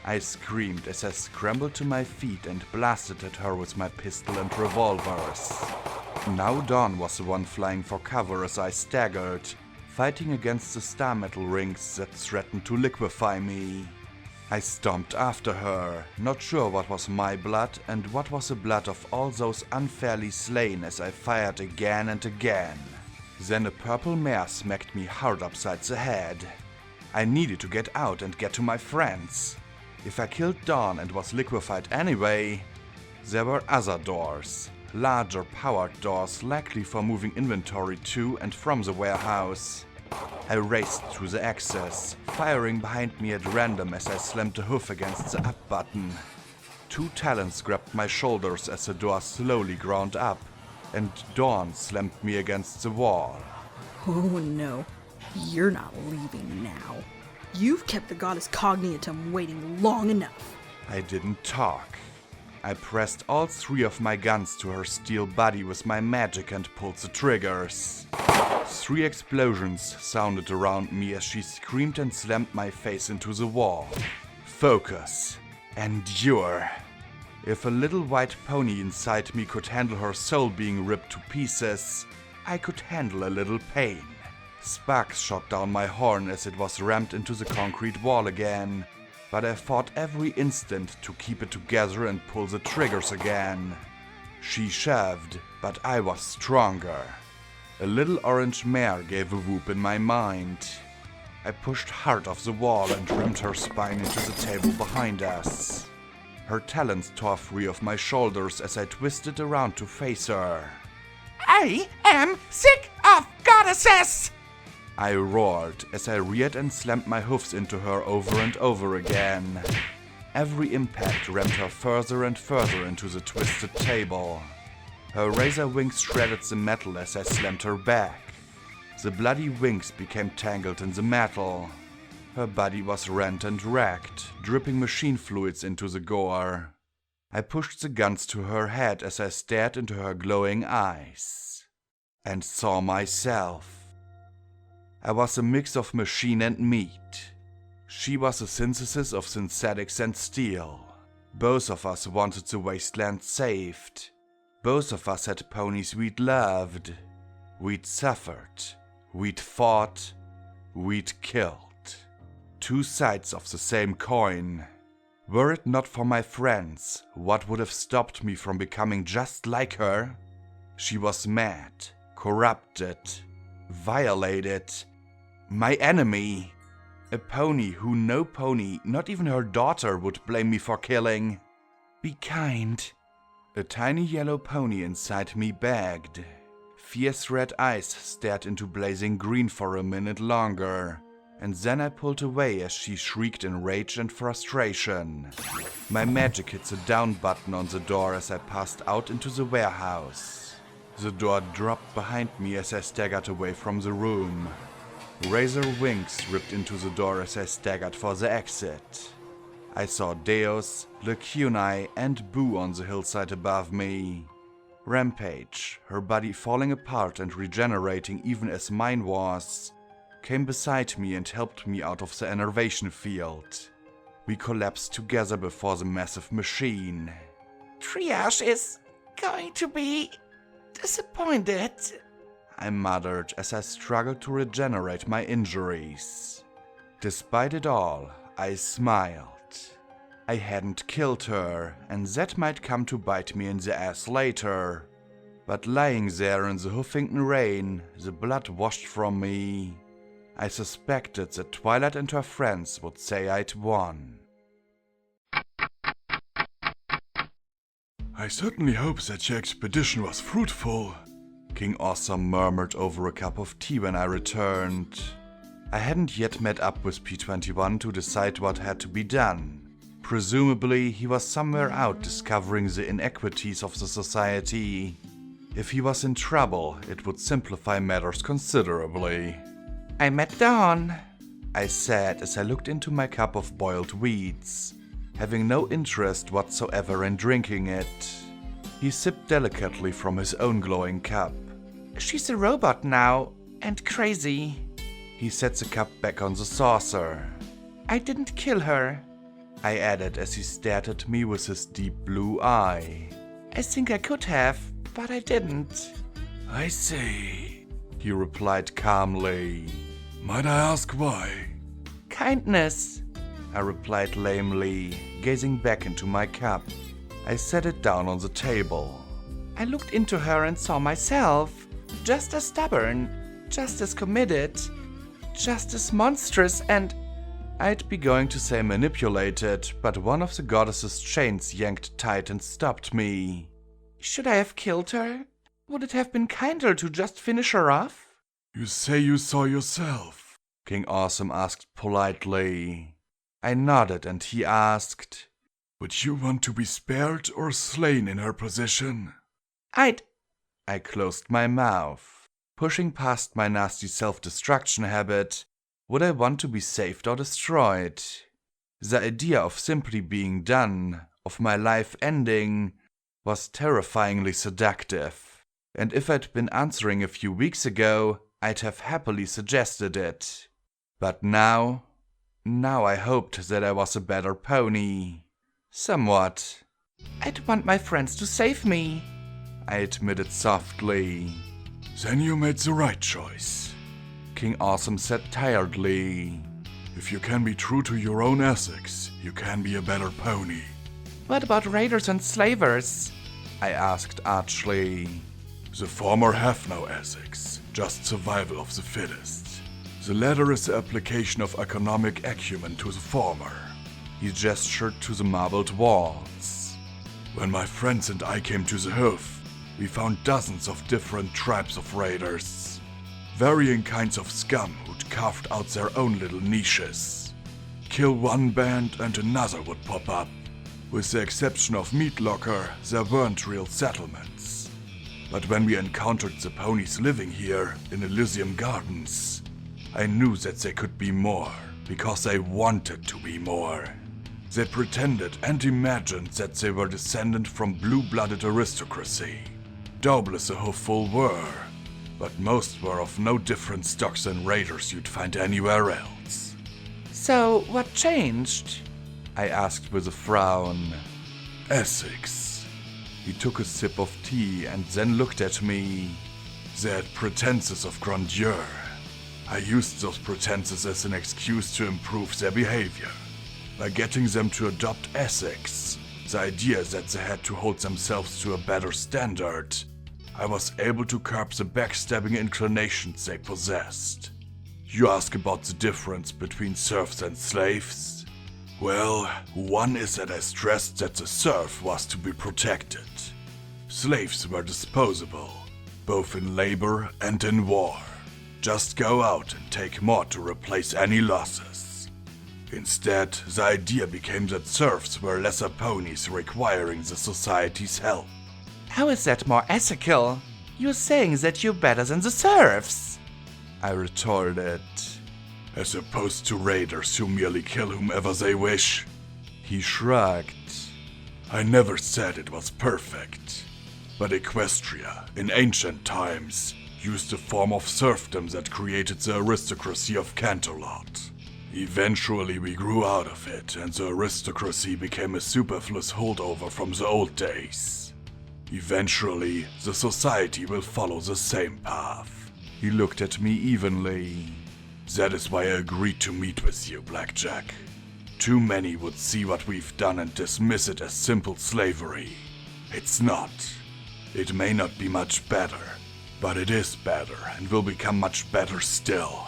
I screamed as I scrambled to my feet and blasted at her with my pistol and revolvers. Now Dawn was the one flying for cover as I staggered, fighting against the star metal rings that threatened to liquefy me. I stomped after her, not sure what was my blood and what was the blood of all those unfairly slain as I fired again and again. Then a purple mare smacked me hard upside the head. I needed to get out and get to my friends. If I killed Dawn and was liquefied anyway, there were other doors. Larger powered doors likely for moving inventory to and from the warehouse. I raced through the access, firing behind me at random as I slammed a hoof against the up button. 2 talons grabbed my shoulders as the door slowly ground up, and Dawn slammed me against the wall. Oh no, you're not leaving now. You've kept the goddess Cognitum waiting long enough. I didn't talk. I pressed all 3 of my guns to her steel body with my magic and pulled the triggers. 3 explosions sounded around me as she screamed and slammed my face into the wall. Focus. Endure. If a little white pony inside me could handle her soul being ripped to pieces, I could handle a little pain. Sparks shot down my horn as it was rammed into the concrete wall again, but I fought every instant to keep it together and pull the triggers again. She shoved, but I was stronger. A little orange mare gave a whoop in my mind. I pushed hard off the wall and rammed her spine into the table behind us. Her talons tore free of my shoulders as I twisted around to face her. I am sick of goddesses! I roared as I reared and slammed my hoofs into her over and over again. Every impact rammed her further and further into the twisted table. Her razor wings shredded the metal as I slammed her back. The bloody wings became tangled in the metal. Her body was rent and racked, dripping machine fluids into the gore. I pushed the guns to her head as I stared into her glowing eyes. And saw myself. I was a mix of machine and meat. She was a synthesis of synthetics and steel. Both of us wanted the wasteland saved. Both of us had ponies we'd loved. We'd suffered. We'd fought. We'd killed. Two sides of the same coin. Were it not for my friends, what would have stopped me from becoming just like her? She was mad, corrupted, violated. My enemy. A pony who no pony, not even her daughter, would blame me for killing. Be kind. A tiny yellow pony inside me begged. Fierce red eyes stared into blazing green for a minute longer, and then I pulled away as she shrieked in rage and frustration. My magic hit the down button on the door as I passed out into the warehouse. The door dropped behind me as I staggered away from the room. Razor wings ripped into the door as I staggered for the exit. I saw Deus, Lacunae, and Boo on the hillside above me. Rampage, her body falling apart and regenerating even as mine was, came beside me and helped me out of the enervation field. We collapsed together before the massive machine. Triage is going to be disappointed, I muttered as I struggled to regenerate my injuries. Despite it all, I smiled. I hadn't killed her, and that might come to bite me in the ass later. But lying there in the Huffington rain, the blood washed from me, I suspected that Twilight and her friends would say I'd won. I certainly hope that your expedition was fruitful, King Awesome murmured over a cup of tea when I returned. I hadn't yet met up with P21 to decide what had to be done. Presumably, he was somewhere out discovering the inequities of the society. If he was in trouble, it would simplify matters considerably. I met Dawn, I said as I looked into my cup of boiled weeds, having no interest whatsoever in drinking it. He sipped delicately from his own glowing cup. She's a robot now, and crazy. He set the cup back on the saucer. I didn't kill her. I added as he stared at me with his deep blue eye. I think I could have, but I didn't. I see, he replied calmly. Might I ask why? Kindness, I replied lamely, gazing back into my cup. I set it down on the table. I looked into her and saw myself, just as stubborn, just as committed, just as monstrous, and I'd be going to say manipulated, but one of the goddess's chains yanked tight and stopped me. Should I have killed her? Would it have been kinder to just finish her off? You say you saw yourself, King Awesome asked politely. I nodded and he asked, would you want to be spared or slain in her position? I closed my mouth. Pushing past my nasty self-destruction habit, would I want to be saved or destroyed? The idea of simply being done, of my life ending, was terrifyingly seductive. And if I'd been answering a few weeks ago, I'd have happily suggested it. But now I hoped that I was a better pony. Somewhat. I'd want my friends to save me, I admitted softly. Then you made the right choice, King Awesome said tiredly. If you can be true to your own ethics, you can be a better pony. What about raiders and slavers? I asked archly. The former have no ethics, just survival of the fittest. The latter is the application of economic acumen to the former. He gestured to the marbled walls. When my friends and I came to the Hoof, we found dozens of different tribes of raiders. Varying kinds of scum who'd carved out their own little niches. Kill one band and another would pop up. With the exception of Meatlocker, there weren't real settlements. But when we encountered the ponies living here in Elysium Gardens, I knew that they could be more, because they wanted to be more. They pretended and imagined that they were descended from blue-blooded aristocracy. Doubtless a hoofful were, but most were of no different stock than raiders you'd find anywhere else. So, what changed? I asked with a frown. Essex. He took a sip of tea and then looked at me. They had pretenses of grandeur. I used those pretenses as an excuse to improve their behavior. By getting them to adopt ethics, the idea that they had to hold themselves to a better standard, I was able to curb the backstabbing inclinations they possessed. You ask about the difference between serfs and slaves? Well, one is that I stressed that the serf was to be protected. Slaves were disposable, both in labor and in war. Just go out and take more to replace any losses. Instead, the idea became that serfs were lesser ponies requiring the society's help. How is that more ethical? You're saying that you're better than the serfs, I retorted. As opposed to raiders who merely kill whomever they wish. He shrugged. I never said it was perfect. But Equestria, in ancient times, used a form of serfdom that created the aristocracy of Canterlot. Eventually we grew out of it, and the aristocracy became a superfluous holdover from the old days. Eventually, the society will follow the same path. He looked at me evenly. That is why I agreed to meet with you, Blackjack. Too many would see what we've done and dismiss it as simple slavery. It's not. It may not be much better, but it is better and will become much better still.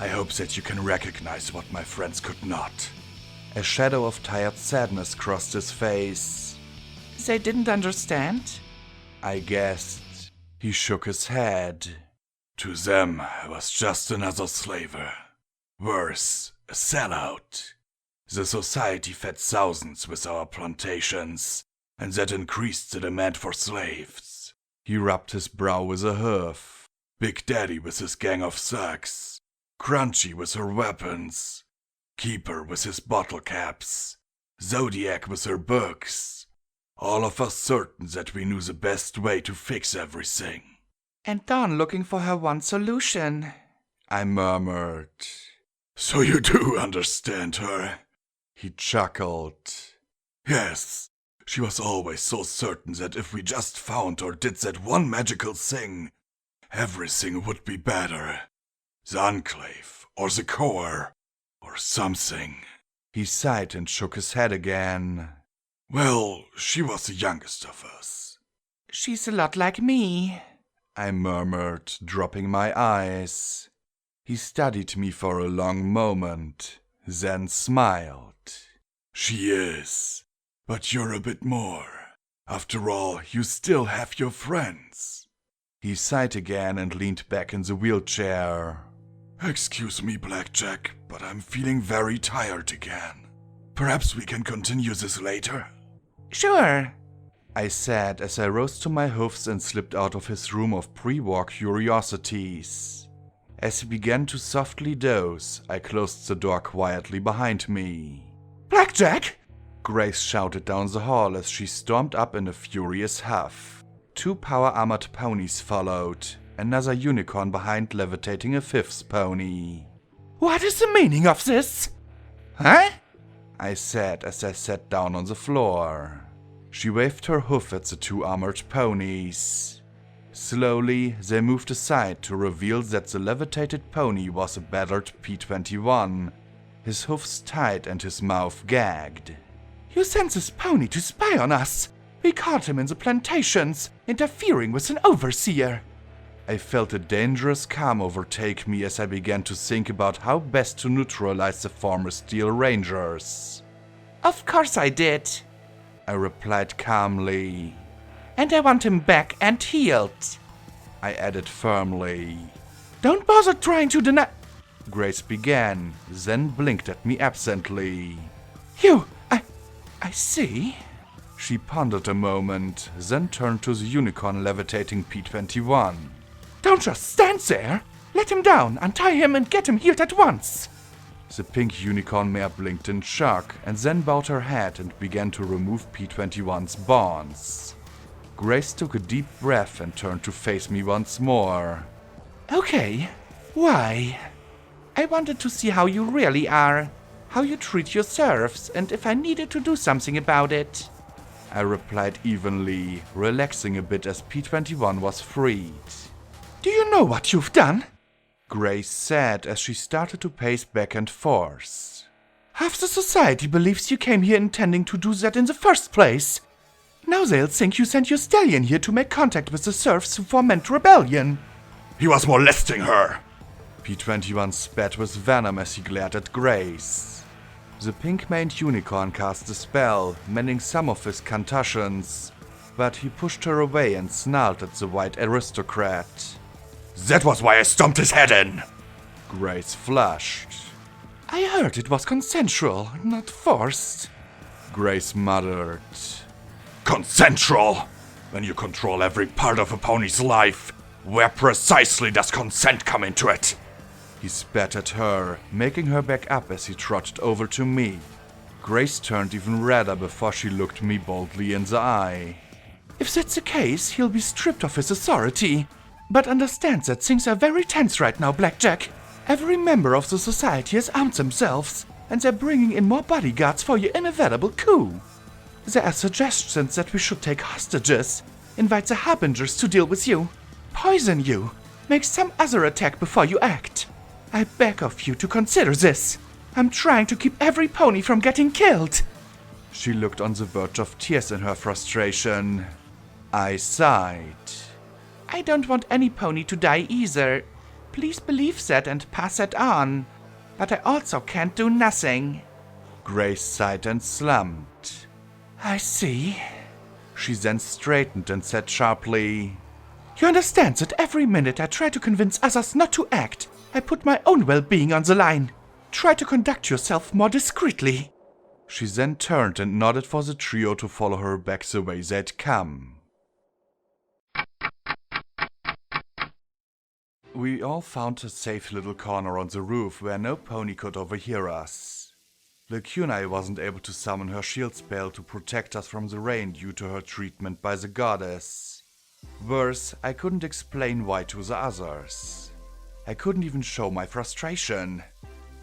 I hope that you can recognize what my friends could not. A shadow of tired sadness crossed his face. They didn't understand? I guessed. He shook his head. To them, I was just another slaver. Worse, a sellout. The society fed thousands with our plantations, and that increased the demand for slaves. He rubbed his brow with a hoof. Big Daddy with his gang of thugs. Crunchy with her weapons. Keeper with his bottle caps. Zodiac with her books. All of us certain that we knew the best way to fix everything. And Dawn looking for her one solution, I murmured. So you do understand her? He chuckled. Yes, she was always so certain that if we just found or did that one magical thing, everything would be better. The Enclave, or the Core, or something. He sighed and shook his head again. Well, she was the youngest of us. She's a lot like me, I murmured, dropping my eyes. He studied me for a long moment, then smiled. She is, but you're a bit more. After all, you still have your friends. He sighed again and leaned back in the wheelchair. Excuse me, Blackjack, but I'm feeling very tired again. Perhaps we can continue this later? Sure, I said as I rose to my hoofs and slipped out of his room of pre-war curiosities. As he began to softly doze, I closed the door quietly behind me. Blackjack! Grace shouted down the hall as she stormed up in a furious huff. 2 power-armored ponies followed, another unicorn behind levitating a 5th pony. What is the meaning of this? Huh? I said as I sat down on the floor. She waved her hoof at the 2 armored ponies. Slowly, they moved aside to reveal that the levitated pony was a battered P-21, his hoofs tied and his mouth gagged. You sent this pony to spy on us. We caught him in the plantations, interfering with an overseer. I felt a dangerous calm overtake me as I began to think about how best to neutralize the former Steel Rangers. Of course I did, I replied calmly. And I want him back and healed, I added firmly. Don't bother trying to deny. Grace began, then blinked at me absently. I see. She pondered a moment, then turned to the unicorn levitating P-21. Don't just stand there! Let him down, untie him, and get him healed at once! The pink unicorn mare blinked in shock, and then bowed her head and began to remove P-21's bonds. Grace took a deep breath and turned to face me once more. Okay, why? I wanted to see how you really are, how you treat your serfs, and if I needed to do something about it. I replied evenly, relaxing a bit as P21 was freed. Do you know what you've done? Grace said as she started to pace back and forth. Half the society believes you came here intending to do that in the first place. Now they'll think you sent your stallion here to make contact with the serfs who foment rebellion. He was molesting her. P21 spat with venom as he glared at Grace. The pink-maned unicorn cast a spell, mending some of his contusions, but he pushed her away and snarled at the white aristocrat. That was why I stomped his head in. Grace flushed. I heard it was consensual, not forced. Grace muttered. Consensual? When you control every part of a pony's life, where precisely does consent come into it? He spat at her, making her back up as he trotted over to me. Grace turned even redder before she looked me boldly in the eye. If that's the case, he'll be stripped of his authority. But understand that things are very tense right now, Blackjack. Every member of the society has armed themselves, and they're bringing in more bodyguards for your inevitable coup. There are suggestions that we should take hostages, invite the Harbingers to deal with you, poison you, make some other attack before you act. I beg of you to consider this. I'm trying to keep every pony from getting killed. She looked on the verge of tears in her frustration. I sighed. I don't want any pony to die either. Please believe that and pass that on. But I also can't do nothing. Grace sighed and slumped. I see. She then straightened and said sharply, You understand that every minute I try to convince others not to act, I put my own well-being on the line. Try to conduct yourself more discreetly. She then turned and nodded for the trio to follow her back the way they'd come. We all found a safe little corner on the roof where no pony could overhear us. Lacuna wasn't able to summon her shield spell to protect us from the rain due to her treatment by the goddess. Worse, I couldn't explain why to the others. I couldn't even show my frustration.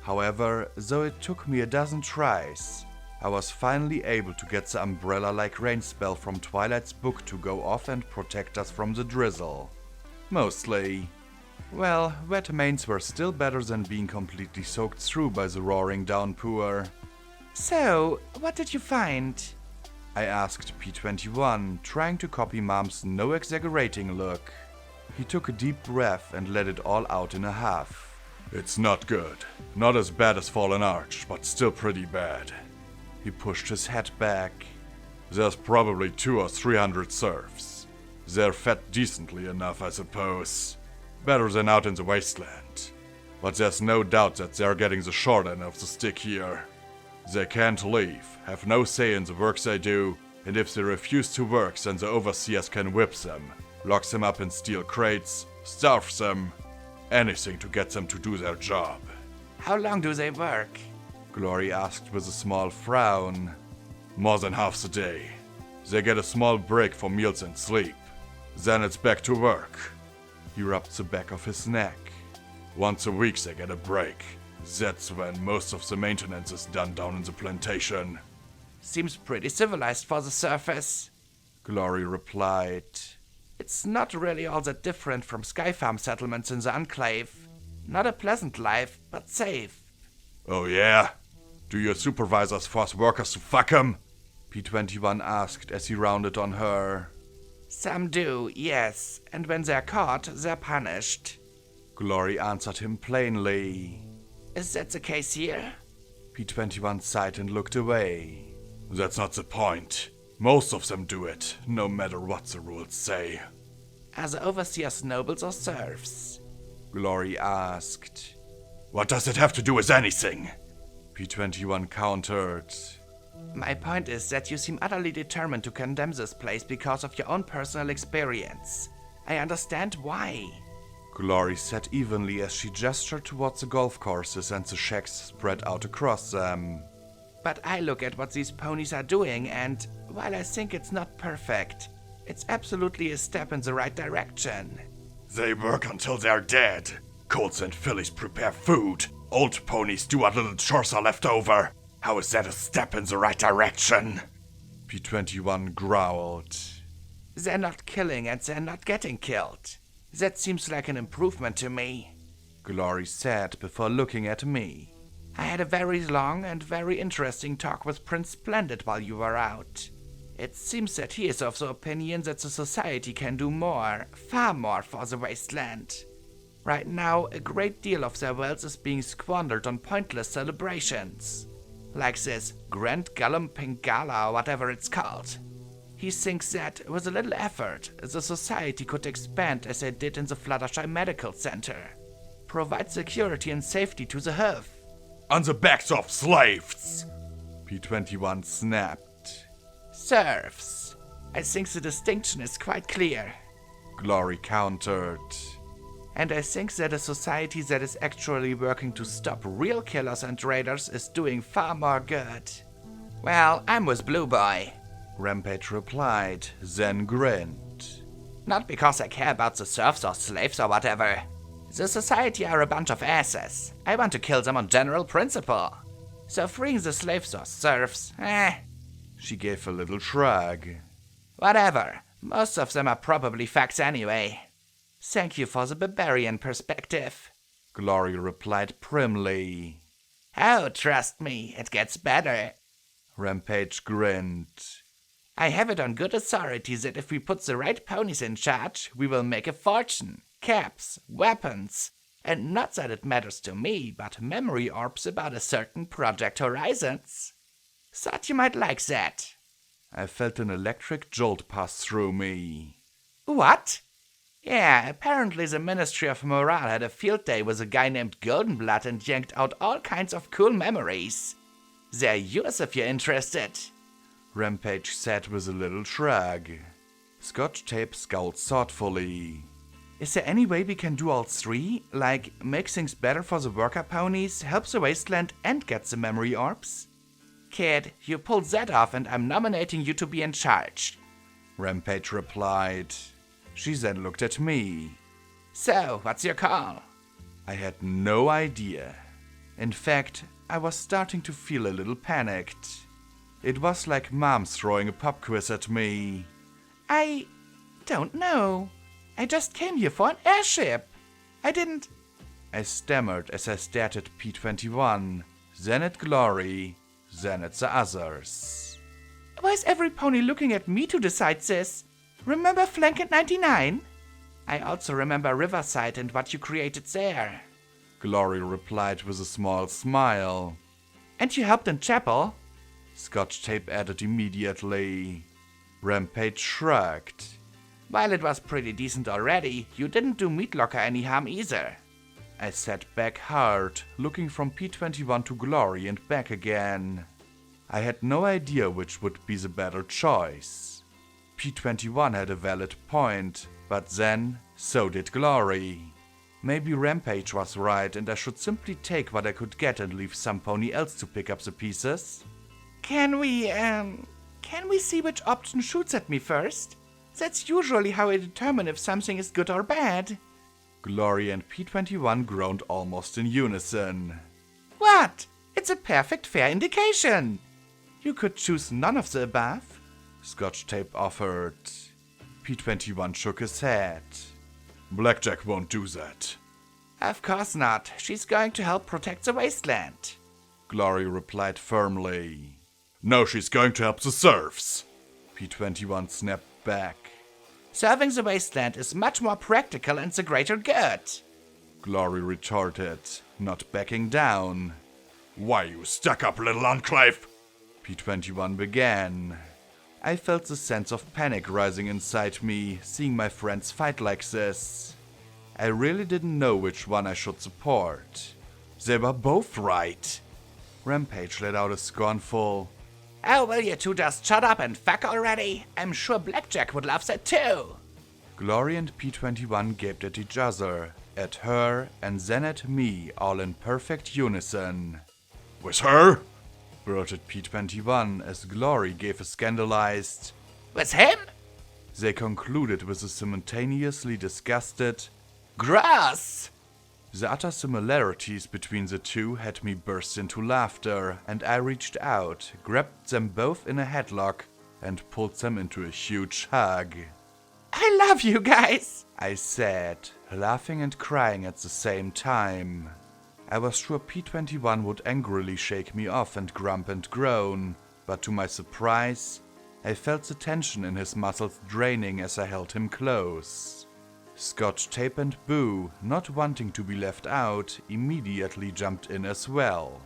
However, though it took me a dozen tries, I was finally able to get the umbrella-like rain spell from Twilight's book to go off and protect us from the drizzle. Mostly. Well, wet mains were still better than being completely soaked through by the roaring downpour. So, what did you find? I asked P21, trying to copy Mom's no-exaggerating look. He took a deep breath and let it all out in a huff. It's not good. Not as bad as Fallen Arch, but still pretty bad. He pushed his head back. There's probably 200 or 300 serfs. They're fed decently enough, I suppose. Better than out in the wasteland. But there's no doubt that they're getting the short end of the stick here. They can't leave, have no say in the work they do, and if they refuse to work, then the overseers can whip them, lock them up in steel crates, starve them, anything to get them to do their job. How long do they work? Glory asked with a small frown. More than half the day. They get a small break for meals and sleep. Then it's back to work. He rubbed the back of his neck. Once a week they get a break. That's when most of the maintenance is done down in the plantation. Seems pretty civilized for the surface. Glory replied. It's not really all that different from Sky Farm settlements in the Enclave. Not a pleasant life, but safe. Oh yeah? Do your supervisors force workers to fuck 'em? P21 asked as he rounded on her. Some do, yes, and when they're caught, they're punished. Glory answered him plainly. Is that the case here? P21 sighed and looked away. That's not the point. Most of them do it, no matter what the rules say. Are the overseers nobles or serfs? Glory asked. What does it have to do with anything? P21 countered. My point is that you seem utterly determined to condemn this place because of your own personal experience. I understand why. Glory said evenly as she gestured towards the golf courses and the shacks spread out across them. But I look at what these ponies are doing and, while I think it's not perfect, it's absolutely a step in the right direction. They work until they're dead. Colts and fillies prepare food. Old ponies do what little chores are left over. How is that a step in the right direction? P21 growled. They're not killing and they're not getting killed. That seems like an improvement to me, Glory said before looking at me. I had a very long and very interesting talk with Prince Splendid while you were out. It seems that he is of the opinion that the society can do more, far more for the wasteland. Right now, a great deal of their wealth is being squandered on pointless celebrations. Like this Grand Galloping Gala or whatever it's called. He thinks that, with a little effort, the society could expand as they did in the Fluttershy Medical Center. Provide security and safety to the Hoof. On the backs of slaves! P21 snapped. Serfs. I think the distinction is quite clear. Glory countered. And I think that a society that is actually working to stop real killers and raiders is doing far more good. Well, I'm with Blue Boy, Rampage replied, then grinned. not because I care about the serfs or slaves or whatever. The society are a bunch of asses. I want to kill them on general principle. So freeing the slaves or serfs, She gave a little shrug. whatever. Most of them are probably facts anyway. Thank you for the barbarian perspective. Glory replied primly. Oh, trust me, it gets better. Rampage grinned. I have it on good authority that if we put the right ponies in charge, we will make a fortune. Caps, weapons, and not that it matters to me, but memory orbs about a certain Project Horizons. Thought you might like that. I felt an electric jolt pass through me. What? Yeah, apparently the Ministry of Morale had a field day with a guy named Goldenblood and yanked out all kinds of cool memories. They're yours if you're interested. Rampage said with a little shrug. Scotch Tape scowled thoughtfully. Is there any way we can do all three? Like, make things better for the worker ponies, help the wasteland, and get the memory orbs? Kid, you pulled that off and I'm nominating you to be in charge. Rampage replied. She then looked at me. So, what's your call? I had no idea. In fact, I was starting to feel a little panicked. It was like Mom throwing a pop quiz at me. I don't know. I just came here for an airship. I stammered as I stared at P21, then at Glory, then at the others. Why is every pony looking at me to decide this? Remember Flank at 99? I also remember Riverside and what you created there. Glory replied with a small smile. And you helped in chapel? Scotch Tape added immediately. Rampage shrugged. While it was pretty decent already, you didn't do Meatlocker any harm either. I sat back hard, looking from P21 to Glory and back again. I had no idea which would be the better choice. P21 had a valid point, but then, so did Glory. Maybe Rampage was right and I should simply take what I could get and leave some pony else to pick up the pieces. Can we see which option shoots at me first? That's usually how I determine if something is good or bad. Glory and P21 groaned almost in unison. What? It's a perfect fair indication. You could choose none of the above, Scotch Tape offered. P21 shook his head. Blackjack won't do that. Of course not. She's going to help protect the wasteland. Glory replied firmly. No, she's going to help the serfs. P21 snapped back. Serving the wasteland is much more practical and the greater good. Glory retorted, not backing down. Why, you stuck-up little enclave? P21 began. I felt the sense of panic rising inside me, seeing my friends fight like this. I really didn't know which one I should support. They were both right. Rampage let out a scornful, Oh, will you two just shut up and fuck already? I'm sure Blackjack would love that too. Glory and P21 gaped at each other, at her, and then at me, all in perfect unison. With her? Blurted P21 as Glory gave a scandalized, With him? They concluded with a simultaneously disgusted, Gross! The utter similarities between the two had me burst into laughter, and I reached out, grabbed them both in a headlock, and pulled them into a huge hug. I love you guys, I said, laughing and crying at the same time. I was sure P21 would angrily shake me off and grump and groan, but to my surprise, I felt the tension in his muscles draining as I held him close. Scotch Tape and Boo, not wanting to be left out, immediately jumped in as well.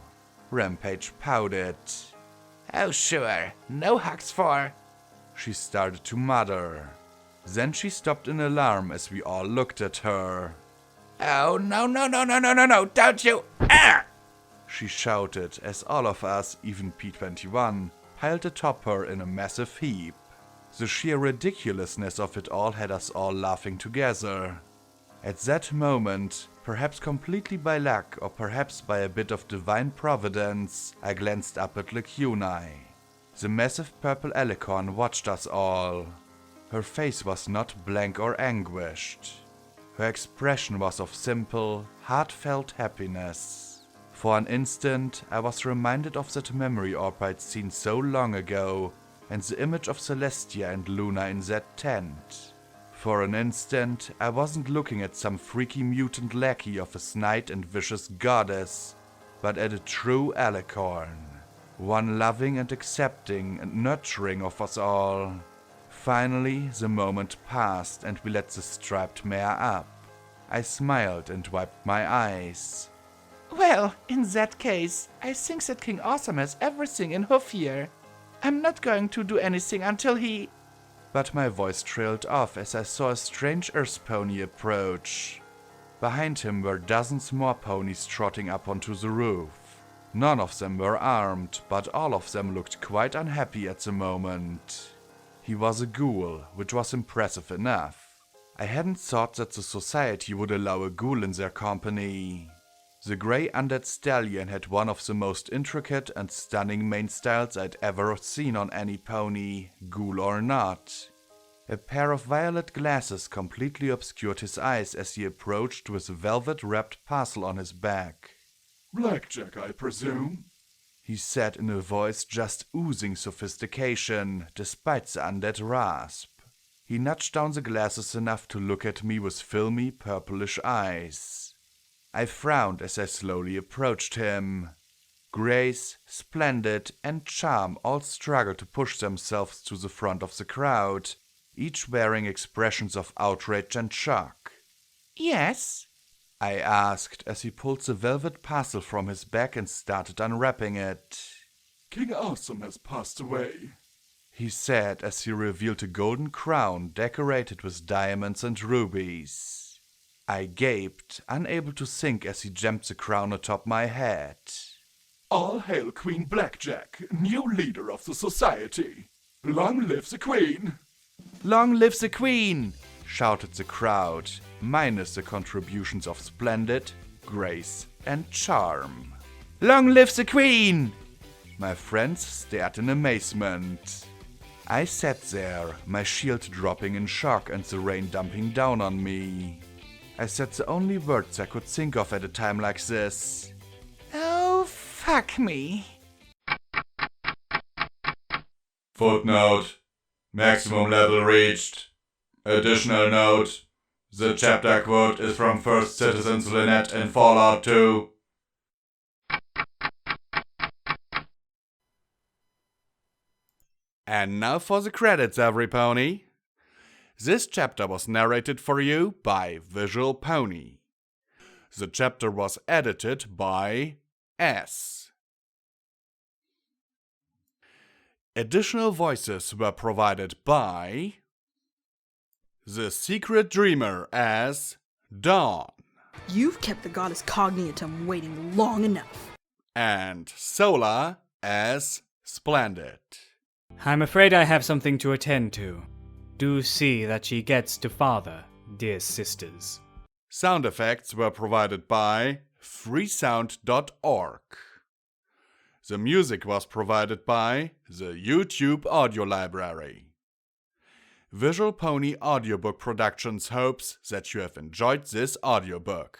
Rampage pouted. Oh sure, no hugs for... She started to mutter. Then she stopped in alarm as we all looked at her. Oh no, don't you... Ah! She shouted as all of us, even P21, piled atop her in a massive heap. The sheer ridiculousness of it all had us all laughing together. At that moment, perhaps completely by luck or perhaps by a bit of divine providence, I glanced up at Lacuni. The massive purple alicorn watched us all. Her face was not blank or anguished. Her expression was of simple, heartfelt happiness. For an instant, I was reminded of that memory orb I'd seen so long ago, and the image of Celestia and Luna in that tent. For an instant, I wasn't looking at some freaky mutant lackey of a snide and vicious goddess, but at a true alicorn. One loving and accepting and nurturing of us all. Finally, the moment passed and we let the striped mare up. I smiled and wiped my eyes. Well, in that case, I think that King Awesome has everything in Hoofier. I'm not going to do anything until he... But my voice trailed off as I saw a strange earth pony approach. Behind him were dozens more ponies trotting up onto the roof. None of them were armed, but all of them looked quite unhappy at the moment. He was a ghoul, which was impressive enough. I hadn't thought that the society would allow a ghoul in their company. The grey undead stallion had one of the most intricate and stunning mane styles I'd ever seen on any pony, ghoul or not. A pair of violet glasses completely obscured his eyes as he approached with a velvet-wrapped parcel on his back. Blackjack, I presume? He said in a voice just oozing sophistication, despite the undead rasp. He nudged down the glasses enough to look at me with filmy, purplish eyes. I frowned as I slowly approached him. Grace, Splendid, and Charm all struggled to push themselves to the front of the crowd, each wearing expressions of outrage and shock. Yes? I asked as he pulled the velvet parcel from his back and started unwrapping it. King Awesome has passed away, he said as he revealed a golden crown decorated with diamonds and rubies. I gaped, unable to think as he jammed the crown atop my head. All hail Queen Blackjack, new leader of the society. Long live the Queen! Long live the Queen! Shouted the crowd, minus the contributions of Splendid, Grace, and Charm. Long live the Queen! My friends stared in amazement. I sat there, my shield dropping in shock and the rain dumping down on me. I said the only words I could think of at a time like this. Oh, fuck me. Footnote. Maximum level reached. Additional note. The chapter quote is from First Citizens Lynette in Fallout 2. And now for the credits, every pony. This chapter was narrated for you by Visual Pony. The chapter was edited by S. Additional voices were provided by The Secret Dreamer as Dawn You've kept the goddess Cognitum waiting long enough. and Sola as Splendid. I'm afraid I have something to attend to. Do see that she gets to father, dear sisters. Sound effects were provided by freesound.org. The music was provided by the YouTube Audio Library. Visual Pony Audiobook Productions hopes that you have enjoyed this audiobook.